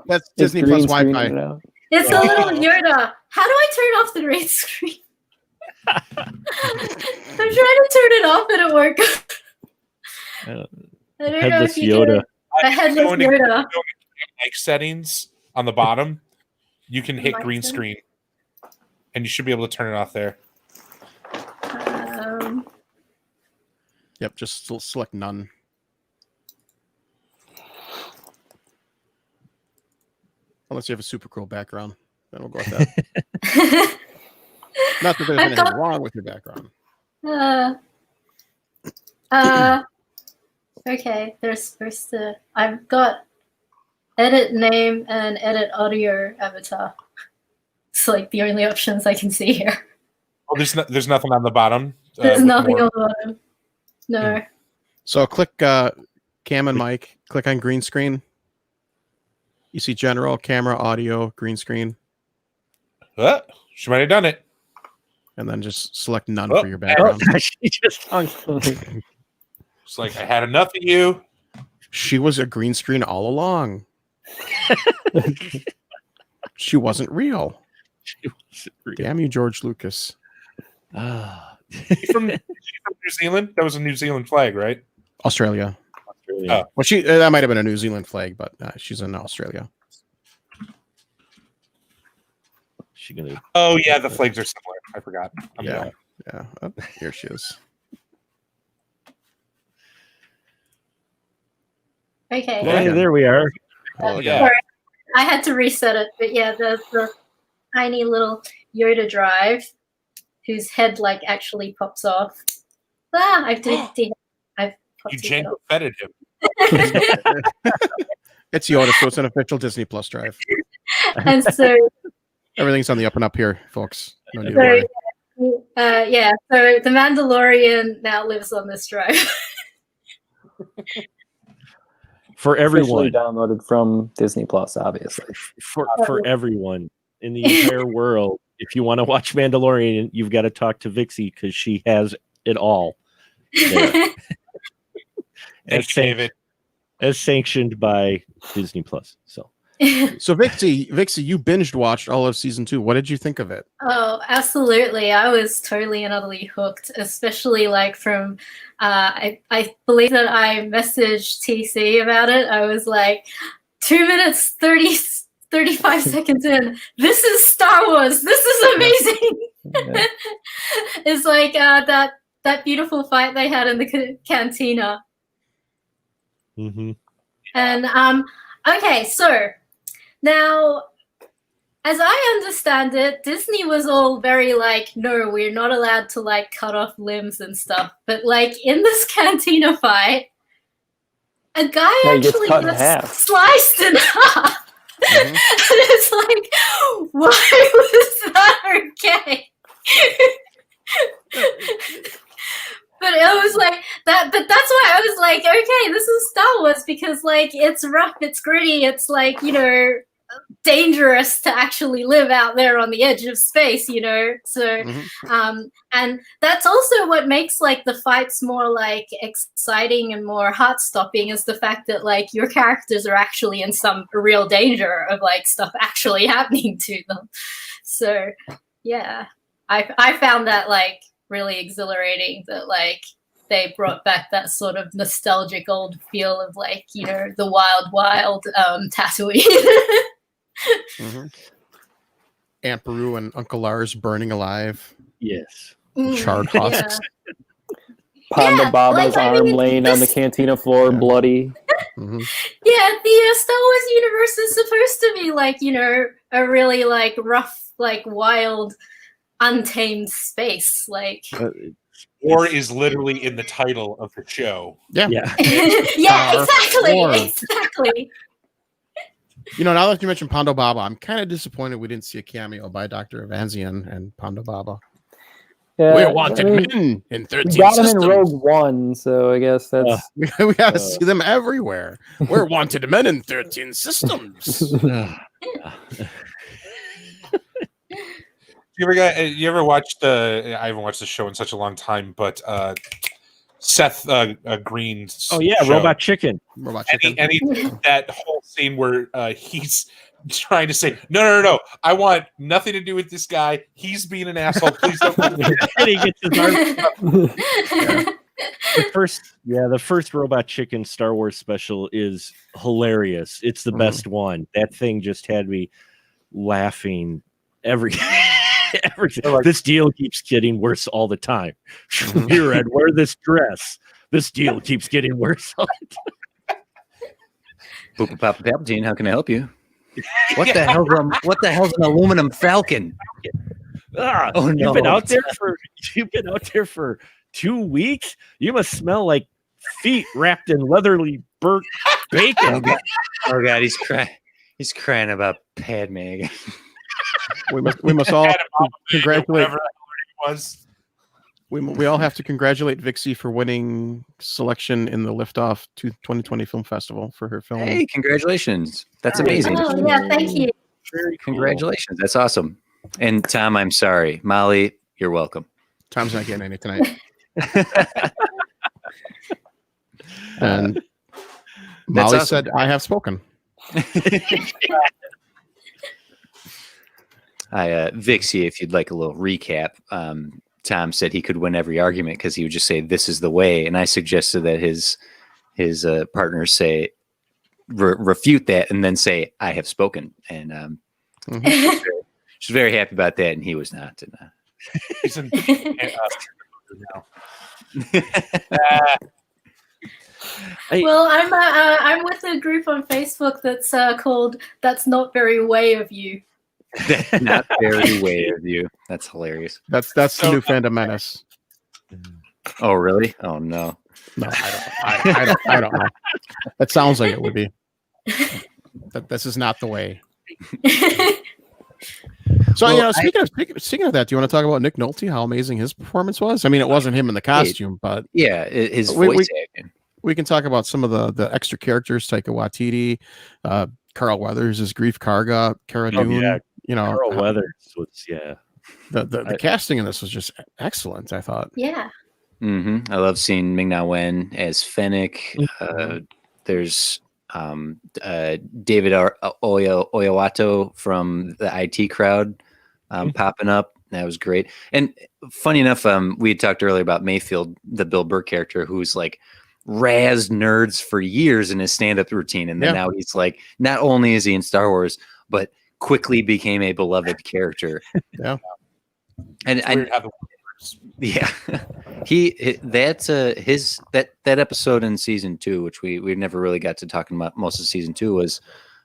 That's Disney Plus Wi-Fi. It's a little Yoda. How do I turn off the green screen? I'm trying to turn it off and it works. I don't know if you Yoda. A headless Yoda. Like settings on the bottom, you can hit green screen, and you should be able to turn it off there. Yep, just select none. Unless you have a super cool background, then we'll go with that. Not that there's anything wrong with your background. Okay, there's supposed to. I've got edit name and edit audio avatar. It's like the only options I can see here. Oh, there's nothing on the bottom. There's nothing on the bottom. No. So click cam and mic. Click on green screen. You see general, camera, audio, green screen. She might have done it. And then just select none for your background. She just hung. It's like, I had enough of you. She was a green screen all along. She wasn't real. Damn you, George Lucas. From New Zealand? That was a New Zealand flag, right? Australia. Oh. Well, that might have been a New Zealand flag, but she's in Australia. Oh yeah, the flags are similar. I forgot. Yeah. Oh, here she is. Okay. Hey, there we are. Sorry, I had to reset it, but yeah, the tiny little Yoda drive, whose head like actually pops off. I've popped You Jango Fett'd him. It's Yoda, so it's an official Disney Plus drive. And so everything's on the up and up here, folks. No need to worry. So the Mandalorian now lives on this drive. For everyone, downloaded from Disney Plus, obviously. For everyone in the entire world, if you want to watch Mandalorian, you've got to talk to Vixie because she has it all. Thanks, David. As sanctioned by Disney Plus. So Vixie, you binged watched all of season 2. What did you think of it? Oh, absolutely. I was totally and utterly hooked, especially like from I believe that I messaged TC about it. I was like 2 minutes 35 seconds in. This is Star Wars. This is amazing. Yeah. It's like that beautiful fight they had in the cantina. Mm-hmm. And okay, so now, as I understand it, Disney was all very like, no, we're not allowed to like cut off limbs and stuff. But like in this cantina fight, a guy actually gets sliced in half. Mm-hmm. And it's like, why was that okay? But it was like that. But that's why I was like, okay, this is Star Wars because like it's rough, it's gritty, it's like, you know, dangerous to actually live out there on the edge of space, you know. So, and that's also what makes like the fights more like exciting and more heart-stopping is the fact that like your characters are actually in some real danger of like stuff actually happening to them. So, yeah, I found that like really exhilarating that like they brought back that sort of nostalgic old feel of like, you know, the wild Tatooine. Aunt Beru and Uncle Lars burning alive. Yes. Charred husks. Ponda Baba's arm laying on the cantina floor, bloody. Yeah, the Star Wars universe is supposed to be like, you know, a really like rough, like wild, untamed space. Like war is literally in the title of the show. Yeah. Yeah, exactly. You know, now that you mentioned Ponda Baba, I'm kind of disappointed we didn't see a cameo by Dr. Evanzian and Ponda Baba. Yeah, we're wanted men in 13 we got systems. Them in Rogue One, so I guess that's... we got to see them everywhere. We're wanted men in 13 systems. You ever watched I haven't watched the show in such a long time, but Seth Green's show. Robot Chicken. And that whole scene where he's trying to say, no, I want nothing to do with this guy. He's being an asshole. Please don't. And he gets his arm. The first Robot Chicken Star Wars special is hilarious. It's the best one. That thing just had me laughing everything. This deal keeps getting worse all the time. Here, Ed, wear this dress. This deal keeps getting worse all the time. Poopa Papa Palpatine, how can I help you? What the hell's an aluminum falcon? Oh no! You've been out there for 2 weeks. You must smell like feet wrapped in leatherly burnt bacon. Oh god, he's crying about Padme. We must all congratulate. We all have to congratulate Vixie for winning selection in the Liftoff 2020 Film Festival for her film. Hey, congratulations! That's amazing. Oh yeah, thank you. Very cool. Congratulations, that's awesome. And Tom, I'm sorry. Molly, you're welcome. Tom's not getting any tonight. And Molly said, "I have spoken." Vixie, if you'd like a little recap, Tom said he could win every argument because he would just say, "This is the way," and I suggested that his partners say, refute that, and then say, "I have spoken." And she's very happy about that, and he was not. And, he's in now. Well, I'm with a group on Facebook that's called "That's Not Very Way of You." That's not very way of you. That's hilarious. That's the new Phantom Menace. Oh, really? Oh no. No, I don't know. That sounds like it would be. This is not the way. So, Well, speaking of that, do you want to talk about Nick Nolte? How amazing his performance was? I mean, it wasn't him in the costume, but yeah, his voice acting. We can talk about some of the extra characters: Taika Waititi, Carl Weathers as Grief Karga, Cara Dune. Carl Weathers was The casting in this was just excellent. I thought. Yeah. I love seeing Ming-Na Wen as Fennec. There's David Oyowato from the IT crowd popping up. That was great. And funny enough, we had talked earlier about Mayfield, the Bill Burr character, who's like razzed nerds for years in his stand-up routine. And then now he's like, not only is he in Star Wars, but quickly became a beloved character. Yeah. And yeah, that episode in season 2, which we never really got to talking about most of season 2 was,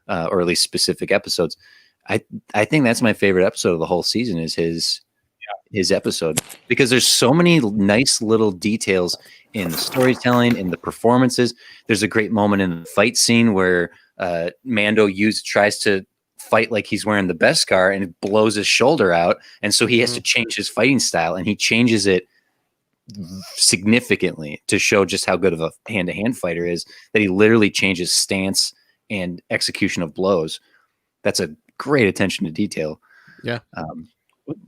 or at least specific episodes. I think that's my favorite episode of the whole season is his episode, because there's so many nice little details in the storytelling, in the performances. There's a great moment in the fight scene where Mando tries to fight like he's wearing the Beskar and it blows his shoulder out, and so he has to change his fighting style, and he changes it significantly to show just how good of a hand-to-hand fighter is, that he literally changes stance and execution of blows. That's a great attention to detail. Yeah.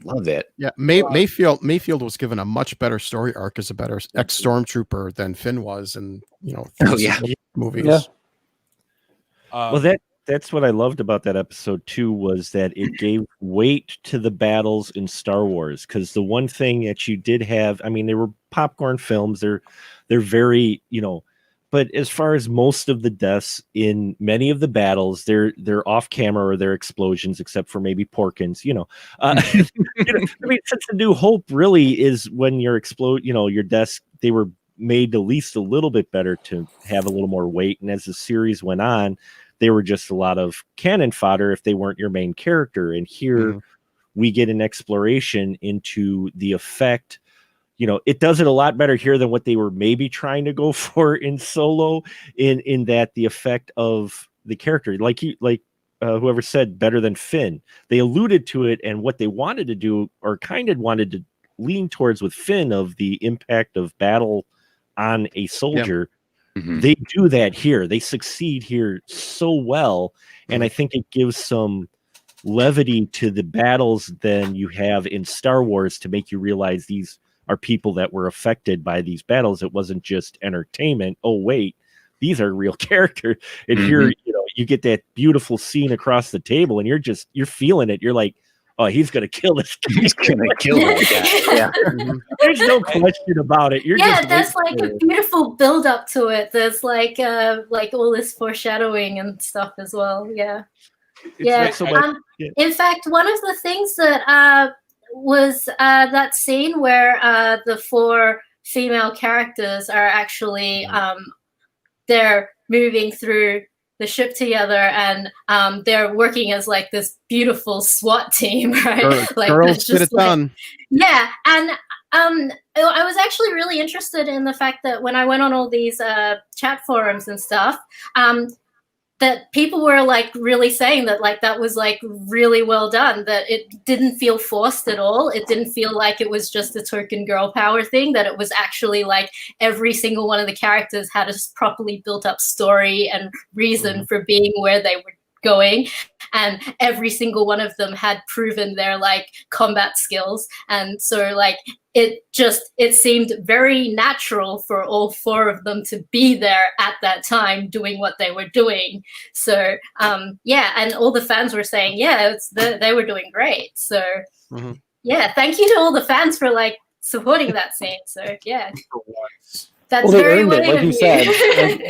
Love that. Yeah, Mayfield was given a much better story arc as a better ex-stormtrooper than Finn was in movies. Yeah. Well, that's what I loved about that episode too, was that it gave weight to the battles in Star Wars. Because the one thing that you did have, I mean, they were popcorn films. They're very, but as far as most of the deaths in many of the battles, they're off camera or they're explosions, except for maybe Porkins. I mean, since the New Hope really is when you're your deaths, they were made at least a little bit better to have a little more weight. And as the series went on, they were just a lot of cannon fodder if they weren't your main character. And here we get an exploration into the effect. It does it a lot better here than what they were maybe trying to go for in Solo, in that the effect of the character, like whoever said better than Finn, they alluded to it, and what they wanted to do, or kind of wanted to lean towards with Finn, of the impact of battle on a soldier. They do that here. They succeed here so well, and I think it gives some levity to the battles than you have in Star Wars to make you realize these are people that were affected by these battles. It wasn't just entertainment. Oh, wait, these are real characters. And here, you get that beautiful scene across the table, and you're feeling it. You're like, oh, he's going to kill this guy. He's going to kill that guy. Yeah. There's no question about it. There's like a beautiful build up to it. There's like all this foreshadowing and stuff as well. Yeah. In fact, one of the things that was that scene where the 4 female characters are actually they're moving through the ship together, and they're working as like this beautiful SWAT team, right? Girls get it done. Yeah, and I was actually really interested in the fact that when I went on all these chat forums and stuff, that people were like really saying that like that was like really well done, that it didn't feel forced at all. It didn't feel like it was just a token girl power thing, that it was actually like every single one of the characters had a properly built up story and reason for being where they were going. and every single one of them had proven their like combat skills, and so like it seemed very natural for all 4 of them to be there at that time doing what they were doing. So yeah, and all the fans were saying, yeah, they were doing great. So yeah, thank you to all the fans for like supporting that scene. So yeah, that's they very earned it, like you said.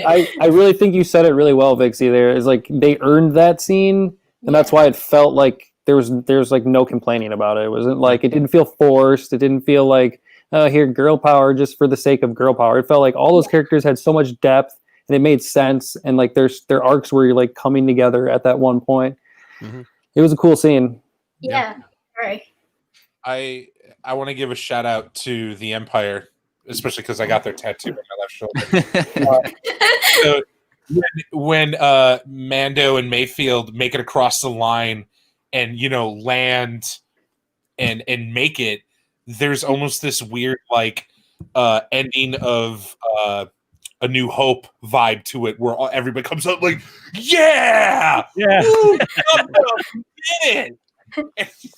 I really think you said it really well, Vixie. There is like they earned that scene, and that's why it felt like there's like no complaining about it. It wasn't like it didn't feel forced. It didn't feel like here girl power just for the sake of girl power. It felt like all those characters had so much depth and it made sense, and like their arcs were like coming together at that one point. It was a cool scene. Yeah, right. I want to give a shout out to the Empire, especially because I got their tattoo on my left shoulder. So when Mando and Mayfield make it across the line and land and make it, there's almost this weird like ending of A New Hope vibe to it, where everybody comes up like, yeah, Ooh, and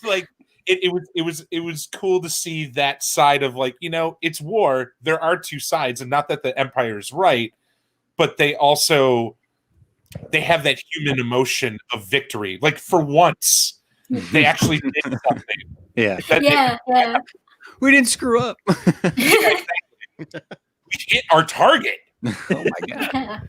like it was cool to see that side of like, it's war. There are 2 sides, and not that the Empire is right, but they have that human emotion of victory. Like for once, they actually did something. Yeah. Yeah. We didn't screw up. We hit our target. Oh my god.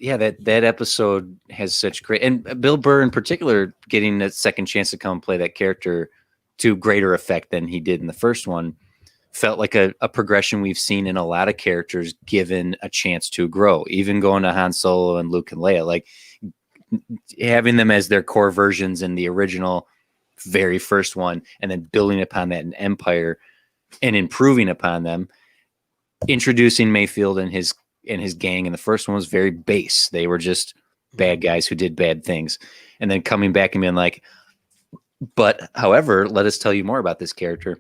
That episode has such great, and Bill Burr in particular getting a second chance to come play that character to greater effect than he did in the first one felt like a progression we've seen in a lot of characters given a chance to grow, even going to Han Solo and Luke and Leia, like having them as their core versions in the original very first one, and then building upon that in Empire and improving upon them. Introducing Mayfield and his gang in the first one was very base. They were just bad guys who did bad things, and then coming back and being like, but however, let us tell you more about this character.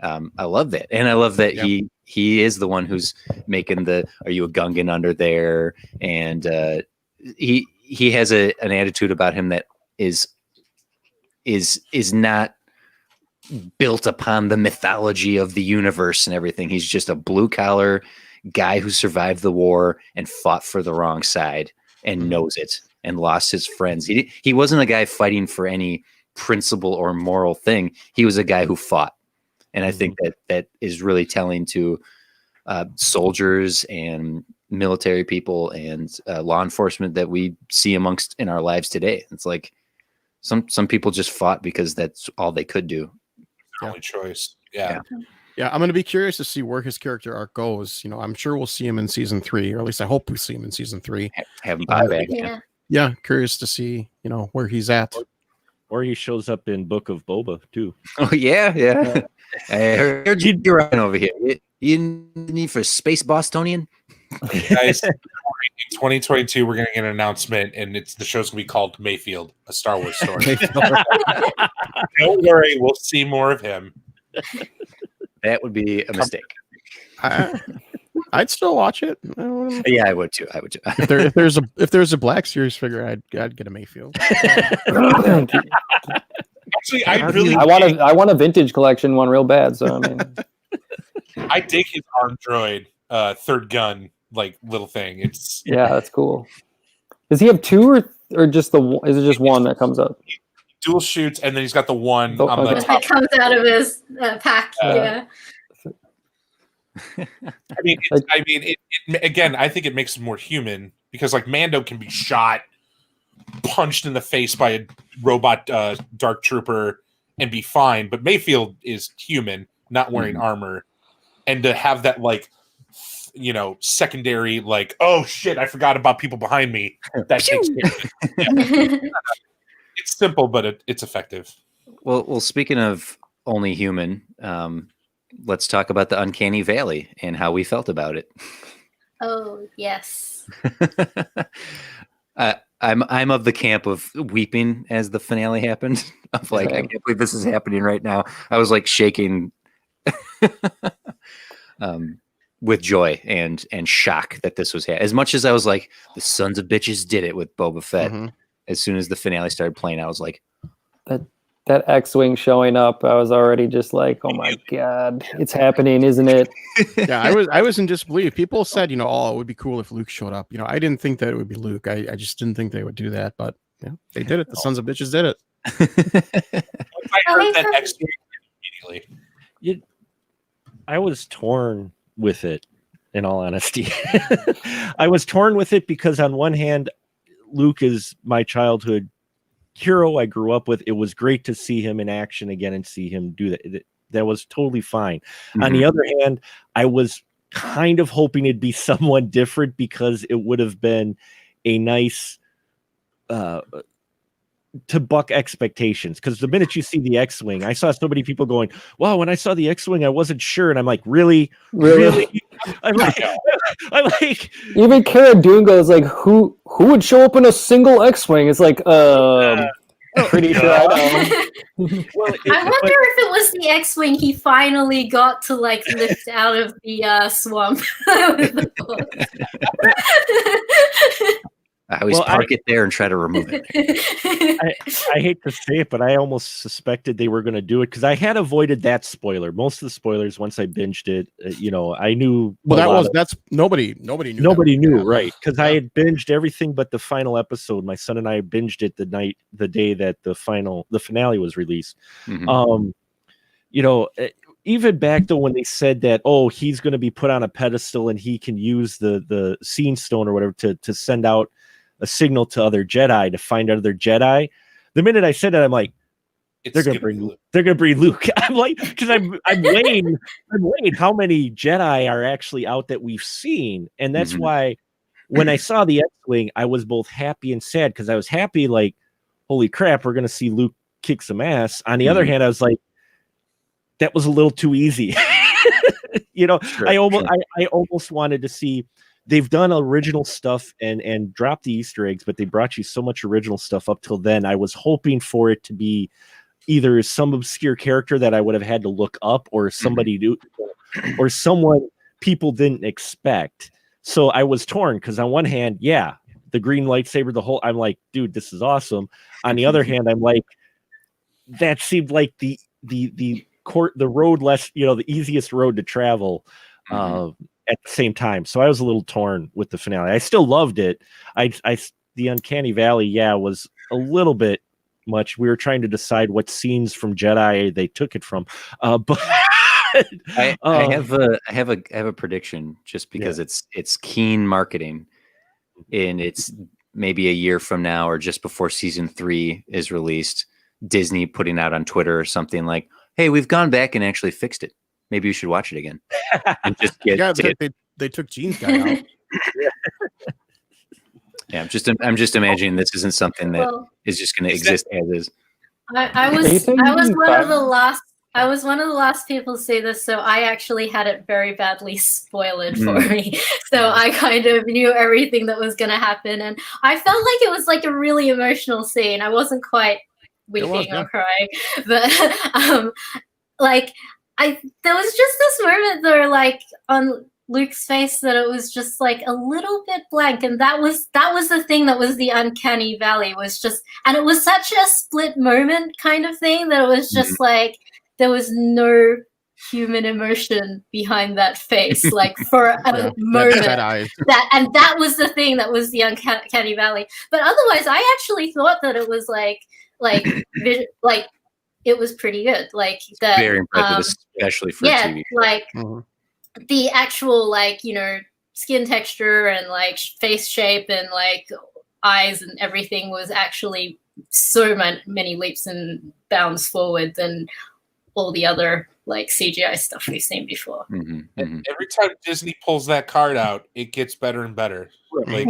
I love that, and I love that he is the one who's making the "Are you a Gungan under there?" And he has an attitude about him that is not built upon the mythology of the universe and everything. He's just a blue collar guy who survived the war and fought for the wrong side and knows it and lost his friends. He wasn't a guy fighting for any principle or moral thing. He was a guy who fought. And I think that is really telling to soldiers and military people and law enforcement that we see amongst in our lives today. It's like some people just fought because that's all they could do. Only choice. Yeah. I'm going to be curious to see where his character arc goes. I'm sure we'll see him in season 3, or at least I hope we see him in season 3. Have him back. Yeah, curious to see, where he's at. Or he shows up in Book of Boba too. Oh yeah. I heard you running over here. You need for Space Bostonian? Guys, in 2022, we're going to get an announcement, and the show's going to be called Mayfield, a Star Wars story. Don't worry, we'll see more of him. That would be a mistake. I'd still watch it. Yeah, I would too. If there's a Black Series figure, I'd get a Mayfield. Actually, I want a vintage collection one real bad. So I mean, I dig his arm droid, third gun, like little thing. That's cool. Does he have 2 or just is it just one that comes up? Dual shoots, and then he's got the one on the top. That comes out of his pack. Yeah. Again, I think it makes him more human because, like, Mando can be shot, punched in the face by a robot dark trooper, and be fine. But Mayfield is human, not wearing armor, and to have that, like, secondary, like, oh shit, I forgot about people behind me. That takes me. It's simple, but it's effective. Well, speaking of only human, let's talk about the Uncanny Valley and how we felt about it. Oh yes. I'm of the camp of weeping as the finale happened. Of like, I can't believe this is happening right now. I was like shaking. with joy and shock that this was as much as I was like, the sons of bitches did it with Boba Fett. Mm-hmm. As soon as the finale started playing, I was like, that X-wing showing up, I was already just like, oh my god, it's happening, isn't it? Yeah, I was in disbelief. People said, oh, it would be cool if Luke showed up. I didn't think that it would be Luke. I just didn't think they would do that, but yeah, they did it. The sons of bitches did it. I heard that X-wing immediately. I was torn with it, in all honesty. I was torn with it because on one hand, Luke is my childhood hero I grew up with. It was great to see him in action again and see him do that. That was totally fine. Mm-hmm. On the other hand, I was kind of hoping it'd be someone different because it would have been a nice to buck expectations. Because the minute you see the X-Wing, I saw so many people going, wow, when I saw the X-Wing, I wasn't sure. And I'm like, really? I'm like, even Cara Dune goes like, who would show up in a single X-Wing? It's like, pretty sure I know. I wonder if it was the X-Wing he finally got to like lift out of the swamp. I always park it there and try to remove it. I hate to say it, but I almost suspected they were going to do it because I had avoided that spoiler. Most of the spoilers, once I binged it, I knew. Well, that's nobody knew. Nobody knew, right? Because I had binged everything but the final episode. My son and I binged it the day that the finale was released. Mm-hmm. Even back though when they said that, oh, he's going to be put on a pedestal and he can use the Scene Stone or whatever to send out a signal to other Jedi to find other Jedi. The minute I said that, I'm like, they're gonna bring Luke. I'm like, because I'm weighing how many Jedi are actually out that we've seen, and that's why when I saw the X-Wing, I was both happy and sad because I was happy, like, holy crap, we're gonna see Luke kick some ass. On the other hand, I was like, that was a little too easy. I almost wanted to see. They've done original stuff and dropped the Easter eggs, but they brought you so much original stuff up till then. I was hoping for it to be either some obscure character that I would have had to look up or somebody or someone people didn't expect. So I was torn because on one hand, yeah, the green lightsaber, I'm like, dude, this is awesome. On the other hand, I'm like, that seemed like the road less, the easiest road to travel. At the same time, so I was a little torn with the finale. I still loved it. The Uncanny Valley, was a little bit much. We were trying to decide what scenes from Jedi they took it from, but I have a prediction just because it's keen marketing, and it's maybe a year from now or just before season 3 is released. Disney putting out on Twitter or something like, "Hey, we've gone back and actually fixed it. Maybe you should watch it again." And just they took Gene's guy out. Yeah, I'm just imagining this isn't something that is just going to exist as is. I was one of the last people to say this, so I actually had it very badly spoiled for me. So I kind of knew everything that was going to happen, and I felt like it was like a really emotional scene. I wasn't quite weeping or crying, but there was just this moment there, like on Luke's face, that it was just like a little bit blank, and that was the thing that was the Uncanny Valley, was just, and it was such a split moment kind of thing that it was just like there was no human emotion behind that face, like for a moment. That was the thing that was the Uncanny Valley. But otherwise, I actually thought that it was like it was pretty good. Like that, very impressive, especially for TV. Like the actual skin texture and like face shape and like eyes and everything was actually so many leaps and bounds forward than all the other like CGI stuff we've seen before. Every time Disney pulls that card out, it gets better and better. Like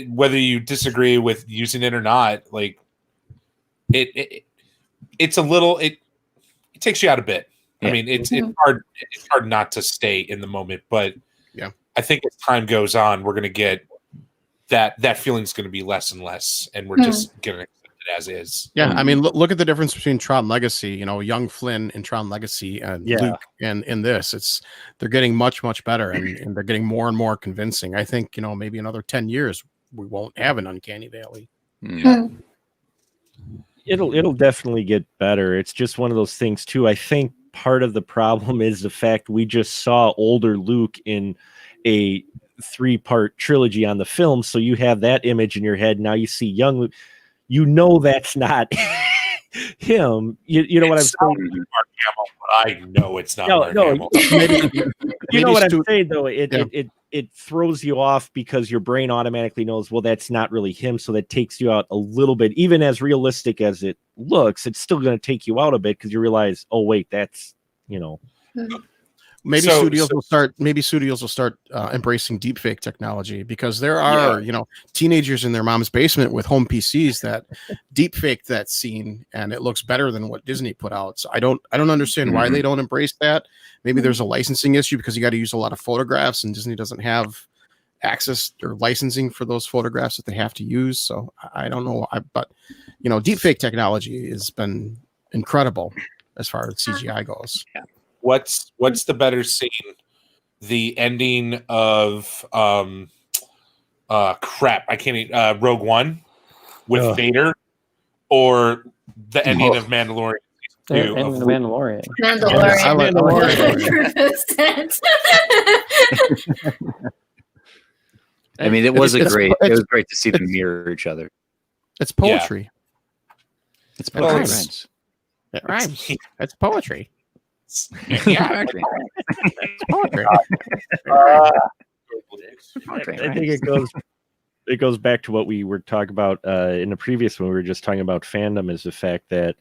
whether you disagree with using it or not, like it's a little, it takes you out a bit. I mean, it's hard not to stay in the moment, but I think as time goes on, we're going to get that feeling's going to be less and less, and we're just going to accept it as is. Yeah, I mean, look at the difference between Tron Legacy, young Flynn in Tron Legacy and Luke and in this. They're getting much, much better, and they're getting more and more convincing. I think, maybe another 10 years, we won't have an Uncanny Valley. Yeah. It'll definitely get better. It's just one of those things too. I think part of the problem is the fact we just saw older Luke in a 3-part trilogy on the film, so you have that image in your head. Now you see young Luke. That's not him. You know what I'm saying? Mark Hamill, but I know it's not Mark Hamill. You know what I'm saying, though? It throws you off because your brain automatically knows, well, that's not really him. So that takes you out a little bit. Even as realistic as it looks, it's still going to take you out a bit because you realize, oh, wait, that's, Maybe studios will start embracing deepfake technology, because there are teenagers in their mom's basement with home PCs that deepfake that scene, and it looks better than what Disney put out. So I don't understand why they don't embrace that. Maybe there's a licensing issue because you got to use a lot of photographs, and Disney doesn't have access or licensing for those photographs that they have to use. So I don't know, but deepfake technology has been incredible as far as CGI goes. Yeah. What's the better scene? The ending of crap, I can't eat Rogue One with Vader, or the ending of Mandalorian season 2? And the Mandalorian. Mandalorian. I mean, it was great to see them mirror each other. It's poetry. Yeah. It's poetry. It rhymes. It's poetry. Yeah, it's poetry. I think it goes back to what we were talking about in the previous one. We were just talking about fandom, is the fact that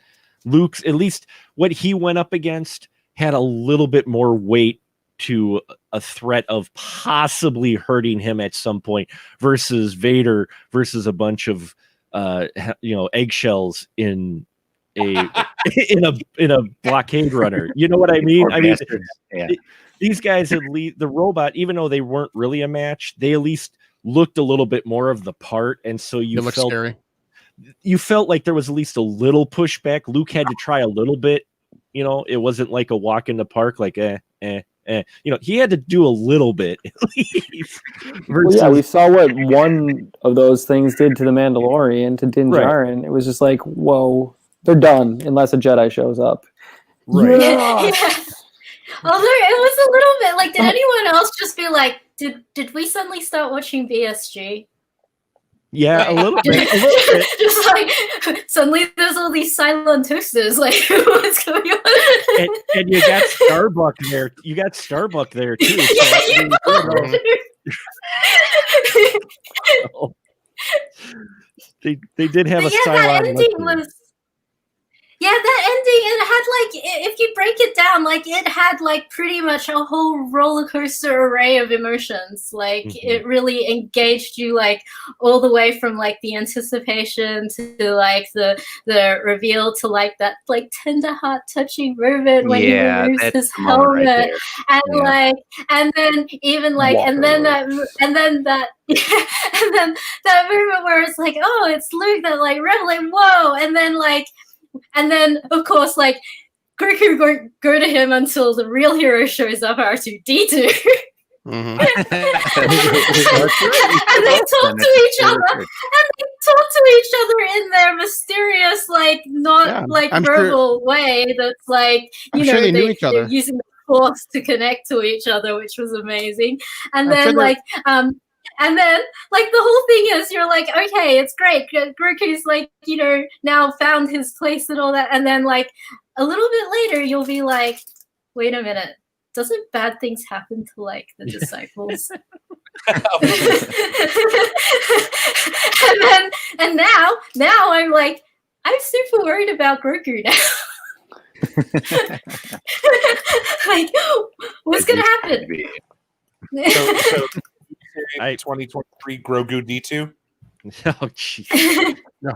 Luke's, at least what he went up against, had a little bit more weight to a threat of possibly hurting him at some point, versus Vader versus a bunch of eggshells in a blockade runner. You know what I mean? I mean, these guys, at least the robot, even though they weren't really a match, they at least looked a little bit more of the part, and so you felt scary. You felt like there was at least a little pushback. Luke had to try a little bit. It wasn't like a walk in the park, like he had to do a little bit at least. Well, we saw what one of those things did to the Mandalorian, to Din Djarin. Right. It was just like, whoa. They're done unless a Jedi shows up. Right. Yeah. Although it was a little bit like, did anyone else just be like, did we suddenly start watching BSG? Yeah, a little bit. Just like suddenly there's all these silent toasters. Like, what's going on? And you got Starbuck there. You got Starbuck there too. So they did have a silent ending. Yeah, that ending, it had if you break it down, it had pretty much a whole roller coaster array of emotions. It really engaged you all the way from the anticipation to the reveal to that tender heart touching moment when he removes his helmet, right, and and then even and then that moment where it's oh, it's Luke that reveling, whoa, and then, of course, Grogu won't go to him until the real hero shows up, R2-D2. Mm-hmm. And they talk to each other. And they talk to each other in their mysterious, verbal way. That's they're using the Force to connect to each other, which was amazing. And then, and then, the whole thing is, you're okay, it's great. Grogu's, now found his place and all that. And then, a little bit later, you'll be wait a minute. Doesn't bad things happen to, the disciples? and now I'm I'm super worried about Grogu now. What's going to happen? So 2023 Grogu D2. Oh, jeez. No.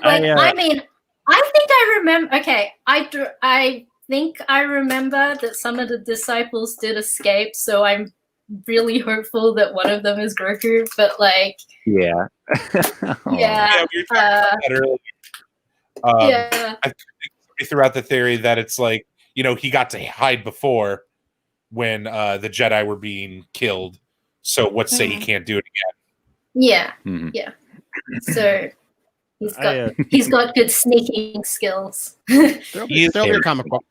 I mean, I think I remember. Okay, I think I remember that some of the disciples did escape, so I'm really hopeful that one of them is Grogu. But yeah, yeah. We were talking about that earlier. I think somebody threw out the theory that it's like, you know, he got to hide before when the Jedi were being killed. So what's say he can't do it again? Yeah, yeah. So he's got good sneaking skills. There'll be a comic book.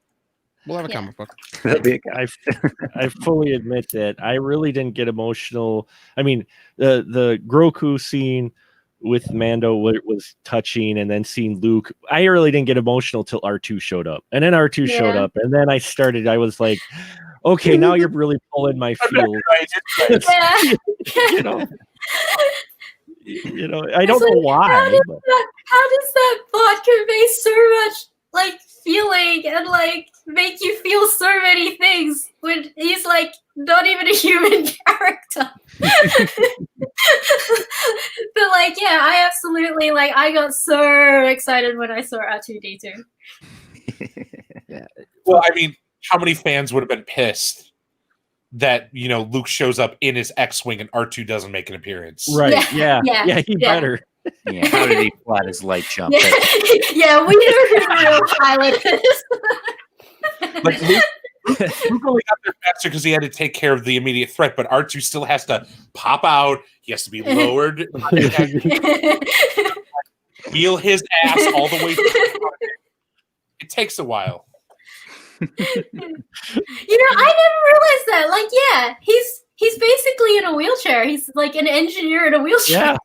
We'll have a comic book. I fully admit that I really didn't get emotional. I mean, the Grogu scene with Mando was touching, and then seeing Luke, I really didn't get emotional till R2 showed up, and then R2 showed up, and then I was like, okay, now you're really pulling my feels. You know, I don't know why. How does that bot convey so much like feeling and like make you feel so many things when he's like not even a human character? But like, yeah, I absolutely like. I got so excited when I saw R2-D2. Well, I mean, how many fans would have been pissed that, you know, Luke shows up in his X-wing and R2 doesn't make an appeance? Right? Yeah. He better. Yeah. How did he flat his light jump? Yeah, we know who the real pilot is. Like Luke only got there faster because he had to take care of the immediate threat, but R2 still has to pop out. He has to be lowered. Wheel his ass all the way through. It takes a while. You know, I never realized that. Like, yeah, he's basically in a wheelchair. He's like an engineer in a wheelchair. Yeah.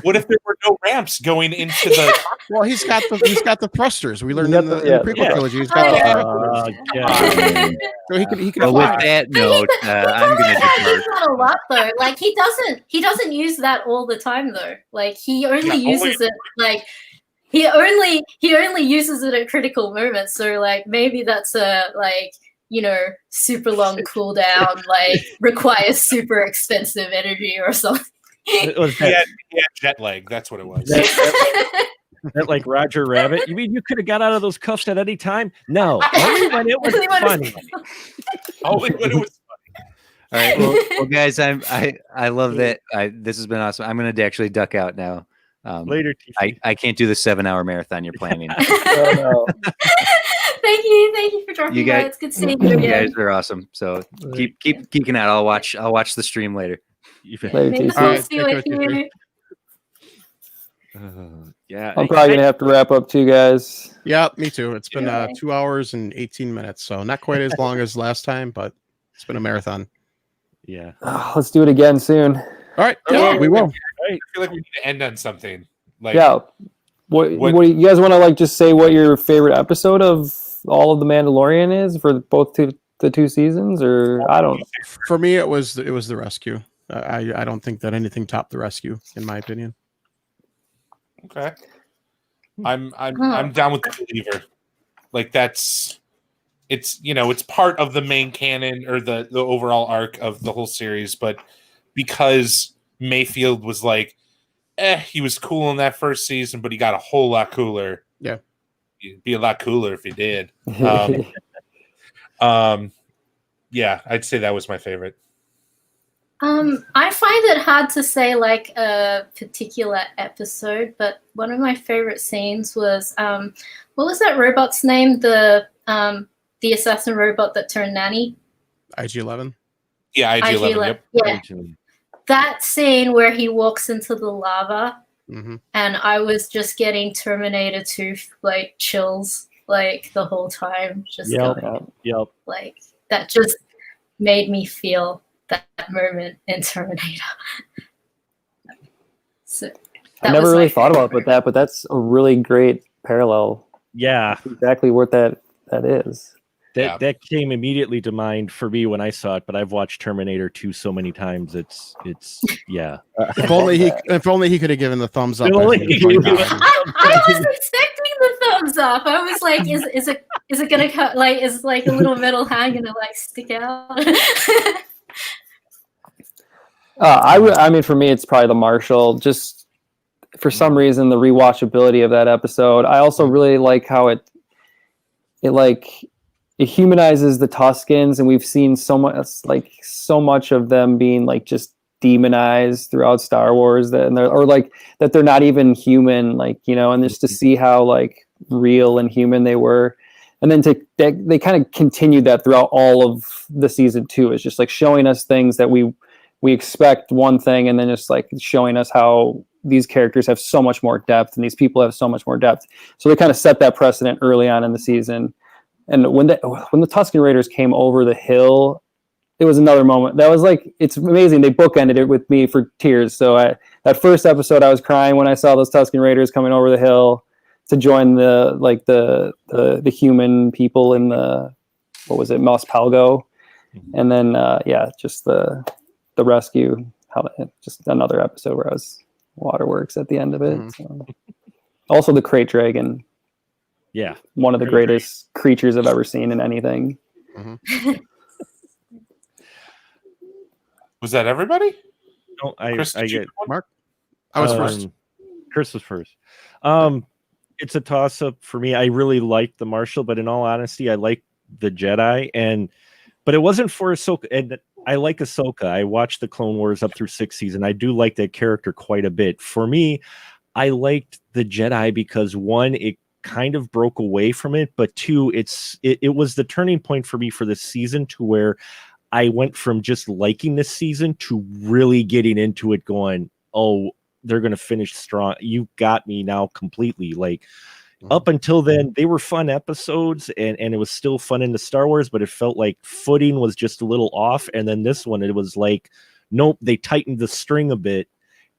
What if there were no ramps going into the? Well, he's got the thrusters. We learned in the prequel trilogy. He's got so he can. Well, with that note, I'm going to use that a lot though. Like he doesn't use that all the time though. Like he only uses it like he only uses it at critical moments. So like maybe that's a like, you know, super long cooldown, like requires super expensive energy or something. He had jet lag. That's what it was. That like Roger Rabbit. You mean you could have got out of those cuffs at any time? No, only when it was funny. Only when it was funny. All right, well, guys, I love that. This has been awesome. I'm going to actually duck out now. Later, I can't do the 7-hour marathon you're planning. Oh, no. Thank you for dropping by. It's good seeing you again. You guys are awesome. So keep geeking out. I'll watch the stream later. Yeah, I'm probably gonna have to wrap up too, guys. Yeah, me too. It's been 2 hours and 18 minutes, so not quite as long as last time, but it's been a marathon. Yeah, let's do it again soon. All right, we will. I feel like we need to end on something. Like, what do you guys want to like? Just say what your favorite episode of all of the Mandalorian is for both the two seasons, or I don't. For me, it was the rescue. I don't think that anything topped the rescue, in my opinion. Okay, I'm down with the believer. Like it's it's part of the main canon or the overall arc of the whole series, but because Mayfield was like, he was cool in that first season, but he got a whole lot cooler. Yeah, he'd be a lot cooler if he did. Yeah, I'd say that was my favorite. I find it hard to say like a particular episode, but one of my favorite scenes was what was that robot's name? The assassin robot that turned nanny. IG-11. Yeah, IG-11. Yep. Yeah. That scene where he walks into the lava, and I was just getting Terminator 2 like chills like the whole time. Just like that just made me feel that moment in Terminator. So I never really thought about that, but that's a really great parallel. Yeah, that's exactly what that is. That came immediately to mind for me when I saw it, but I've watched Terminator 2 so many times. It's yeah. If only he could have given the thumbs up. I was expecting the thumbs up. I was like, is it gonna cut like is like a little metal hand gonna like stick out? I mean, for me, it's probably the Marshal. Just for some reason, the rewatchability of that episode. I also really like how it humanizes the Tuskens, and we've seen so much of them being like just demonized throughout Star Wars that they're not even human, and just to see how like real and human they were. And then they kind of continued that throughout all of the season 2. It's just like showing us things that we expect one thing, and then just like showing us how these characters have so much more depth and these people have so much more depth. So they kind of set that precedent early on in the season. And when the Tusken Raiders came over the hill, it was another moment. That was like, it's amazing. They bookended it with me for tears. So that first episode, I was crying when I saw those Tusken Raiders coming over the hill to join the human people in the, what was it, Mos Pelgo. And then, just the rescue, just another episode where I was waterworks at the end of it. So. Also the Crate Dragon. Yeah. One of the greatest creatures I've ever seen in anything. Mm-hmm. Was that everybody? No, I get Mark. I was first. Chris was first. It's a toss up for me. I really liked the Marshal, but in all honesty, I like the Jedi, but it wasn't for Ahsoka. And I like Ahsoka. I watched the Clone Wars up through 6th season. I do like that character quite a bit. For me, I liked the Jedi because 1, it kind of broke away from it, but 2, it was the turning point for me for this season, to where I went from just liking this season to really getting into it, going, oh, they're going to finish strong. You got me now completely. Like, up until then, they were fun episodes, and it was still fun in the Star Wars, but it felt like footing was just a little off. And then this one, it was like, nope, they tightened the string a bit.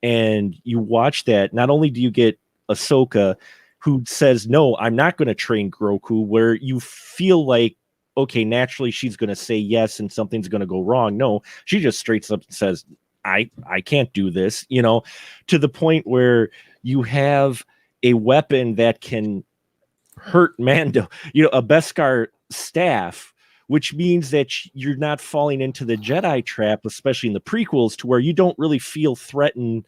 And you watch that. Not only do you get Ahsoka, who says, no, I'm not going to train Grogu, where you feel like, okay, naturally she's going to say yes and something's going to go wrong. No, she just straight up says, I can't do this, to the point where you have a weapon that can hurt Mando, a Beskar staff, which means that you're not falling into the Jedi trap, especially in the prequels, to where you don't really feel threatened.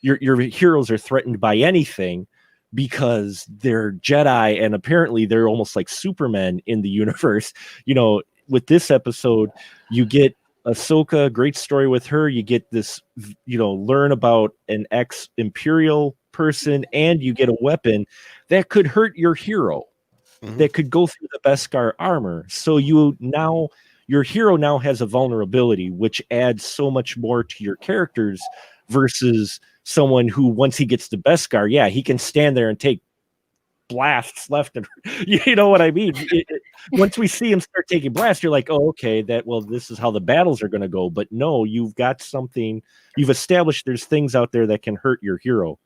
Your heroes are threatened by anything because they're Jedi, and apparently they're almost like Supermen in the universe. With this episode, you get Ahsoka, great story with her. You get this, learn about an ex-Imperial person, and you get a weapon that could hurt your hero, that could go through the Beskar armor. So your hero now has a vulnerability, which adds so much more to your characters versus someone who, once he gets to Beskar, he can stand there and take blasts left and you know what I mean. Once we see him start taking blasts, you're like, oh, okay, this is how the battles are going to go. But no, you've got something, you've established there's things out there that can hurt your hero.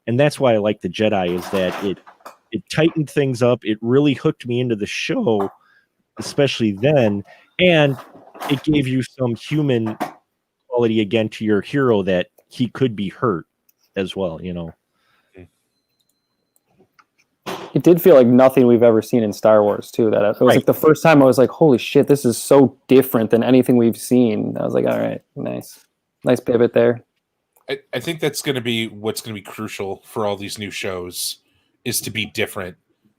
And that's why I like the Jedi, is that it tightened things up. It really hooked me into the show, especially then, and it gave you some human quality again to your hero, that he could be hurt as well, It did feel like nothing we've ever seen in Star Wars too. That it was like the first time I was like, holy shit, this is so different than anything we've seen. I was like, all right, nice pivot there. I think that's going to be what's going to be crucial for all these new shows, is to be different.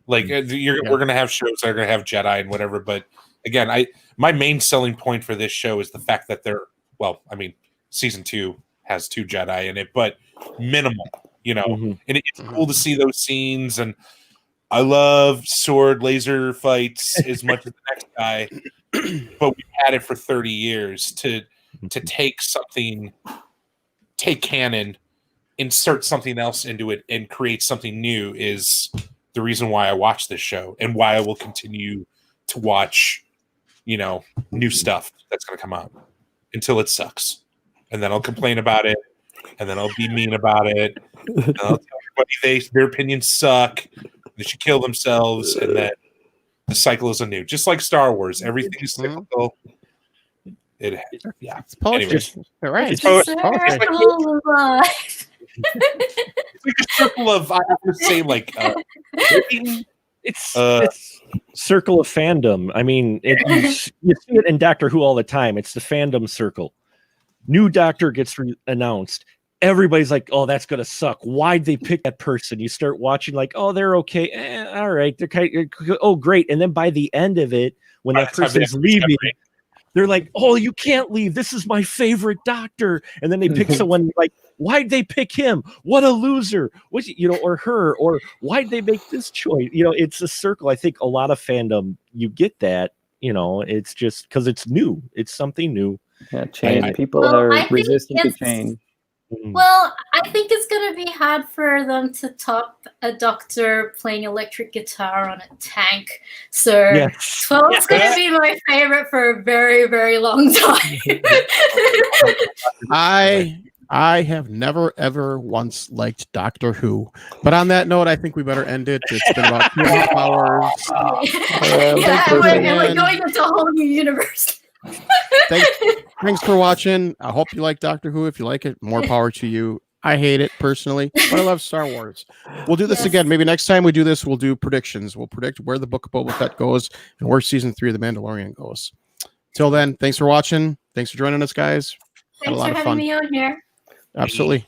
Like we're going to have shows that are going to have Jedi and whatever. But again, my main selling point for this show is the fact that season 2 has 2 Jedi in it, but minimal, and it's cool to see those scenes. And I love sword laser fights as much as the next guy, but we've had it for 30 years. To take canon, insert something else into it, and create something new is the reason why I watch this show, and why I will continue to watch, new stuff that's going to come out until it sucks. And then I'll complain about it, and then I'll be mean about it, and I'll tell everybody their opinions suck, they should kill themselves, and then the cycle is anew. Just like Star Wars, everything is cyclical. It's poetry. Right. It's a circle of life. It's like a circle of, I would say, it's circle of fandom. I mean, you see it in Doctor Who all the time. It's the fandom circle. New Doctor gets announced. Everybody's like, oh, that's gonna suck. Why'd they pick that person? You start watching, like, oh, they're okay. All right, they're oh, great. And then by the end of it, when that person's leaving, they're like, oh, you can't leave. This is my favorite Doctor. And then they pick someone like why'd they pick him? What a loser. What, or her, or why'd they make this choice? It's a circle. I think a lot of fandom, you get that, it's just because it's new. It's something new. Yeah, change. People are resistant to change. Well, I think it's going to be hard for them to top a doctor playing electric guitar on a tank. So 12 is going to be my favorite for a very, very long time. I have never, ever once liked Doctor Who. But on that note, I think we better end it. It's been about 2.5 hours. We're going into a whole new universe. Thanks for watching. I hope you like Doctor Who. If you like it, more power to you. I hate it personally, but I love Star Wars. We'll do this again. Maybe next time we do this, we'll do predictions. We'll predict where the Book of Boba Fett goes and where season 3 of The Mandalorian goes. Till then, thanks for watching. Thanks for joining us, guys. Thanks for having me on here. Absolutely.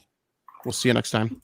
We'll see you next time.